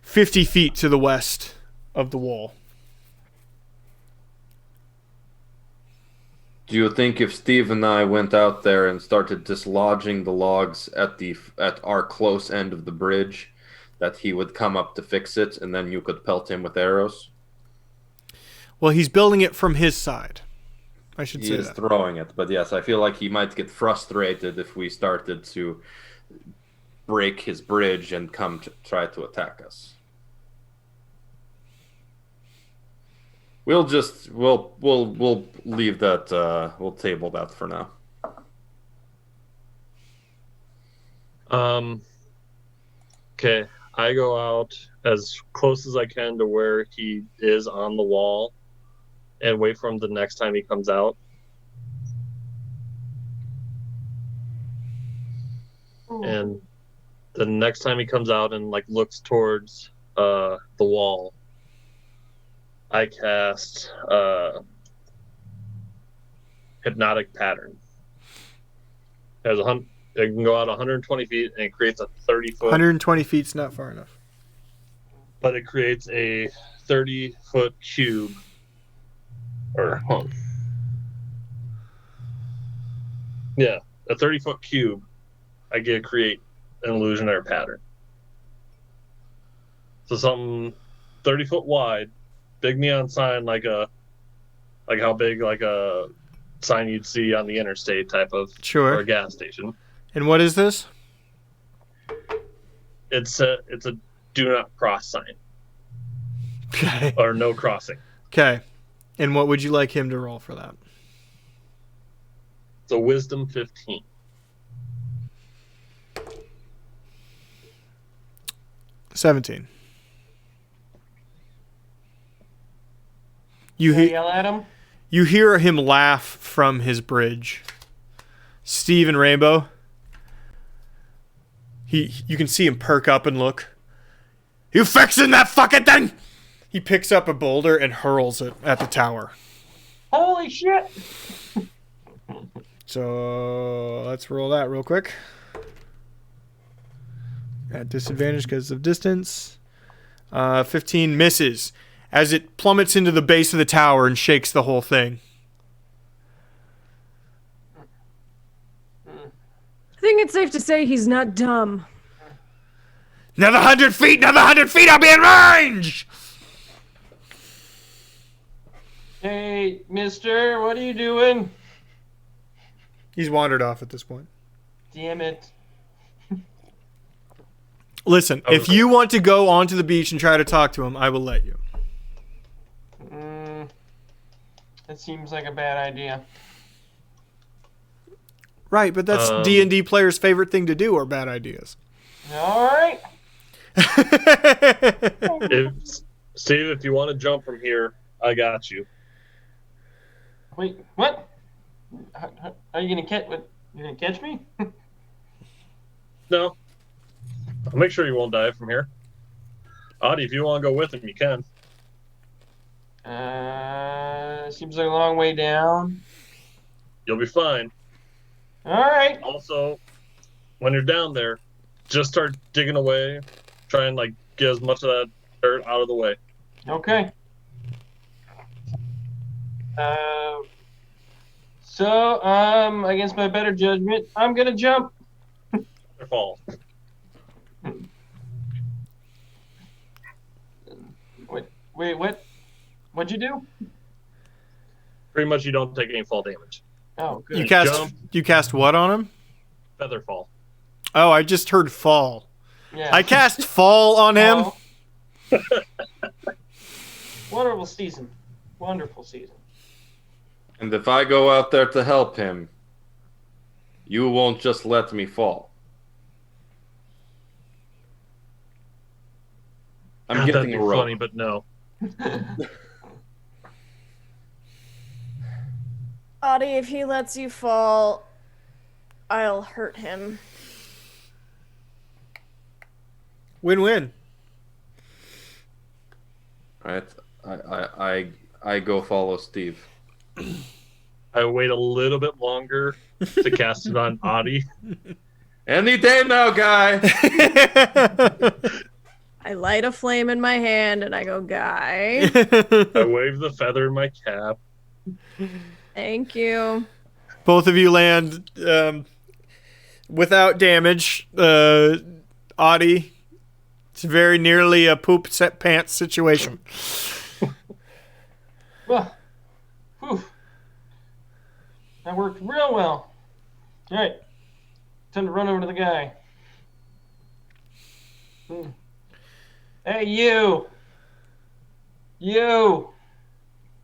50 feet to the west of the wall. Do you think if Steve and I went out there and started dislodging the logs at our close end of the bridge, that he would come up to fix it, and then you could pelt him with arrows? Well, he's building it from his side. I should say that. He is throwing it, but yes, I feel like he might get frustrated if we started to break his bridge and come to try to attack us. We'll leave that. We'll table that for now. Okay, I go out as close as I can to where he is on the wall and wait for him the next time he comes out. And the next time he comes out and like looks towards the wall, I cast Hypnotic Pattern. It can go out 120 feet and it creates a 30-foot. 120 feet's not far enough. But it creates a 30-foot cube. Yeah, a 30-foot cube. I get to create an illusionary pattern. So something 30 foot wide, big neon sign like how big like a sign you'd see on the interstate type of Sure. or a gas station. And what is this? It's a do not cross sign. Okay. Or no crossing. Okay. And what would you like him to roll for that? It's a wisdom 15. $17. Can I yell at him? You hear him laugh from his bridge. Steve and Rainbow. You can see him perk up and look. You fixing that fucking thing? He picks up a boulder and hurls it at the tower. Holy shit! So let's roll that real quick. At disadvantage because of distance. 15 misses as it plummets into the base of the tower and shakes the whole thing. I think it's safe to say he's not dumb. Another 100 feet, another 100 feet, I'll be in range! Hey, mister, what are you doing? He's wandered off at this point. Damn it. Listen, if you want to go onto the beach and try to talk to him, I will let you. That seems like a bad idea. Right, but that's D&D players' favorite thing to do are bad ideas. All right. Steve, if you want to jump from here, I got you. Wait, what? Are you gonna catch? What? You're gonna catch me? No. I'll make sure you won't die from here. Audie, if you want to go with him, you can. Seems like a long way down. You'll be fine. All right. Also, when you're down there, just start digging away. Try and get as much of that dirt out of the way. Okay. So, against my better judgment, I'm gonna jump. Fall. Wait, what? What'd you do? Pretty much, you don't take any fall damage. Oh, good. You cast what on him? Feather fall. Oh, I just heard fall. Yeah. I cast fall on him. Oh. Wonderful season. Wonderful season. And if I go out there to help him, you won't just let me fall. I'm That'd getting be a rope. funny, but no. Audie, if he lets you fall, I'll hurt him. Win-win. Right? I go follow Steve. I wait a little bit longer to cast it on Audie. Any day now, guy. I light a flame in my hand and I go, Guy. I wave the feather in my cap. Thank you. Both of you land without damage. Audie, it's very nearly a poop set pants situation. Well, whew. That worked real well. All right. Time to run over to the guy. Hey, you. You.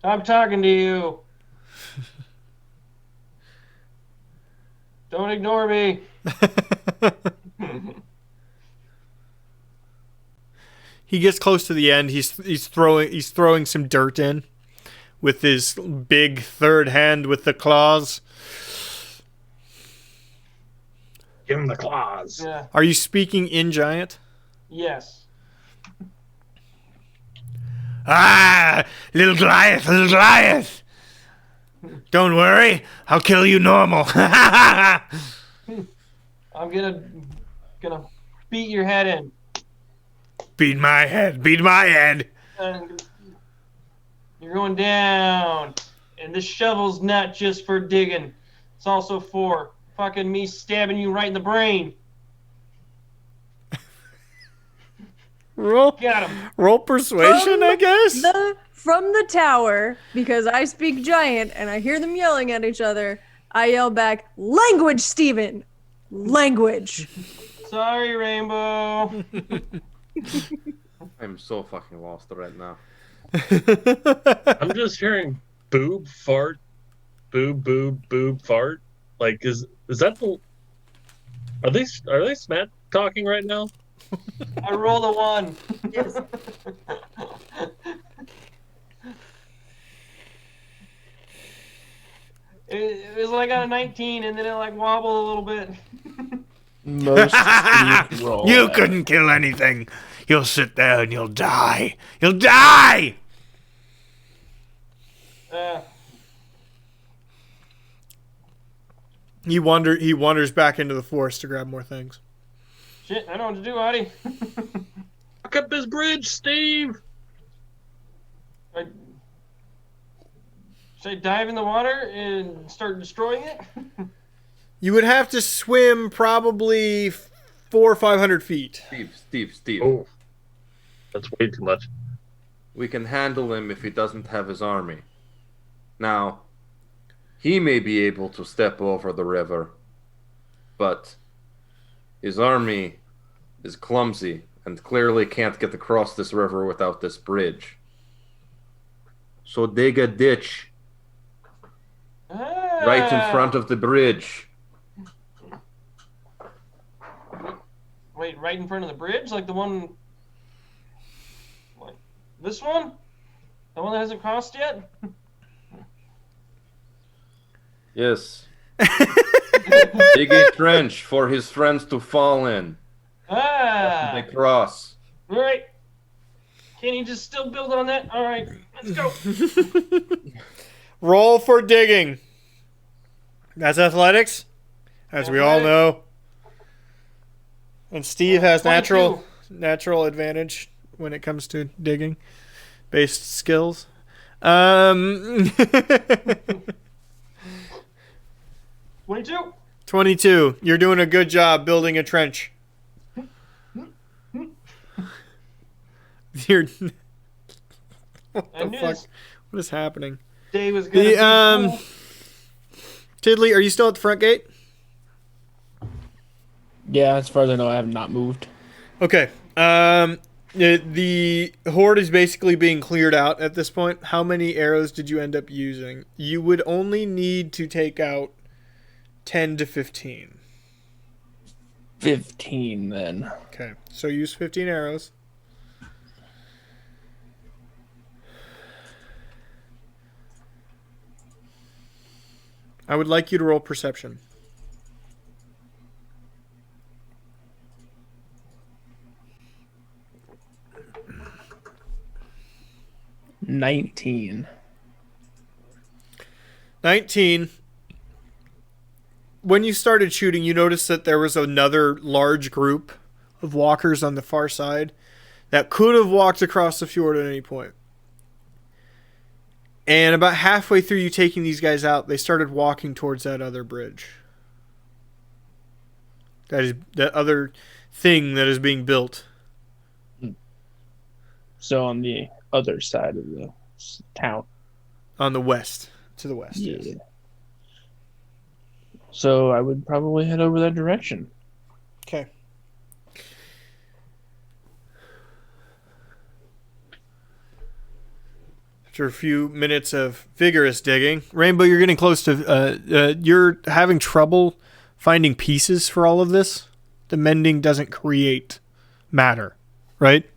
I'm talking to you. Don't ignore me. He gets close to the end. He's throwing some dirt in with his big third hand with the claws. Give him the claws. Yeah. Are you speaking in giant? Yes. Ah, little Goliath. Don't worry, I'll kill you normal. I'm gonna beat your head in. Beat my head. And you're going down. And this shovel's not just for digging. It's also for fucking me stabbing you right in the brain. Got him. Roll persuasion, I guess? From the tower, because I speak giant and I hear them yelling at each other, I yell back, "Language, Steven! Language!" Sorry, Rainbow. I'm so fucking lost right now. I'm just hearing boob fart, boob fart. Is that the? Are they smack talking right now? I rolled a 1. Yes. It was like on a 19, and then it wobbled a little bit. Most Steve roll. You couldn't kill anything. You'll sit there and you'll die. You'll die! He wanders back into the forest to grab more things. Shit, I know what to do, Audie. Lock up this bridge, Steve! Should I dive in the water and start destroying it? You would have to swim probably 400 or 500 feet. Steve. Oh, that's way too much. We can handle him if he doesn't have his army. Now, he may be able to step over the river, but his army is clumsy and clearly can't get across this river without this bridge. So dig a ditch right in front of the bridge. Wait, right in front of the bridge? Like the one... Like this one? The one that hasn't crossed yet? Yes. Dig a trench for his friends to fall in. They cross. All right. Can you just still build on that? All right, let's go. Roll for digging. That's athletics, as we all know. And Steve has 22. natural advantage when it comes to digging based skills. 22. 22. You're doing a good job building a trench. You're what I the knew fuck? this What is happening? day was gonna be cool. Tiddly, are you still at the front gate? Yeah, as far as I know, I have not moved. Okay. The horde is basically being cleared out at this point. How many arrows did you end up using? You would only need to take out 10 to 15. 15 then. Okay. So use 15 arrows. I would like you to roll perception. 19. 19. When you started shooting, you noticed that there was another large group of walkers on the far side that could have walked across the fjord at any point. And about halfway through you taking these guys out, they started walking towards that other bridge. That other thing that is being built. So on the other side of the town. On the west. To the west. Yeah. Yes. So I would probably head over that direction. Okay. After a few minutes of vigorous digging, Rainbow, you're getting close to. You're having trouble finding pieces for all of this. The mending doesn't create matter, right?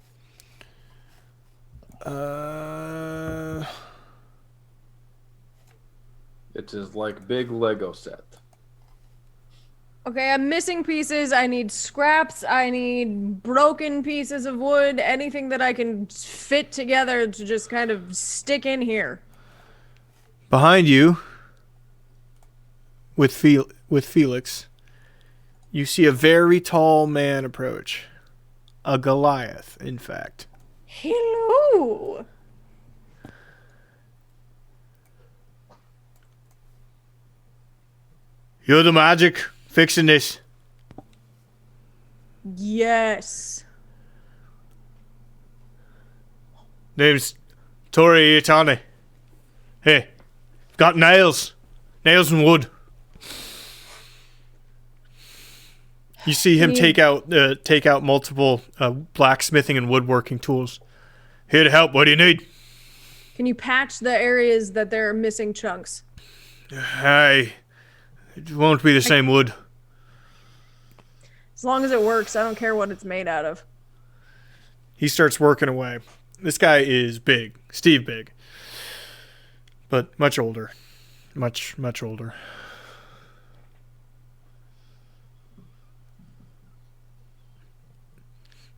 It is like big Lego set. Okay, I'm missing pieces. I need scraps. I need broken pieces of wood. Anything that I can fit together to just kind of stick in here. Behind you, with Felix, you see a very tall man approach. A Goliath, in fact. Hello. You're the magic fixing this. Yes. Name's Tori Itani. Hey, got nails. Nails and wood. You see him take out multiple blacksmithing and woodworking tools. Here to help. What do you need? Can you patch the areas that there are missing chunks? Hey, it won't be the same wood. As long as it works, I don't care what it's made out of. He starts working away. This guy is big. Steve big. But much older. Much, much older.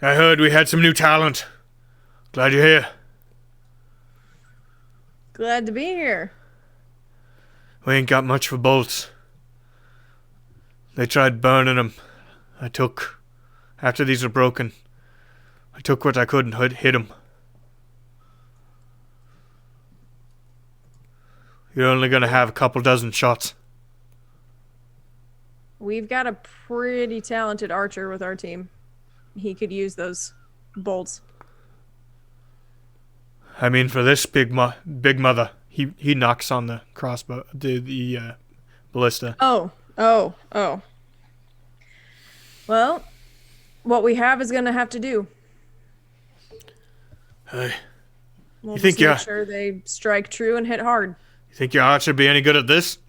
I heard we had some new talent. Glad you're here. Glad to be here. We ain't got much for bolts. They tried burning them. After these were broken, I took what I could and hit them. You're only going to have a couple dozen shots. We've got a pretty talented archer with our team. He could use those bolts. I mean, for this big mother, he knocks on the crossbow, the ballista. Oh. Well, what we have is going to have to do. Hey, We'll you think just make sure they strike true and hit hard. you think your archer be any good at this?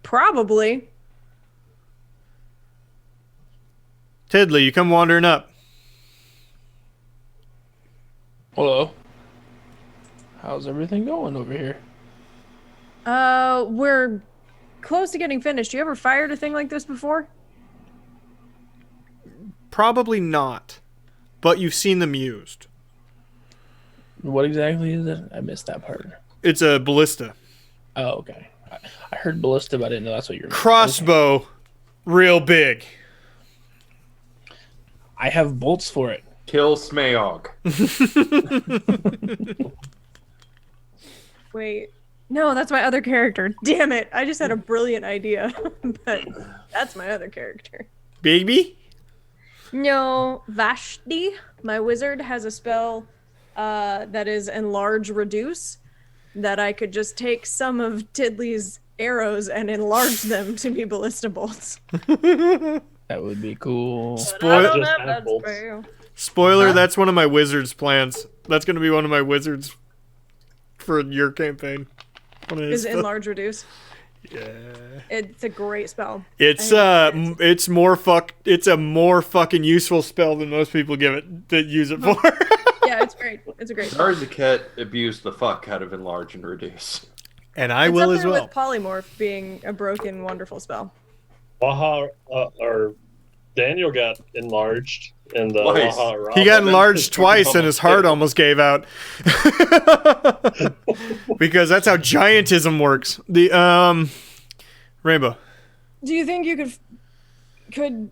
Probably. Tiddly, you come wandering up. Hello. How's everything going over here? We're close to getting finished. You ever fired a thing like this before? Probably not, but you've seen them used. What exactly is it? I missed that part. It's a ballista. Oh, okay. I heard ballista, but I didn't know that's what you're. Crossbow, Okay. real big. I have bolts for it. Kill Smaog. Wait. No, that's my other character. Damn it. I just had a brilliant idea. But that's my other character. Baby? No, Vashti, my wizard, has a spell that is Enlarge Reduce, that I could just take some of Tiddly's arrows and enlarge them to be ballista bolts. That would be cool. But I don't Just have have that bolts. spell. Spoiler, that's one of my wizard's plans. That's going to be one of my wizards for your campaign. One of his Is spells. Enlarge Reduce. Yeah. It's a great spell. It's I it's a more fucking useful spell than most people give it that use it for. Yeah, it's great. It's a great spell. Zarzaket abused the fuck out of Enlarge and Reduce. And I It's will up as there well. with Polymorph being a broken, wonderful spell. Waha, or Daniel got enlarged in the Twice. Waha Ra. He got then enlarged his twice fucking and his heart bubble almost gave out. Because that's how giantism works. The Rainbow. Do you think you could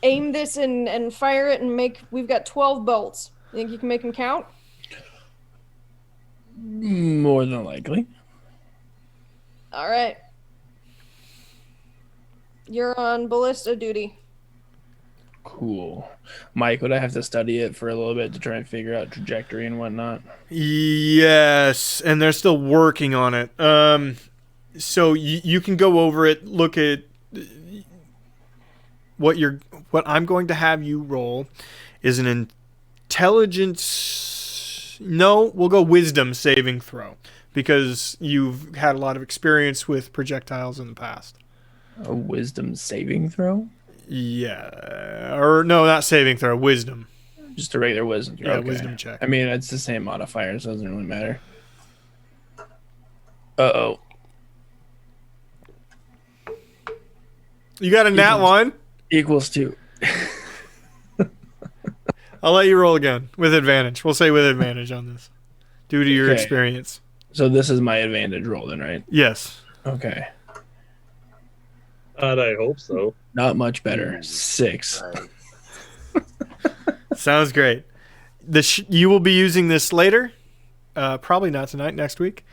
aim this and fire it and make? We've got 12 bolts. You think you can make them count? More than likely. All right. You're on ballista duty. Cool. Mike, would I have to study it for a little bit to try and figure out trajectory and whatnot? Yes, and they're still working on it. So you can go over it, look at what I'm going to have you roll is an intelligence. No, we'll go wisdom saving throw because you've had a lot of experience with projectiles in the past. A wisdom saving throw? Yeah, or no, not saving throw, wisdom. Just a regular wisdom throw. Yeah, Okay. wisdom check. I mean, it's the same modifier, so it doesn't really matter. Uh-oh. You got a nat one. Equals 2. I'll let you roll again with advantage. We'll say with advantage on this, due to your Okay. experience. So this is my advantage roll then, right? Yes. Okay. I hope so. Not much better. 6. Sounds great. You will be using this later. Probably not tonight. Next week.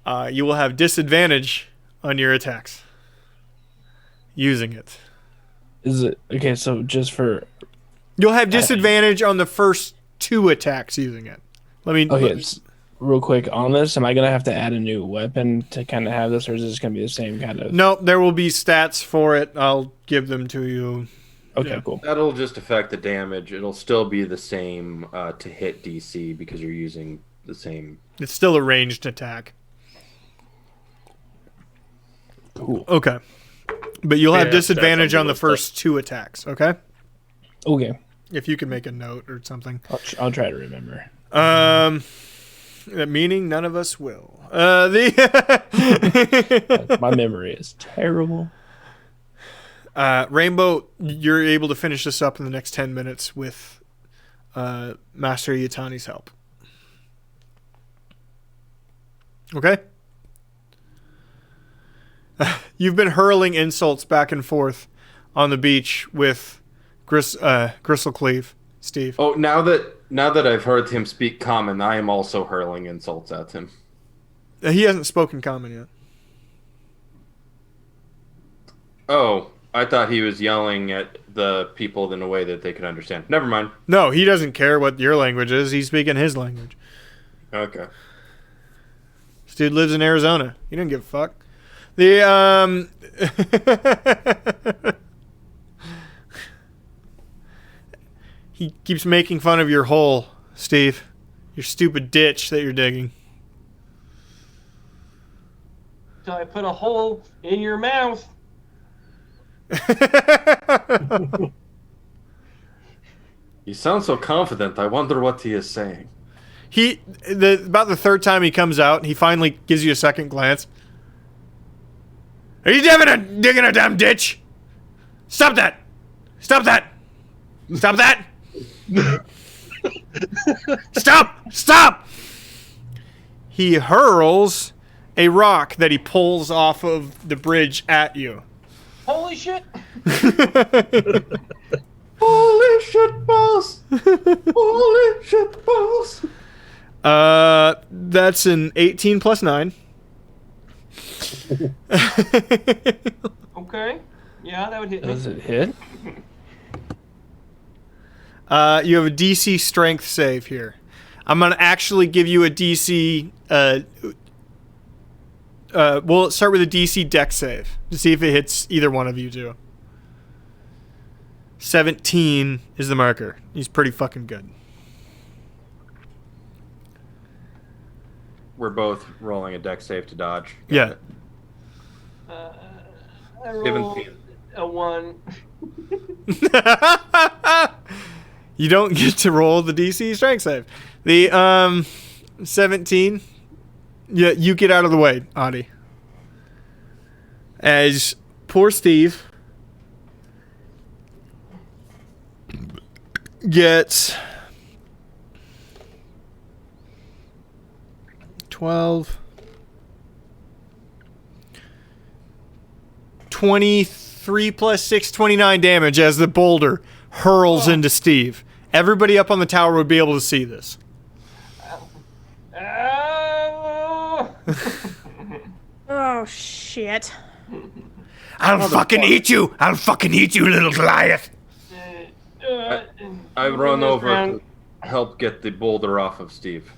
You will have disadvantage on your attacks using it. Is it okay? So just for You'll have disadvantage on the first 2 attacks using it. real quick on this, am I gonna have to add a new weapon to kind of have this, or is this gonna be the same kind of? No, there will be stats for it. I'll give them to you. Okay, Yeah. cool. That'll just affect the damage. It'll still be the same to hit DC because you're using the same. It's still a ranged attack. Cool. Okay. But you'll have Yeah, disadvantage stats on on the the first 2 attacks, okay? Okay. If you can make a note or something. I'll try to remember. Meaning none of us will. My memory is terrible. Rainbow, you're able to finish this up in the next 10 minutes with Master Yatani's help. Okay? You've been hurling insults back and forth on the beach with Gristlecleave, Steve. Oh, now that I've heard him speak common, I am also hurling insults at him. He hasn't spoken common yet. Oh, I thought he was yelling at the people in a way that they could understand. Never mind. No, he doesn't care what your language is. He's speaking his language. Okay. This dude lives in Arizona. He didn't give a fuck. He keeps making fun of your hole, Steve. Your stupid ditch that you're digging. So I put a hole in your mouth. He sounds so confident. I wonder what he is saying. About the third time he comes out, he finally gives you a second glance. Are you digging a damn ditch? Stop that! Stop that! Stop that! Stop! Stop! He hurls a rock that he pulls off of the bridge at you. Holy shit! Holy shit balls! Holy shit balls! That's an 18 plus 9. Okay. Yeah, that would hit me. Does it hit? You have a DC strength save here. I'm going to actually give you a DC... we'll start with a DC dex save to see if it hits either one of you two. 17 is the marker. He's pretty fucking good. We're both rolling a dex save to dodge. Yeah. I rolled 17. a 1. You don't get to roll the DC strength save. The 17. Yeah, you get out of the way, Audie. As poor Steve gets 12, 23 plus 6, 29 damage as the boulder hurls into Steve. Everybody up on the tower would be able to see this. Oh, shit. I'll fucking eat you! I'll fucking eat you, little Goliath! I run over to help get the boulder off of Steve.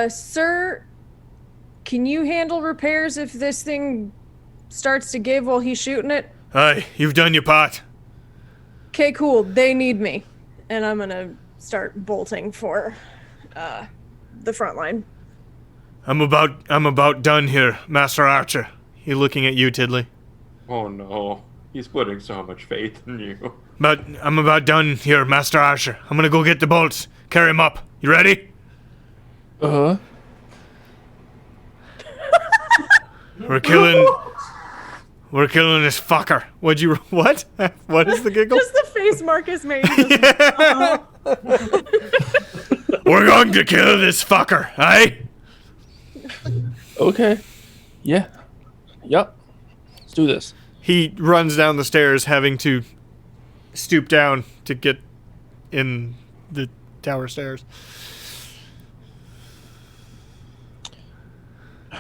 Sir, can you handle repairs if this thing starts to give while he's shooting it? Aye, you've done your part. Okay, cool. They need me. And I'm gonna start bolting for, the front line. I'm about done here, Master Archer. He's looking at you, Tiddly. Oh no. He's putting so much faith in you. But I'm about done here, Master Archer. I'm gonna go get the bolts. Carry him up. You ready? Uh-huh. We're killing this fucker. What? What is the giggle? Just the face Marcus made. We're going to kill this fucker, eh? Okay. Yeah. Yup. Let's do this. He runs down the stairs, having to stoop down to get in the tower stairs.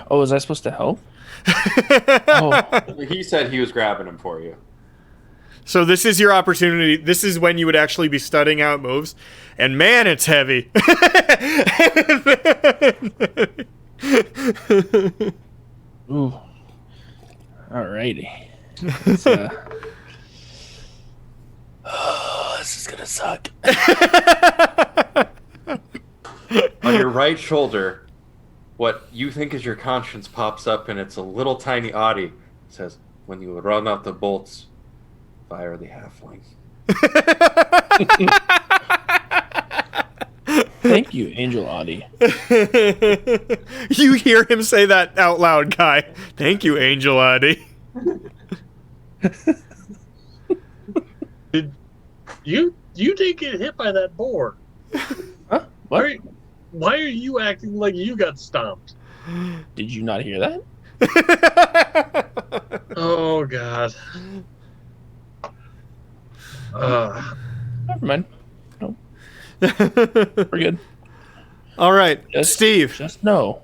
Oh, was I supposed to help? Oh. He said he was grabbing him for you. So this is your opportunity. This is when you would actually be studying out moves. And man, it's heavy. Ooh. Alrighty. This is gonna suck. On your right shoulder, what you think is your conscience pops up, and it's a little tiny Audie. It says, when you run out the bolts, fire the halfling. Thank you, Angel Audie. You hear him say that out loud, Guy. Thank you, Angel Audie. You didn't get hit by that boar. Huh? What? Why are you acting like you got stomped? Did you not hear that? Oh God. Never mind. No. We're good. All right, Just, Steve. Just know.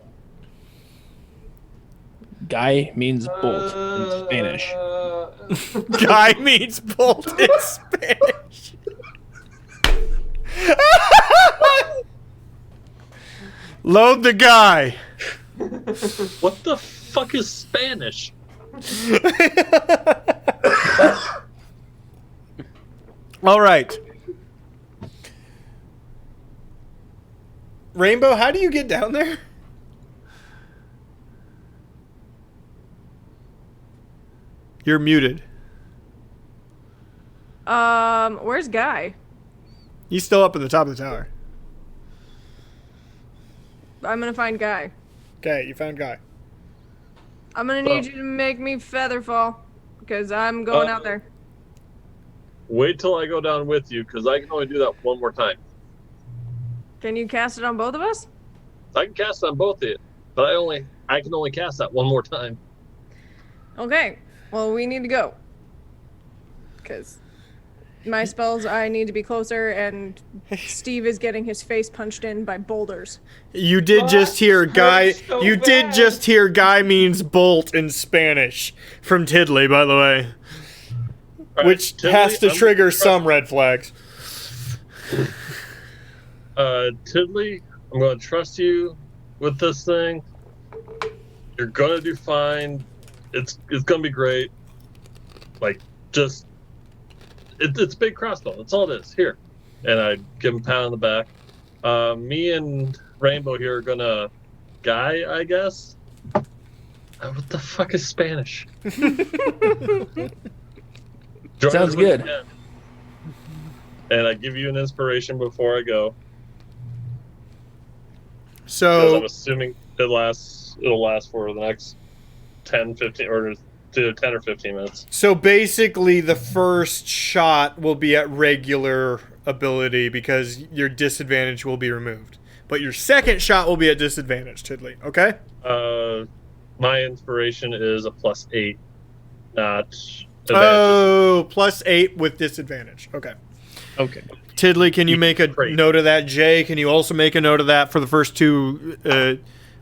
Guy means bolt in Spanish. Guy means bolt in Spanish. Load the guy. What the fuck is Spanish? All right. Rainbow, how do you get down there? You're muted. Where's Guy? He's still up at the top of the tower. I'm gonna find Guy. Okay, you found Guy. I'm gonna need you to make me feather fall, because I'm going out there. Wait till I go down with you, because I can only do that one more time. Can you cast it on both of us? I can cast on both of you, but I can only cast that one more time. Okay. Well, we need to go. Because my spells, I need to be closer, and Steve is getting his face punched in by boulders. You did just hear Guy. So You did bad. just hear Guy means bolt in Spanish from Tiddly, by the way, All right, which Tiddly, has to I'm trigger gonna some red flags. Tiddly, I'm going to trust you with this thing. You're going to do fine. It's going to be great. Like, just... It's a big crossbow. That's all it is. Here. And I give him a pat on the back. Me and Rainbow here are going to... Guy, I guess? What the fuck is Spanish? Join Sounds us when you good. can. And I give you an inspiration before I go. Because I'm So, assuming it'll last for the next 10, 15, or to 10 or 15 minutes. so basically, the first shot will be at regular ability because your disadvantage will be removed. But your second shot will be at disadvantage, Tiddly. Okay? My inspiration is a +8, not advantage. Oh, +8 with disadvantage. Okay. Okay. Tiddly, can you make a Great. note of that? Jay, can you also make a note of that for the first two,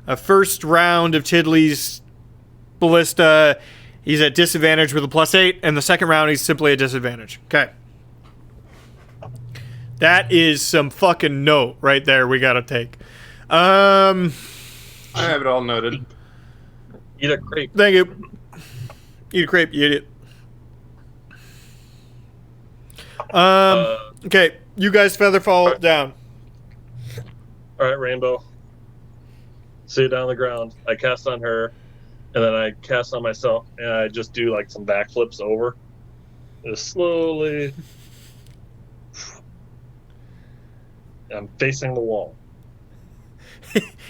a first round of Tiddly's ballista? He's at disadvantage with a +8, and the second round he's simply at disadvantage. Okay. That is some fucking note right there we gotta take. I have it all noted. Eat a crepe. Thank you. Eat a crepe, you idiot. Okay, you guys feather fall down. All right, Rainbow. See it down on the ground. I cast on her, and then I cast on myself, and I just do like some backflips over. Just slowly. I'm facing the wall.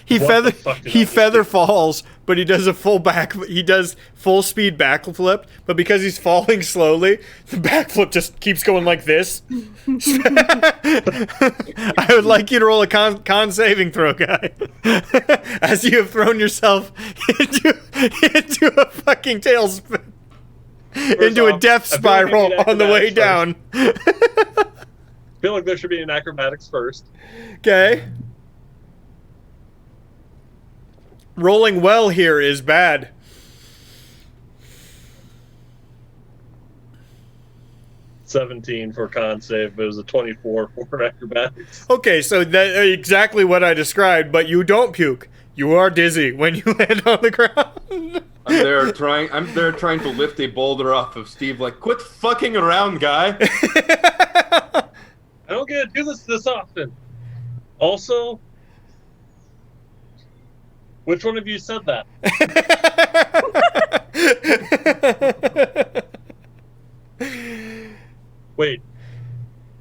He What the fuck did I just feather do? falls, but he does full speed backflip, but because he's falling slowly, the backflip just keeps going like this. I would like you to roll a con saving throw, Guy. As you have thrown yourself into a fucking tailspin. Into a off, death I feel like I spiral need on the way down. I feel like there should be an acrobatics first. Okay. Rolling well here is bad. $17 for con save, but it was a 24 for acrobatics. Okay, so that exactly what I described, but you don't puke. You are dizzy when you land on the ground. I'm there trying to lift a boulder off of Steve. Like, quit fucking around, guy. I don't get to do this often. Also, which one of you said that? Wait,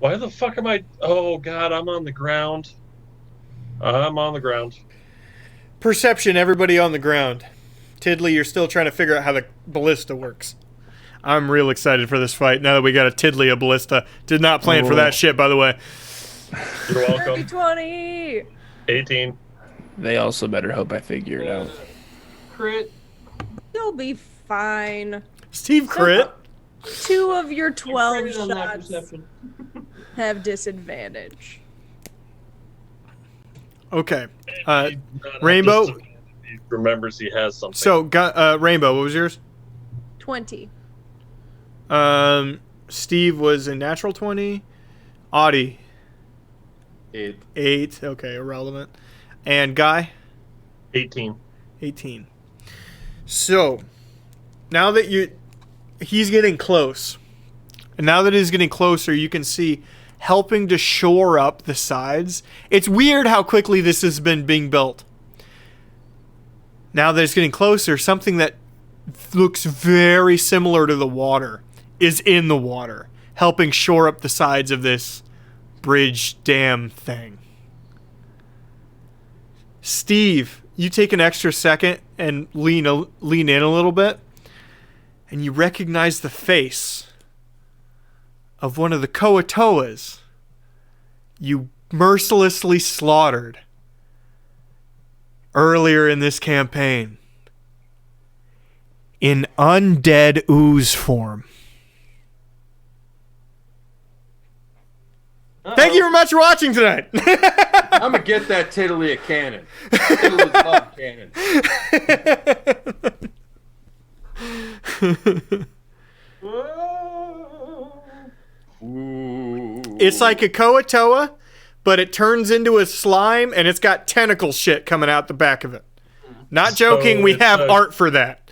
why the fuck am I? Oh god, I'm on the ground. I'm on the ground. Perception, everybody on the ground. Tiddly, you're still trying to figure out how the ballista works. I'm real excited for this fight now that we got a Tiddly a ballista. Did not plan for that shit, by the way. You're welcome. 20. 18. They also better hope I figure it out. Crit. You'll be fine. Steve crit. 2 of your 12 Crit on that shots perception. have disadvantage. Okay. Not at Rainbow? disadvantage. He remembers he has something. So, Rainbow, what was yours? 20. Steve was a natural 20. Audie, 8. 8. Okay, irrelevant. And Guy? 18. 18. So, now that he's getting close. And now that he's getting closer, you can see helping to shore up the sides. It's weird how quickly this has been being built. Now that it's getting closer, something that looks very similar to the water is in the water, helping shore up the sides of this bridge dam thing. Steve, you take an extra second and lean in a little bit, and you recognize the face of one of the Koatoas you mercilessly slaughtered earlier in this campaign in undead ooze form. Thank you very much for watching tonight. I'm gonna get that Tiddly a cannon. Tiddly love cannon. Ooh. It's like a Koatoa, but it turns into a slime and it's got tentacle shit coming out the back of it. Not joking, So we it's have a- art for that.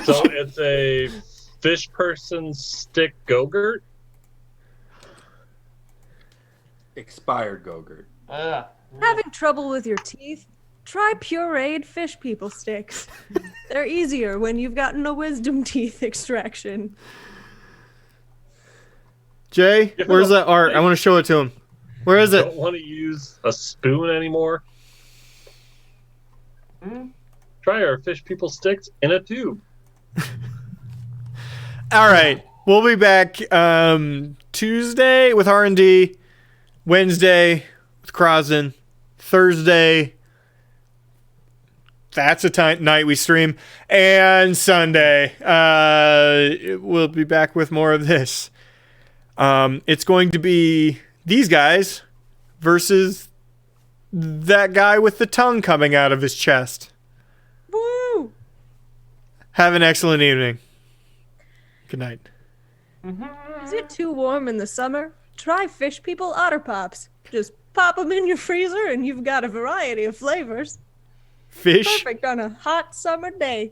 So it's a fish person stick Go-Gurt? Expired Go-Gurt. Having trouble with your teeth? Try pureed fish people sticks. They're easier when you've gotten a wisdom teeth extraction. Jay, where's that art? I want to show it to him. Where is Don't it? want to use a spoon anymore. Try our fish people sticks in a tube. All right, we'll be back Tuesday with R&D, Wednesday with Crosden, Thursday. That's a night we stream, and Sunday we'll be back with more of this. It's going to be these guys versus that guy with the tongue coming out of his chest. Woo! Have an excellent evening. Good night. Is it too warm in the summer? Try Fish People Otter Pops. Just pop them in your freezer and you've got a variety of flavors. Fish, Perfect on a hot summer day.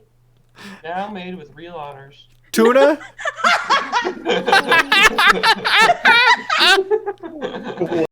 Now made with real otters. tuna.